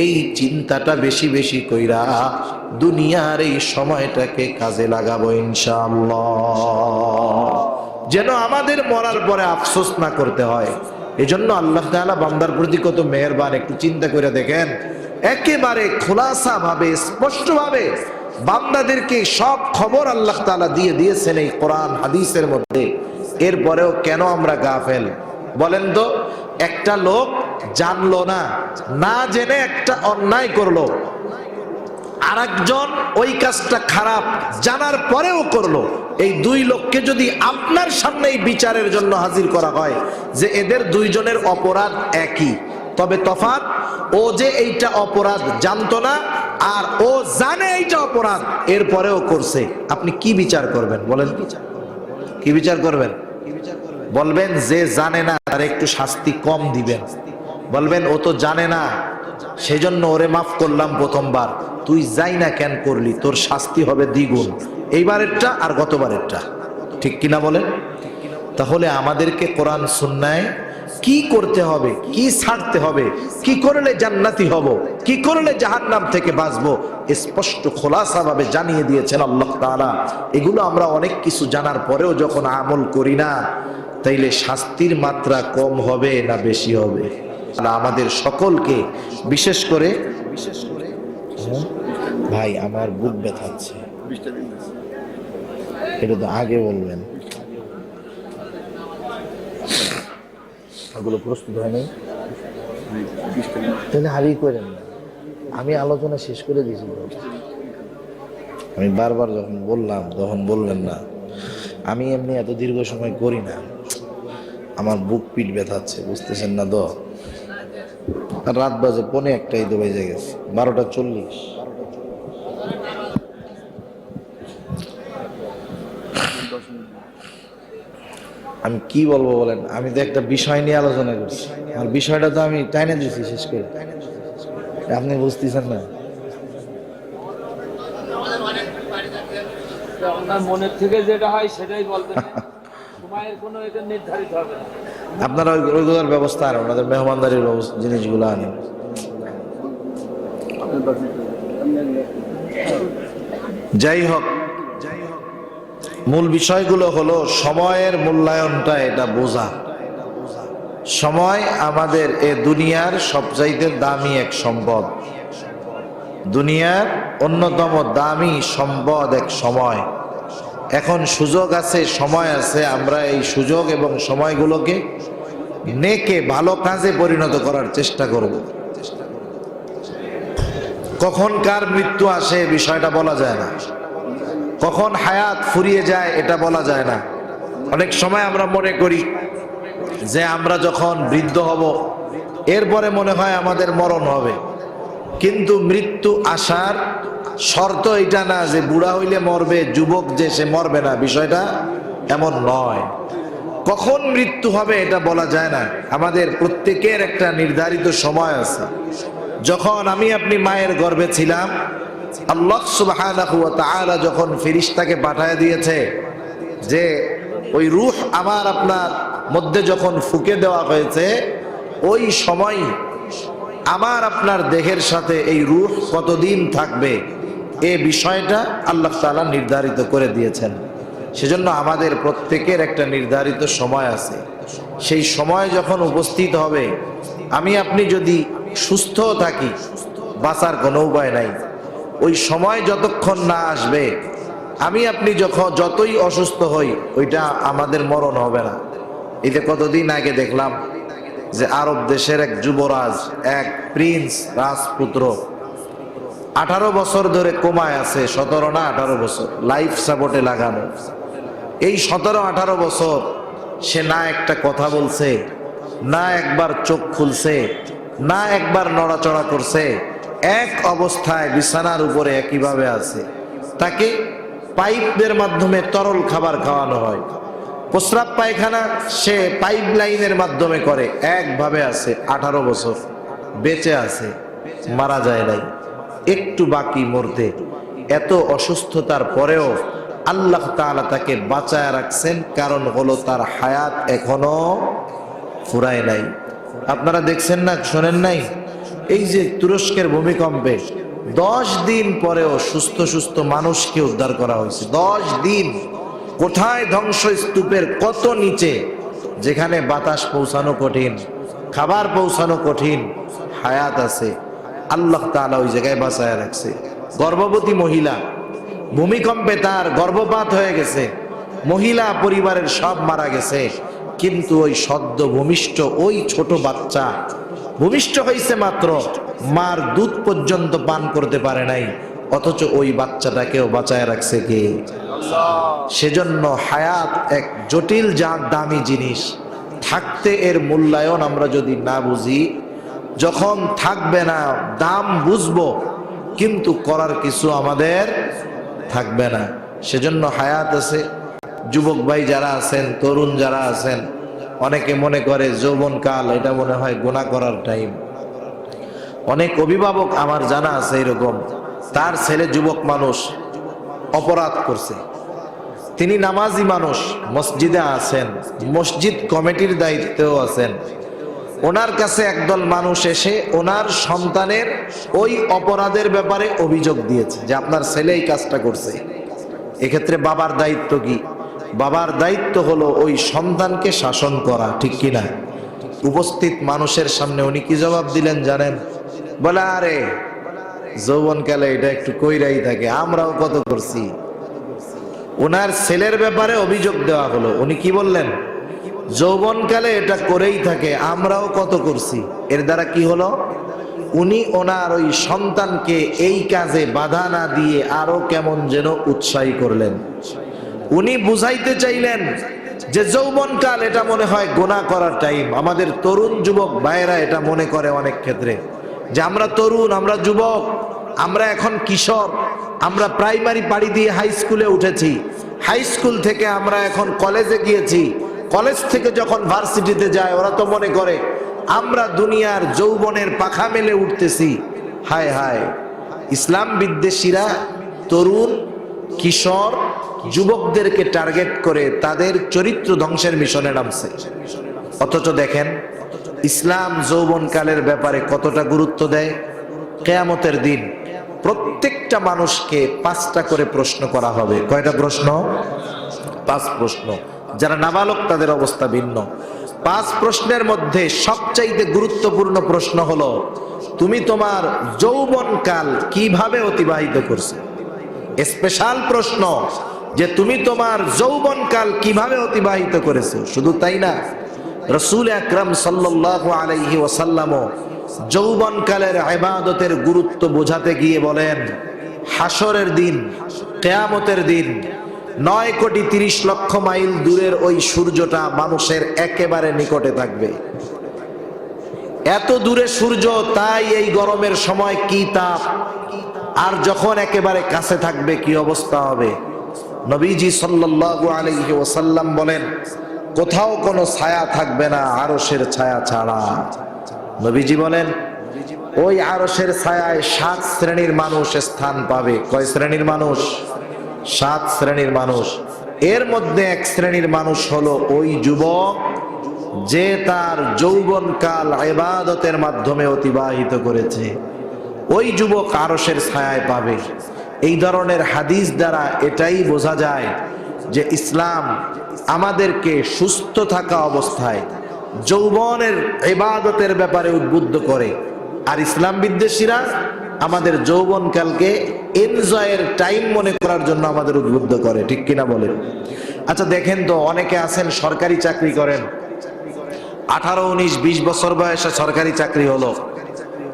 এই চিন্তাটা বেশি বেশি কইরা দুনিয়ার এই সময়টাকে কাজে লাগাবো ইনশাআল্লাহ, যেন আমাদের মরার পরে আফসোস না করতে হয়। এজন্য আল্লাহ তাআলা বান্দার প্রতি কত মেহেরবান, একটু চিন্তা করে দেখেন। একেবারে খোলাসা ভাবে, স্পষ্ট ভাবে বান্দাদেরকে সব খবর আল্লাহ তাআলা দিয়ে দিয়েছেন এই কোরআন হাদিসের মধ্যে। এরপরেও কেন আমরা গাফেল? বলেন তো, একটা লোক জানলো না, না জেনে একটা অন্যায় করলো, আরেকজন ওই কাজটা খারাপ জানার পরেও করলো। এই দুই লোককে যদি আপনার সামনে বিচারের জন্য হাজির করা হয় যে এদের দুইজনের অপরাধ একই, তবে তফাৎ ও যে এইটা অপরাধ জানতো না আর ও জানে এইটা অপরাধ এরপরেও করছে, আপনি কি বিচার করবেন? বলেন, কি বিচার করবেন? বলবেন যে জানে না তার একটু শাস্তি কম দিবেন, বলবেন ও তো জানে না সেজন্য ওরে মাফ করলাম প্রথমবার, তুই যাই না কেন করলি, তোর শাস্তি হবে দ্বিগুণ, এইবারেরটা আর গতবারেরটা। ঠিক কিনা বলেন? তাহলে আমাদেরকে কোরআন সুন্নায় কি করতে হবে, কি ছাড়তে হবে, কি করলে জান্নাতি হব, কি করলে জাহান্নাম থেকে বাঁচবো, স্পষ্ট খোলাসা ভাবে জানিয়ে দিয়েছেন আল্লাহ তাআলা। এগুলো আমরা অনেক কিছু জানার পরেও যখন আমল করি না, তাইলে শাস্তির মাত্রা কম হবে না বেশি হবে? আমাদের সকলকে বিশেষ করে ভাই আমার বুক ব্যথাচ্ছে, এটা তো আগে বলবেন। ওগুলো প্রস্তুত হয়নি, তাহলে হারিয়ে করেন না। আমি আলোচনা শেষ করে দিয়েছি, আমি বারবার যখন বললাম তখন বললেন না। আমি এমনি এত দীর্ঘ সময় করি না, আমার বুক পিঠ ব্যথাচ্ছে, বুঝতেছেন না তো। রাত বাজে 1:45 তো বেজে গেছে, 12:40। আমি কি বলবো বলেন? আমি তো একটা বিষয় নিয়ে আলোচনা করছি, আর বিষয়টা তো আমি টাইনে দিয়েছি শেষ করে, আপনি বুঝতেছেন না। মনের থেকে যেটা হয় সেটাই বলবেন, সময়ের কোনো এটা নির্ধারিত হবে না। আপনারা ওইগুলোর ব্যবস্থা আর ওনাদের মেহমানদারির জিনিসগুলো আনেন। যাই হোক, মূল বিষয়গুলো হলো সময়ের মূল্যায়নটা, এটা বোঝা। সময় আমাদের এ দুনিয়ার সবচাইতে দামি এক সম্পদ, দুনিয়ার অন্যতম দামি সম্পদ এক সময়। এখন সুযোগ আছে, সময় আছে, আমরা এই সুযোগ এবং সময়গুলোকে নেকে ভালো কাজে পরিণত করার চেষ্টা করব। কখন কার মৃত্যু আসে বিষয়টা বলা যায় না, কখন হায়াত ফুরিয়ে যায় এটা বলা যায় না। অনেক সময় আমরা মনে করি যে আমরা যখন বৃদ্ধ হব এরপরে মনে হয় আমাদের মরণ হবে, কিন্তু মৃত্যু আসার শর্ত এটা না যে বুড়া হইলে মরবে, যুবক যে সে মরবে না, বিষয়টা এমন নয়। কখন মৃত্যু হবে এটা বলা যায় না, আমাদের প্রত্যেকের একটা নির্ধারিত সময় আছে। যখন আমি আপনি মায়ের গর্ভে ছিলাম, আল্লাহ সুবহানাহু ওয়া তাআলা যখন ফেরেশতাকে পাঠিয়ে দিয়েছে যে ওই রূহ আমার আপনার মধ্যে যখন ফুঁকে দেওয়া হয়েছে, ওই সময় আমার আপনার দেহের সাথে এই রূহ কতদিন থাকবে এই বিষয়টা আল্লাহ তাআলা নির্ধারিত করে দিয়েছেন। সেজন্য আমাদের প্রত্যেকের একটা নির্ধারিত সময় আছে। সেই সময় যখন উপস্থিত হবে, আমি আপনি যদি সুস্থ থাকি, বাঁচার কোনো উপায় নাই। ওই সময় যতক্ষণ না আসবে, আমি আপনি যতই অসুস্থ হই, ওইটা আমাদের মরণ হবে না। এটা কতদিন আগে দেখলাম যে আরব দেশের এক যুবরাজ, এক প্রিন্স রাজপুত্র 18 বছর ধরে কোমায় আছে, 17 না 18 বছর লাইফ সাপোর্টে লাগানো। এই 17-18 বছর সে না একটা কথা বলছে, না একবার চোখ খুলছে, না একবার নড়াচড়া করছে, এক অবস্থায় বিছানার উপরে একইভাবে আছে। তাকে পাইপের মাধ্যমে তরল খাবার খাওয়ানো হয়, প্রস্রাব পায়খানা সে পাইপ লাইনের মাধ্যমে করে, একভাবে আছে। 18 বছর বেঁচে আছে, মারা যায় নাই, একটু বাকি মরতে। এত অসুস্থতার পরেও আল্লাহ তাআলা তাকে বাঁচায় রাখছেন, কারণ হলো তার হায়াত এখনো ফুরায় নাই। আপনারা দেখছেন না, শোনেন নাই, এই যে তুরস্কের ভূমিকম্পে 10 দিন পরেও সুস্থ সুস্থ মানুষকে উদ্ধার করা হয়েছে। 10 দিন কোথায় ধ্বংসস্তূপের কত নিচে, যেখানে বাতাস পৌঁছানো কঠিন, খাবার পৌঁছানো কঠিন, হায়াত আছে, আল্লাহ তাআলা ওই জায়গায় বাঁচায় রাখছে। গর্ভবতী মহিলা, ভূমিকম্পে তার গর্ভপাত হয়ে গেছে, মহিলা পরিবারের সব মারা গেছে, কিন্তু ওই সদ্য ভূমিষ্ঠ ওই ছোট বাচ্চা ভূমিষ্ঠ হয়েছে মাত্র, মার দুধ পর্যন্ত পান করতে পারে নাই, অথচ ওই বাচ্চাটাকেও বাঁচায় রাখছে কে? সেজন্য হায়াত এক জটিল দামি জিনিস। থাকতে এর মূল্যায়ন আমরা যদি না বুঝি, যখন থাকবে না দাম বুঝবো, কিন্তু করার কিছু আমাদের থাকবে না। সেজন্য হায়াত আছে। যুবক ভাই যারা আছেন, তরুণ যারা আছেন, অনেকে মনে করে যৌবনকাল এটা মনে হয় গুনাহ করার টাইম। অনেক অভিভাবক আমার জানা আছে এরকম, তার ছেলে যুবক মানুষ অপরাধ করছে, তিনি নামাজি মানুষ, মসজিদে আছেন, মসজিদ কমিটির দায়িত্বেও আছেন। ওনার কাছে একদল মানুষ এসে ওনার সন্তানের ওই অপরাধের ব্যাপারে অভিযোগ দিয়েছে যে আপনার ছেলে এই কাজটা করছে। এক্ষেত্রে বাবার দায়িত্ব কি? বাবার দায়িত্ব হলো ওই সন্তানকে শাসন করা, ঠিক কিনা? উপস্থিত মানুষের সামনে উনি কি জবাব দিলেন জানেন? বলে, আরে যৌবনকালে এটা একটু কইরাই থাকে, আমরাও কত করছি। ওনার ছেলের ব্যাপারে অভিযোগ দেওয়া হলো, উনি কি বললেন? যৌবনকালে এটা করেই থাকে, আমরাও কত করছি। এর দ্বারা কি হলো? উনি ওনার ওই সন্তানকে এই কাজে বাধা না দিয়ে আরো কেমন যেন উৎসাহী করলেন। উনি বুঝাইতে চাইলেন যে যৌবনকাল এটা মনে হয় গুনাহ করার টাইম। আমাদের তরুণ যুবক ভাইয়েরা এটা মনে করে অনেক ক্ষেত্রে যে আমরা তরুণ, আমরা যুবক, আমরা এখন কিশোর, আমরা প্রাইমারি পাড়ি দিয়ে হাই স্কুলে উঠেছি, হাই স্কুল থেকে আমরা এখন কলেজে গিয়েছি, কলেজ থেকে যখন ভার্সিটিতে যায় ওরা তো মনে করে আমরা দুনিয়ার যৌবনের পাখা মেলে উঠতেছি। হায় হায়, ইসলাম বিদ্বেষীরা তরুণ, কিশোর, যুবকদেরকে টার্গেট করে তাদের চরিত্র ধ্বংসের মিশনে নামছে। অথচ দেখেন ইসলাম যৌবনকালের ব্যাপারে কতটা গুরুত্ব দেয়। কিয়ামতের দিন প্রত্যেকটা মানুষকে 5টা করে প্রশ্ন করা হবে। কয়টা প্রশ্ন? 5 প্রশ্ন। যারা নাবালক তাদের অবস্থা ভিন্ন। 5 প্রশ্নের মধ্যে সবচাইতে গুরুত্বপূর্ণ প্রশ্ন হলো তুমি তোমার যৌবনকাল কিভাবে অতিবাহিত করছো। স্পেশাল প্রশ্ন যে তুমি তোমার যৌবনকাল কিভাবে অতিবাহিত করেছো। শুধু তাই না, রাসূল আকরাম সাল্লাল্লাহু আলাইহি ওয়াসাল্লাম যৌবনকালের ইবাদতের গুরুত্ব বোঝাতে গিয়ে বলেন, হাসরের দিন, কিয়ামতের দিন 9,30,00,000 মাইল দূরের ওই সূর্যটা মানুষের একেবারে নিকটে থাকবে। এত দূরে সূর্য, তাই এই গরমের সময় কি তাপ, আর যখন একেবারে কাছে থাকবে কি অবস্থা হবে। নবীজি সাল্লাল্লাহু আলাইহি ওয়াসাল্লাম বলেন, কোথাও কোনো ছায়া থাকবে না আরশের ছায়া ছাড়া। নবীজি বলেন ওই আরশের ছায়ায় 7 শ্রেণীর মানুষ স্থান পাবে। কয় শ্রেণীর মানুষ? 7 শ্রেণীর মানুষ। এর মধ্যে এক শ্রেণীর মানুষ হলো ওই যুবক যে তার যৌবনকাল ইবাদতের মাধ্যমে অতিবাহিত করেছে। ওই যুবক আরশের ছায়ায় পাবে। এই ধরনের হাদিস দ্বারা এটাই বোঝা যায় যে ইসলাম আমাদেরকে সুস্থ থাকা অবস্থায় যৌবনের ইবাদতের ব্যাপারে উদ্বুদ্ধ করে, আর ইসলাম বিদ্বেষীরা আমাদের যৌবনকালকে এনজয়ের টাইম মনে করার জন্য আমাদের উদ্বুদ্ধ করে, ঠিক কিনা বলেন? আচ্ছা দেখেন তো, অনেকে আছেন সরকারি চাকরি করেন, 18, 19, 20 বছর বয়সে সরকারি চাকরি হলো,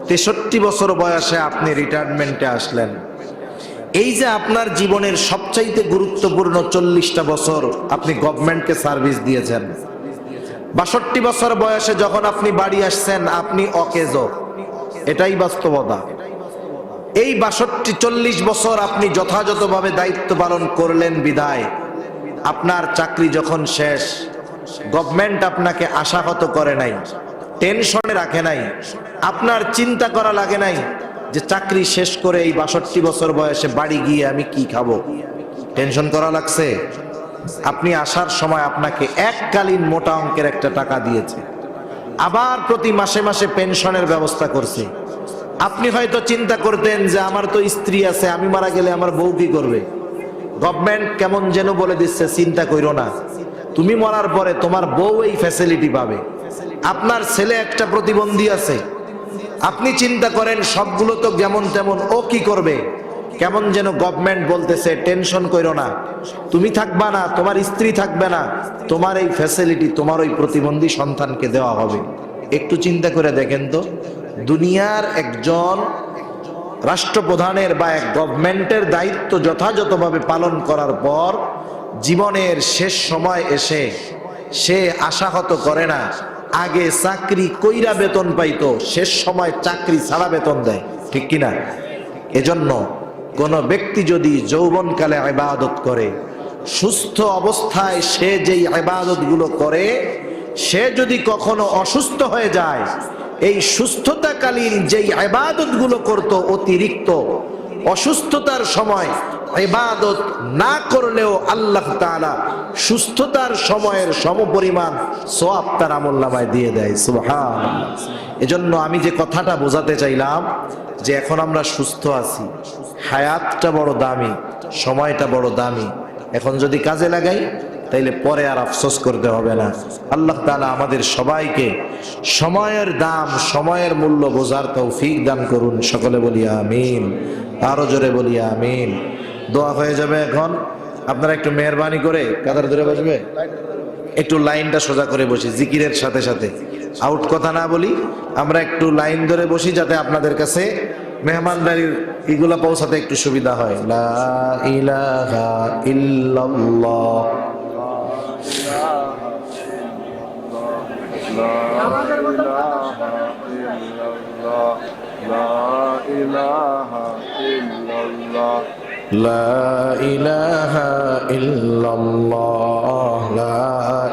63 বছর বয়সে আপনি রিটায়ারমেন্টে আসলেন। এই যে আপনার জীবনের সবচাইতে গুরুত্বপূর্ণ 40টা বছর আপনি গভর্নমেন্টকে সার্ভিস দিয়েছেন। 62 বছর বয়সে যখন আপনি বাড়ি আসছেন আপনি অকেজো, এটাই বাস্তবতা। এই 62-40 বছর আপনি যথাযথভাবে দায়িত্ব পালন করলেন বিদায় আপনার চাকরি যখন শেষ, গভর্নমেন্ট আপনাকে আশাহত করে নাই, টেনশনে রাখে নাই, আপনার চিন্তা করা লাগে নাই যে চাকরি শেষ করে এই 62 বছর বয়সে বাড়ি গিয়ে আমি কি খাবো। টেনশন করা লাগছে? আপনি আসার সময় আপনাকে এককালীন মোটা অঙ্কের একটা টাকা দিয়েছে, আবার প্রতি মাসে মাসে পেনশনের ব্যবস্থা করছে। আপনি হয়তো চিন্তা করতেন যে আমার তো স্ত্রী আছে, আমি মারা গেলে আমার বউ কি করবে। গভর্নমেন্ট কেমন যেন বলে দিচ্ছে, চিন্তা কইরো না, তুমি মরার পরে তোমার বউ এই ফ্যাসিলিটি পাবে। আপনার ছেলে একটা প্রতিবন্ধী আছে, আপনি চিন্তা করেন সবগুলো তো যেমন তেমন, ও কি করবে। কেমন যেন গভর্নমেন্ট বলতেছে টেনশন কইরো না, তুমি থাকবা না, তোমার স্ত্রী থাকবে না, তোমার এই ফ্যাসিলিটি তোমার ওই প্রতিবন্ধী সন্তানকে দেওয়া হবে। একটু চিন্তা করে দেখেন তো, দুনিয়ার একজন রাষ্ট্রপ্রধানের বা এক গভর্নমেন্টের দায়িত্ব যথাযথভাবে পালন করার পর জীবনের শেষ সময় এসে সে আশাহত করে না, আগে চাকরি কইরা বেতন পাইতো, শেষ সময় চাকরি ছাড়া বেতন দেয়, ঠিক কিনা? এজন্য কোন ব্যক্তি যদি যৌবনকালে ইবাদত করে, সুস্থ অবস্থায় সে যেই ইবাদতগুলো করে, সে যদি কখনো অসুস্থ হয়ে যায়, এই সুস্থতাকালীন যেই ইবাদতগুলো করত অতিরিক্ত, অসুস্থতার সময় ইবাদত না করলেও আল্লাহ তাআলা সুস্থতার সময়ের সমপরিমাণ সওয়াব তার আমলনামায় দিয়ে দেয়। সুবহানাল্লাহ। এজন্য আমি যে কথাটা বোঝাতে চাইলাম যে এখন আমরা সুস্থ আছি, হায়াতটা বড় দামি, সময়টা বড় দামি। এখন যদি কাজে লাগাই তাইলে পরে আর আফসোস করতে হবে না। আল্লাহ তাআলা আমাদের সবাইকে সময়ের দাম, সময়ের মূল্য বোঝার তৌফিক দান করুন। সকলে বলি আমিন, আরো জোরে বলি আমিন। দোয়া হয়ে যাবে। এখন আপনারা একটু মেহরবানি করে কাতার ধরে বসবে, একটু লাইনটা সোজা করে বসি, জিকিরের সাথে সাথে আউট কথা না বলি, আমরা একটু লাইন ধরে বসি যাতে আপনাদের কাছে মেহমানদারির এগুলা পৌঁছাতে একটু সুবিধা হয়। লা ইলাহা ইল্লাল্লাহ, লা ইলাহা ইল্লাল্লাহ, লা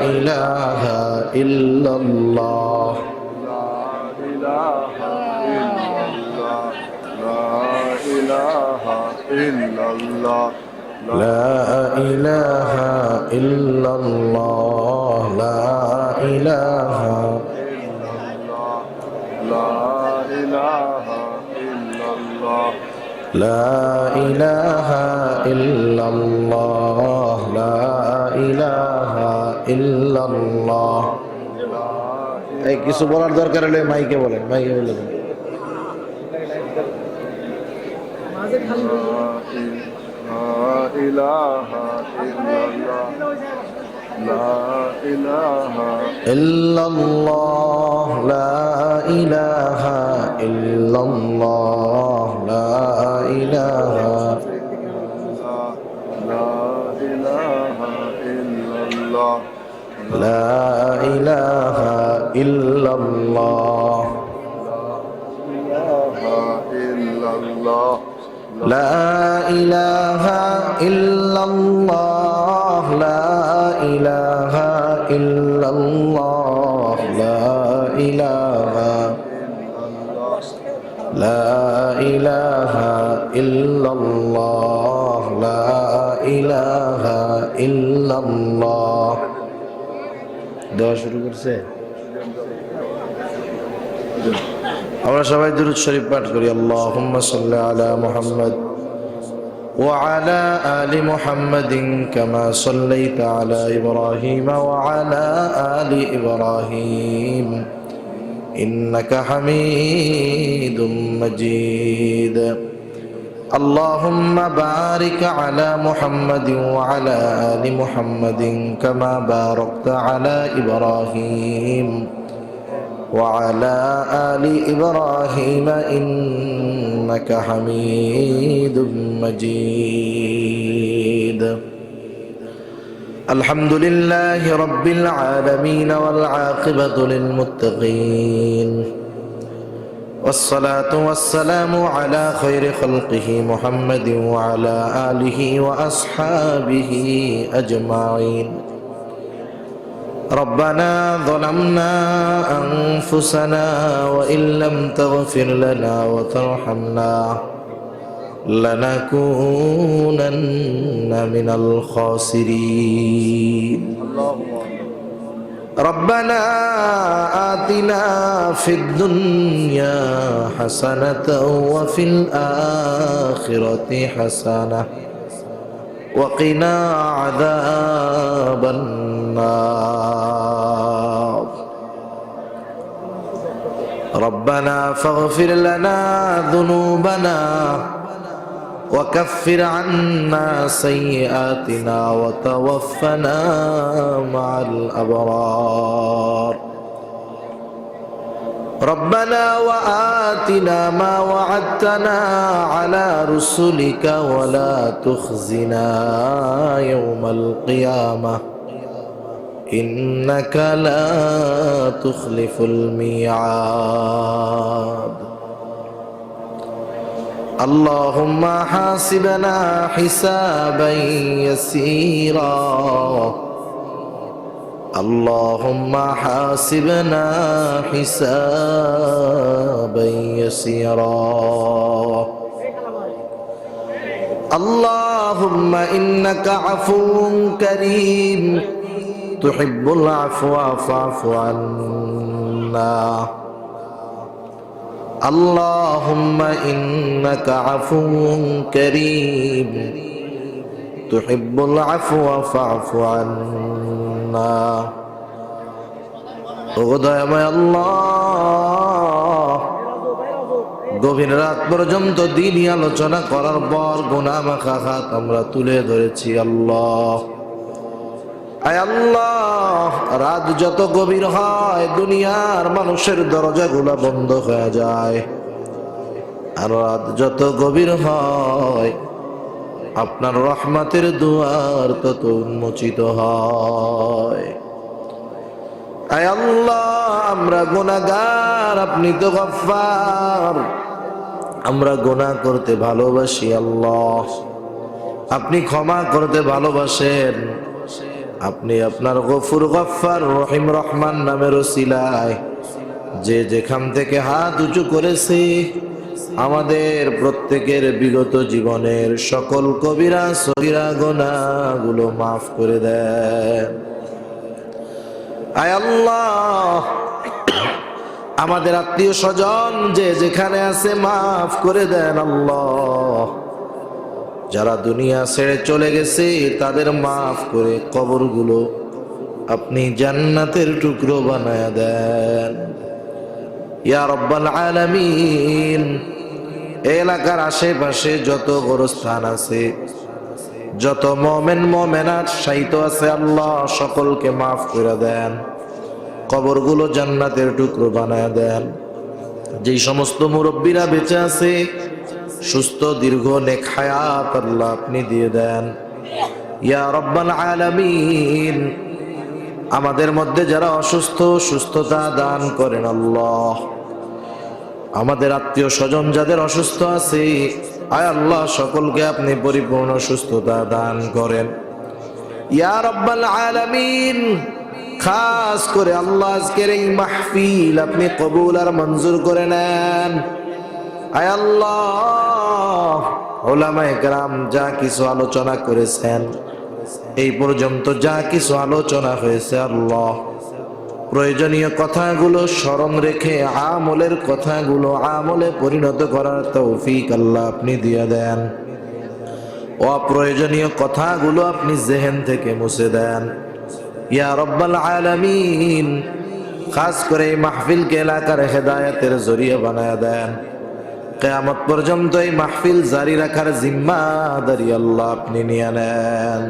ইলাহা ইল্লাল্লাহ, লা ইলাহা ইল্লাল্লাহ, লা ইলাহা লা ইলাহা ইল্লাল্লাহ, লা ইলাহা ইল্লাল্লাহ। এই কিছু বলার দরকার হলে মাইকে বলেন, মাইকে বলে দেন। ইল্লাল্লাহ, লা ইলাহা ইল্লাল্লাহ, লা ইলাহা লা ইলাহা ইল্লাল্লাহ, লা ইলাহা ইল্লাল্লাহ, লা ইলাহা ইল্লাল্লাহ, লা ইলাহা লা ইলাহা ইল্লাল্লাহ, লা ইলাহা ইল্লাল্লাহ। দেওয়া শুরু করছে। আমরা সবাই দুরূদ শরীফ পাঠ করি। আল্লাহুম্মা সাল্লি আলা মুহাম্মদ ওয়া আলা আলি মুহাম্মাদিন কামা সাল্লাইতা আলা ইব্রাহিম ওয়া আলা আলি ইব্রাহিম ইন্নাকা হামিদুম মাজিদ। আল্লাহুম্মা বারিক আলা মুহাম্মাদিন ওয়া আলা আলি মুহাম্মাদিন কামা বারাকতা আলা ইব্রাহিম وعلى آل إبراهيم إنك حميد مجيد. الحمد لله رب العالمين والعاقبة للمتقين والصلاة والسلام على خير خلقه محمد وعلى آله وأصحابه أجمعين. ربنا ظلمنا أنفسنا وإن لم تغفر لنا وترحمنا لنكونن من الخاسرين. ربنا آتنا في الدنيا حسنة وفي الآخرة حسنة وقنا عذاب النار. ربنا فاغفر لنا ذنوبنا وكفر عنا سيئاتنا وتوفنا مع الأبرار. ربنا وآتنا ما وعدتنا على رسلك ولا تخزنا يوم القيامة إنك لا تخلف الميعاد. اللهم حاسبنا حسابا يسيرا، اللهم حاسبنا حسابا يسيرا. আল্লাহুম্মা ইন্নাকা আফুউন কারীম তুহিব্বুল আফওয়া ফা'ফু আন্না। আল্লাহুম্মা ইন্নাকা আফুউন কারীম তুহিব্বুল আফওয়া ফা'ফু আন্না। ও দয়াময় আল্লাহ, গভীর রাত পর্যন্ত দিনই আলোচনা করার পর গুনাহ মাখা হাত আমরা তুলে ধরেছি আল্লাহ। আয় আল্লাহ, রাত যত গভীর হয় দুনিয়ার মানুষের দরজাগুলো বন্ধ হয়ে যায়, আর রাত যত গভীর হয় আপনার রহমতের দুয়ার তত উন্মোচিত হয়। আয় আল্লাহ, আমরা গুনাহগার, আপনি তো গফফার। আমরা গুনাহ করতে ভালোবাসি আল্লাহ, আপনি ক্ষমা করতে ভালোবাসেন। আপনি আপনার গফুর গফফার রহিম রহমান নামের ওসিলায় যে যেখান থেকে হাত উঁচু করেছে আমাদের প্রত্যেকের বিগত জীবনের সকল কবিরা সগীরা গুনাহগুলো মাফ করে দেন। আয় আল্লাহ, আমাদের আত্মীয় স্বজন যে যেখানে আছে মাফ করে দেন আল্লাহ। যারা দুনিয়া ছেড়ে চলে গেছে তাদের মাফ করে কবরগুলো আপনি জান্নাতের টুকরো বানায়া দেন ইয়া রব্বাল আলামিন। এলাকার আশেপাশে যত গোরস্থান আছে, যত মুমিন মুমিনাত শায়িত আছে আল্লাহ, সকলকে মাফ করে দেন, কবরগুলো জান্নাতের টুকরো বানায়া দেন। যেই সমস্ত মুরব্বীরা বেঁচে আছে সুস্থ দীর্ঘ নেক হায়াত আল্লাহ আপনি দিয়ে দেন ইয়া রব্বাল আলামিন। আমাদের মধ্যে যারা অসুস্থ সুস্থতা দান করেন আল্লাহ। আমাদের আত্মীয় স্বজন যাদের অসুস্থ আছে আয় আল্লাহ সকলকে আপনি পরিপূর্ণ সুস্থতা দান করেন ইয়া রব্বাল আলামিন। খাস করে আল্লাহ আজকের এই মাহফিল আপনি কবুল আর মঞ্জুর করে নেন আয় আল্লাহ। উলামায়ে কেরাম যা কিছু আলোচনা করেছেন এই পর্যন্ত, যা কিছু আলোচনা হয়েছে আল্লাহ, প্রয়োজনীয় কথাগুলো স্মরণ রেখে আমলের কথাগুলো আমলে পরিণত করার তৌফিক আল্লাহ আপনি দিয়ে দেন। অপ্রয়োজনীয় কথাগুলো আপনি জেহেন থেকে মুছে দেন ইয়া রব্বাল আলামিন। খাস করে এই মাহফিলকে এলাকার হেদায়েতের জরিয়া বানায়া দেন। কিয়ামত পর্যন্ত এই মাহফিল জারি রাখার জিম্মাদারি আল্লাহ আপনি নিয়ে নেন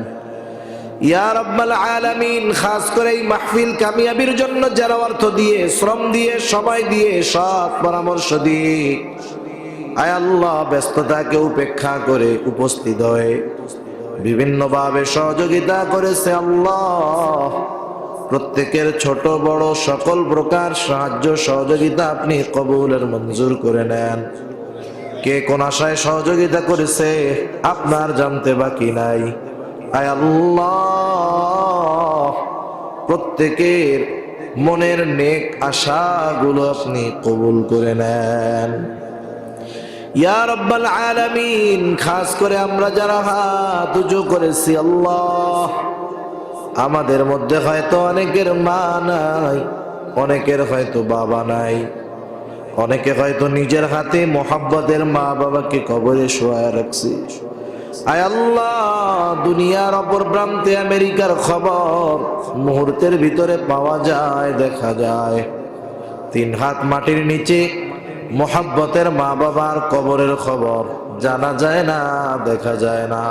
ইয়া রব্বাল আলামিন। খাস করে এই মাহফিল কামিয়াবির জন্য যারা অর্থ দিয়ে, শ্রম দিয়ে, সময় দিয়ে, সৎ পরামর্শ দিয়ে আয় আল্লাহ ব্যস্ততাকে উপেক্ষা করে উপস্থিত হয়ে বিভিন্নভাবে সহযোগিতা করেছে আল্লাহ, প্রত্যেকের ছোট বড় সকল প্রকার সাহায্য সহযোগিতা আপনি কবুলের মঞ্জুর করে নেন। কে কোন আশায় সহযোগিতা করেছে আপনার জানতে বাকি নাই আয় আল্লাহ। প্রত্যেকের মনের নেক আশাগুলো আপনি কবুল করে নেন ইয়া রব্বাল আলামিন। খাস করে আমরা যারা হাত উঁচু করেছি আল্লাহ, আমাদের মধ্যে হয়তো অনেকের মা নাই, অনেকের হয়তো বাবা নাই, অনেকে হয়তো নিজের হাতে মোহাব্বতের মা বাবাকে কবরে শোয়ায় রাখছে আয় আল্লাহ। দুনিয়ার অপর প্রান্তে আমেরিকার খবর মুহূর্তের ভিতরে পাওয়া যায়, দেখা যায়। 3 হাত মাটির নিচে মোহাব্বতের মা বাবার কবরের খবর জানা যায় না, দেখা যায় না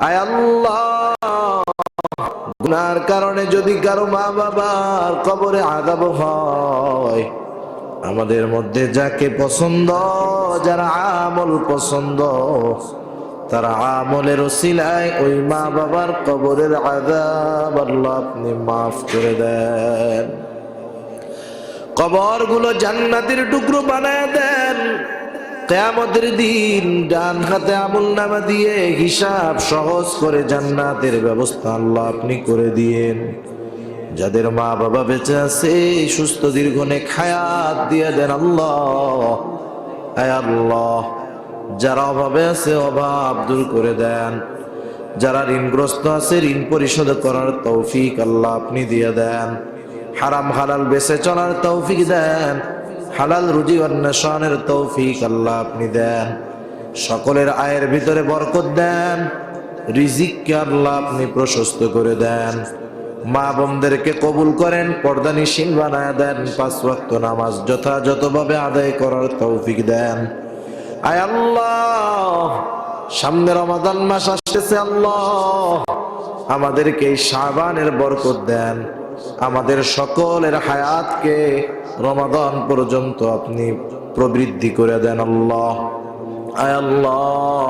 আয় আল্লাহ। গুনার কারণে যদি কারো মা বাবার কবরে আযাব হয়, আমাদের মধ্যে যাকে পছন্দ, যারা আমল পছন্দ, তারা আমলের ওসিলায় ওই মা বাবার কবরের আযাব আল্লাহ আপনি মাফ করে দেন। কবরগুলো জান্নাতের টুকরো বানায় দেন। কিয়ামতের দিন ডান হাতে আমলনামা দিয়ে হিসাব সহজ করে জান্নাতের ব্যবস্থা আল্লাহ আপনি করে দিয়েন। যাদের মা বাবা বেঁচে আছে সুস্থ দীর্ঘ নেক হায়াত দিয়ে দেন আল্লাহ। আয় আল্লাহ, যারা অভাবে আছে অভাব দূর করে দেন, যারা ঋণগ্রস্ত আছে ঋণ পরিশোধ করার তৌফিক আল্লাহ আপনি দিয়ে দেন। হারাম হালাল বেঁচে চলার তৌফিক দেন, হালাল রুজি অন্বেষণের তৌফিক আল্লাহ আপনি দেন। সকলের আয়ের ভিতরে বরকত দেন, রিজিককে আল্লাহ আপনি প্রশস্ত করে দেন। মা বোনদেরকে কবুল করেন, পর্দানিশীল বানায় দেন, 5 ওয়াক্ত নামাজ যথাযথভাবে আদায় করার তৌফিক দেন। আয় আল্লাহ, সামনে রমাদান মাস আসতেছে, আল্লাহ আমাদেরকে এই শাবানের বরকত দেন, আমাদের সকলের হায়াতকে রমাদান পর্যন্ত আপনি প্রবৃদ্ধি করে দেন আল্লাহ। আয় আল্লাহ,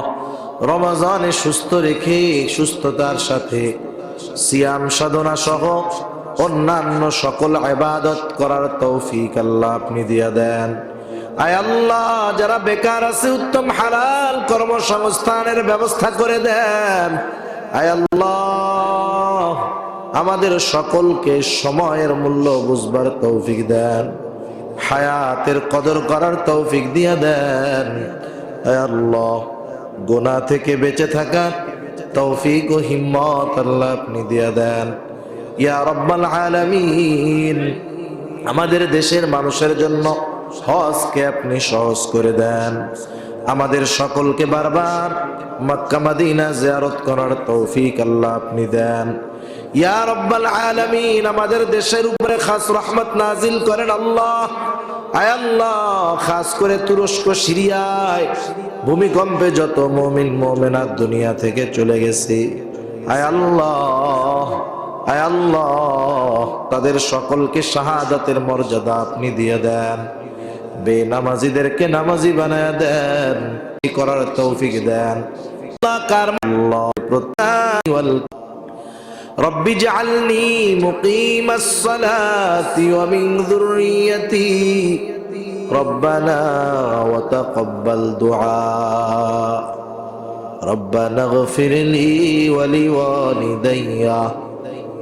রমজানে সুস্থ রেখে সুস্থতার সাথে সিয়াম সাধনা সহ অন্যান্য সকল ইবাদত করার তৌফিক আল্লাহ আপনি দিয়ে দেন। আয় আল্লাহ, যারা বেকার আছে উত্তম হালাল কর্মসংস্থানের ব্যবস্থা করে দেন। আয় আল্লাহ, আমাদের সকলকে সময়ের মূল্য বুঝবার তৌফিক দেন, হায়াতের কদর করার তৌফিক দিয়ে দেন। আয় আল্লাহ, গুনাহ থেকে বেঁচে থাকার তৌফিক ও হিম্মত আল্লাহ আপনি দিয়ে দেন। ইয়া রাব্বাল আলামিন, আমাদের দেশের মানুষের জন্য হজকে আপনি সহজ করে দেন। আমাদের সকলকে বারবার মক্কা মদিনা জিয়ারত করার তৌফিক আল্লাহ আপনি দেন। ইয়া রাব্বাল আলামিন, আমাদের দেশের উপরে খাস রহমত নাজিল করেন আল্লাহ। আয় আল্লাহ, খাস করে তুরস্ক সিরিয়ায় ভূমিকম্পে যত মুমিন মুমিনাত দুনিয়া থেকে চলে গেছে, আয় আল্লাহ, আয় আল্লাহ, তাদের সকলকে শাহাদাতের মর্যাদা আপনি দিয়ে দেন। বেনামাজিদেরকে নামাজি বানায় দেন, করার তৌফিক দেন। رب اجعلني مقيم الصلاة ومن ذريتي ربنا وتقبل دعاء ربنا اغفر لي ولوالدي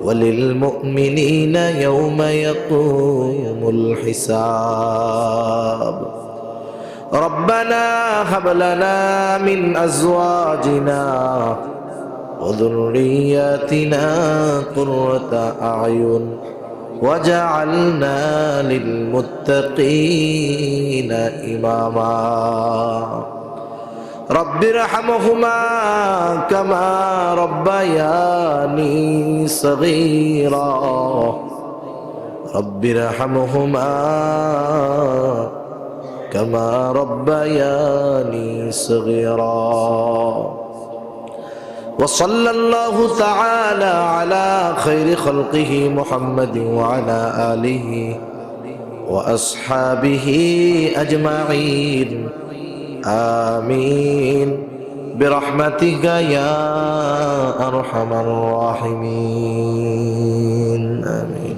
وللمؤمنين يوم يقوم الحساب ربنا هب لنا من أزواجنا وذرياتنا قرة أعين وجعلنا للمتقين إماما رب ارحمهما كما ربياني صغيرا رب ارحمهما كما ربياني صغيرا وصلى الله تعالى على خير خلقه محمد وعلى آله وأصحابه أجمعين آمين برحمتك يا أرحم الراحمين آمين.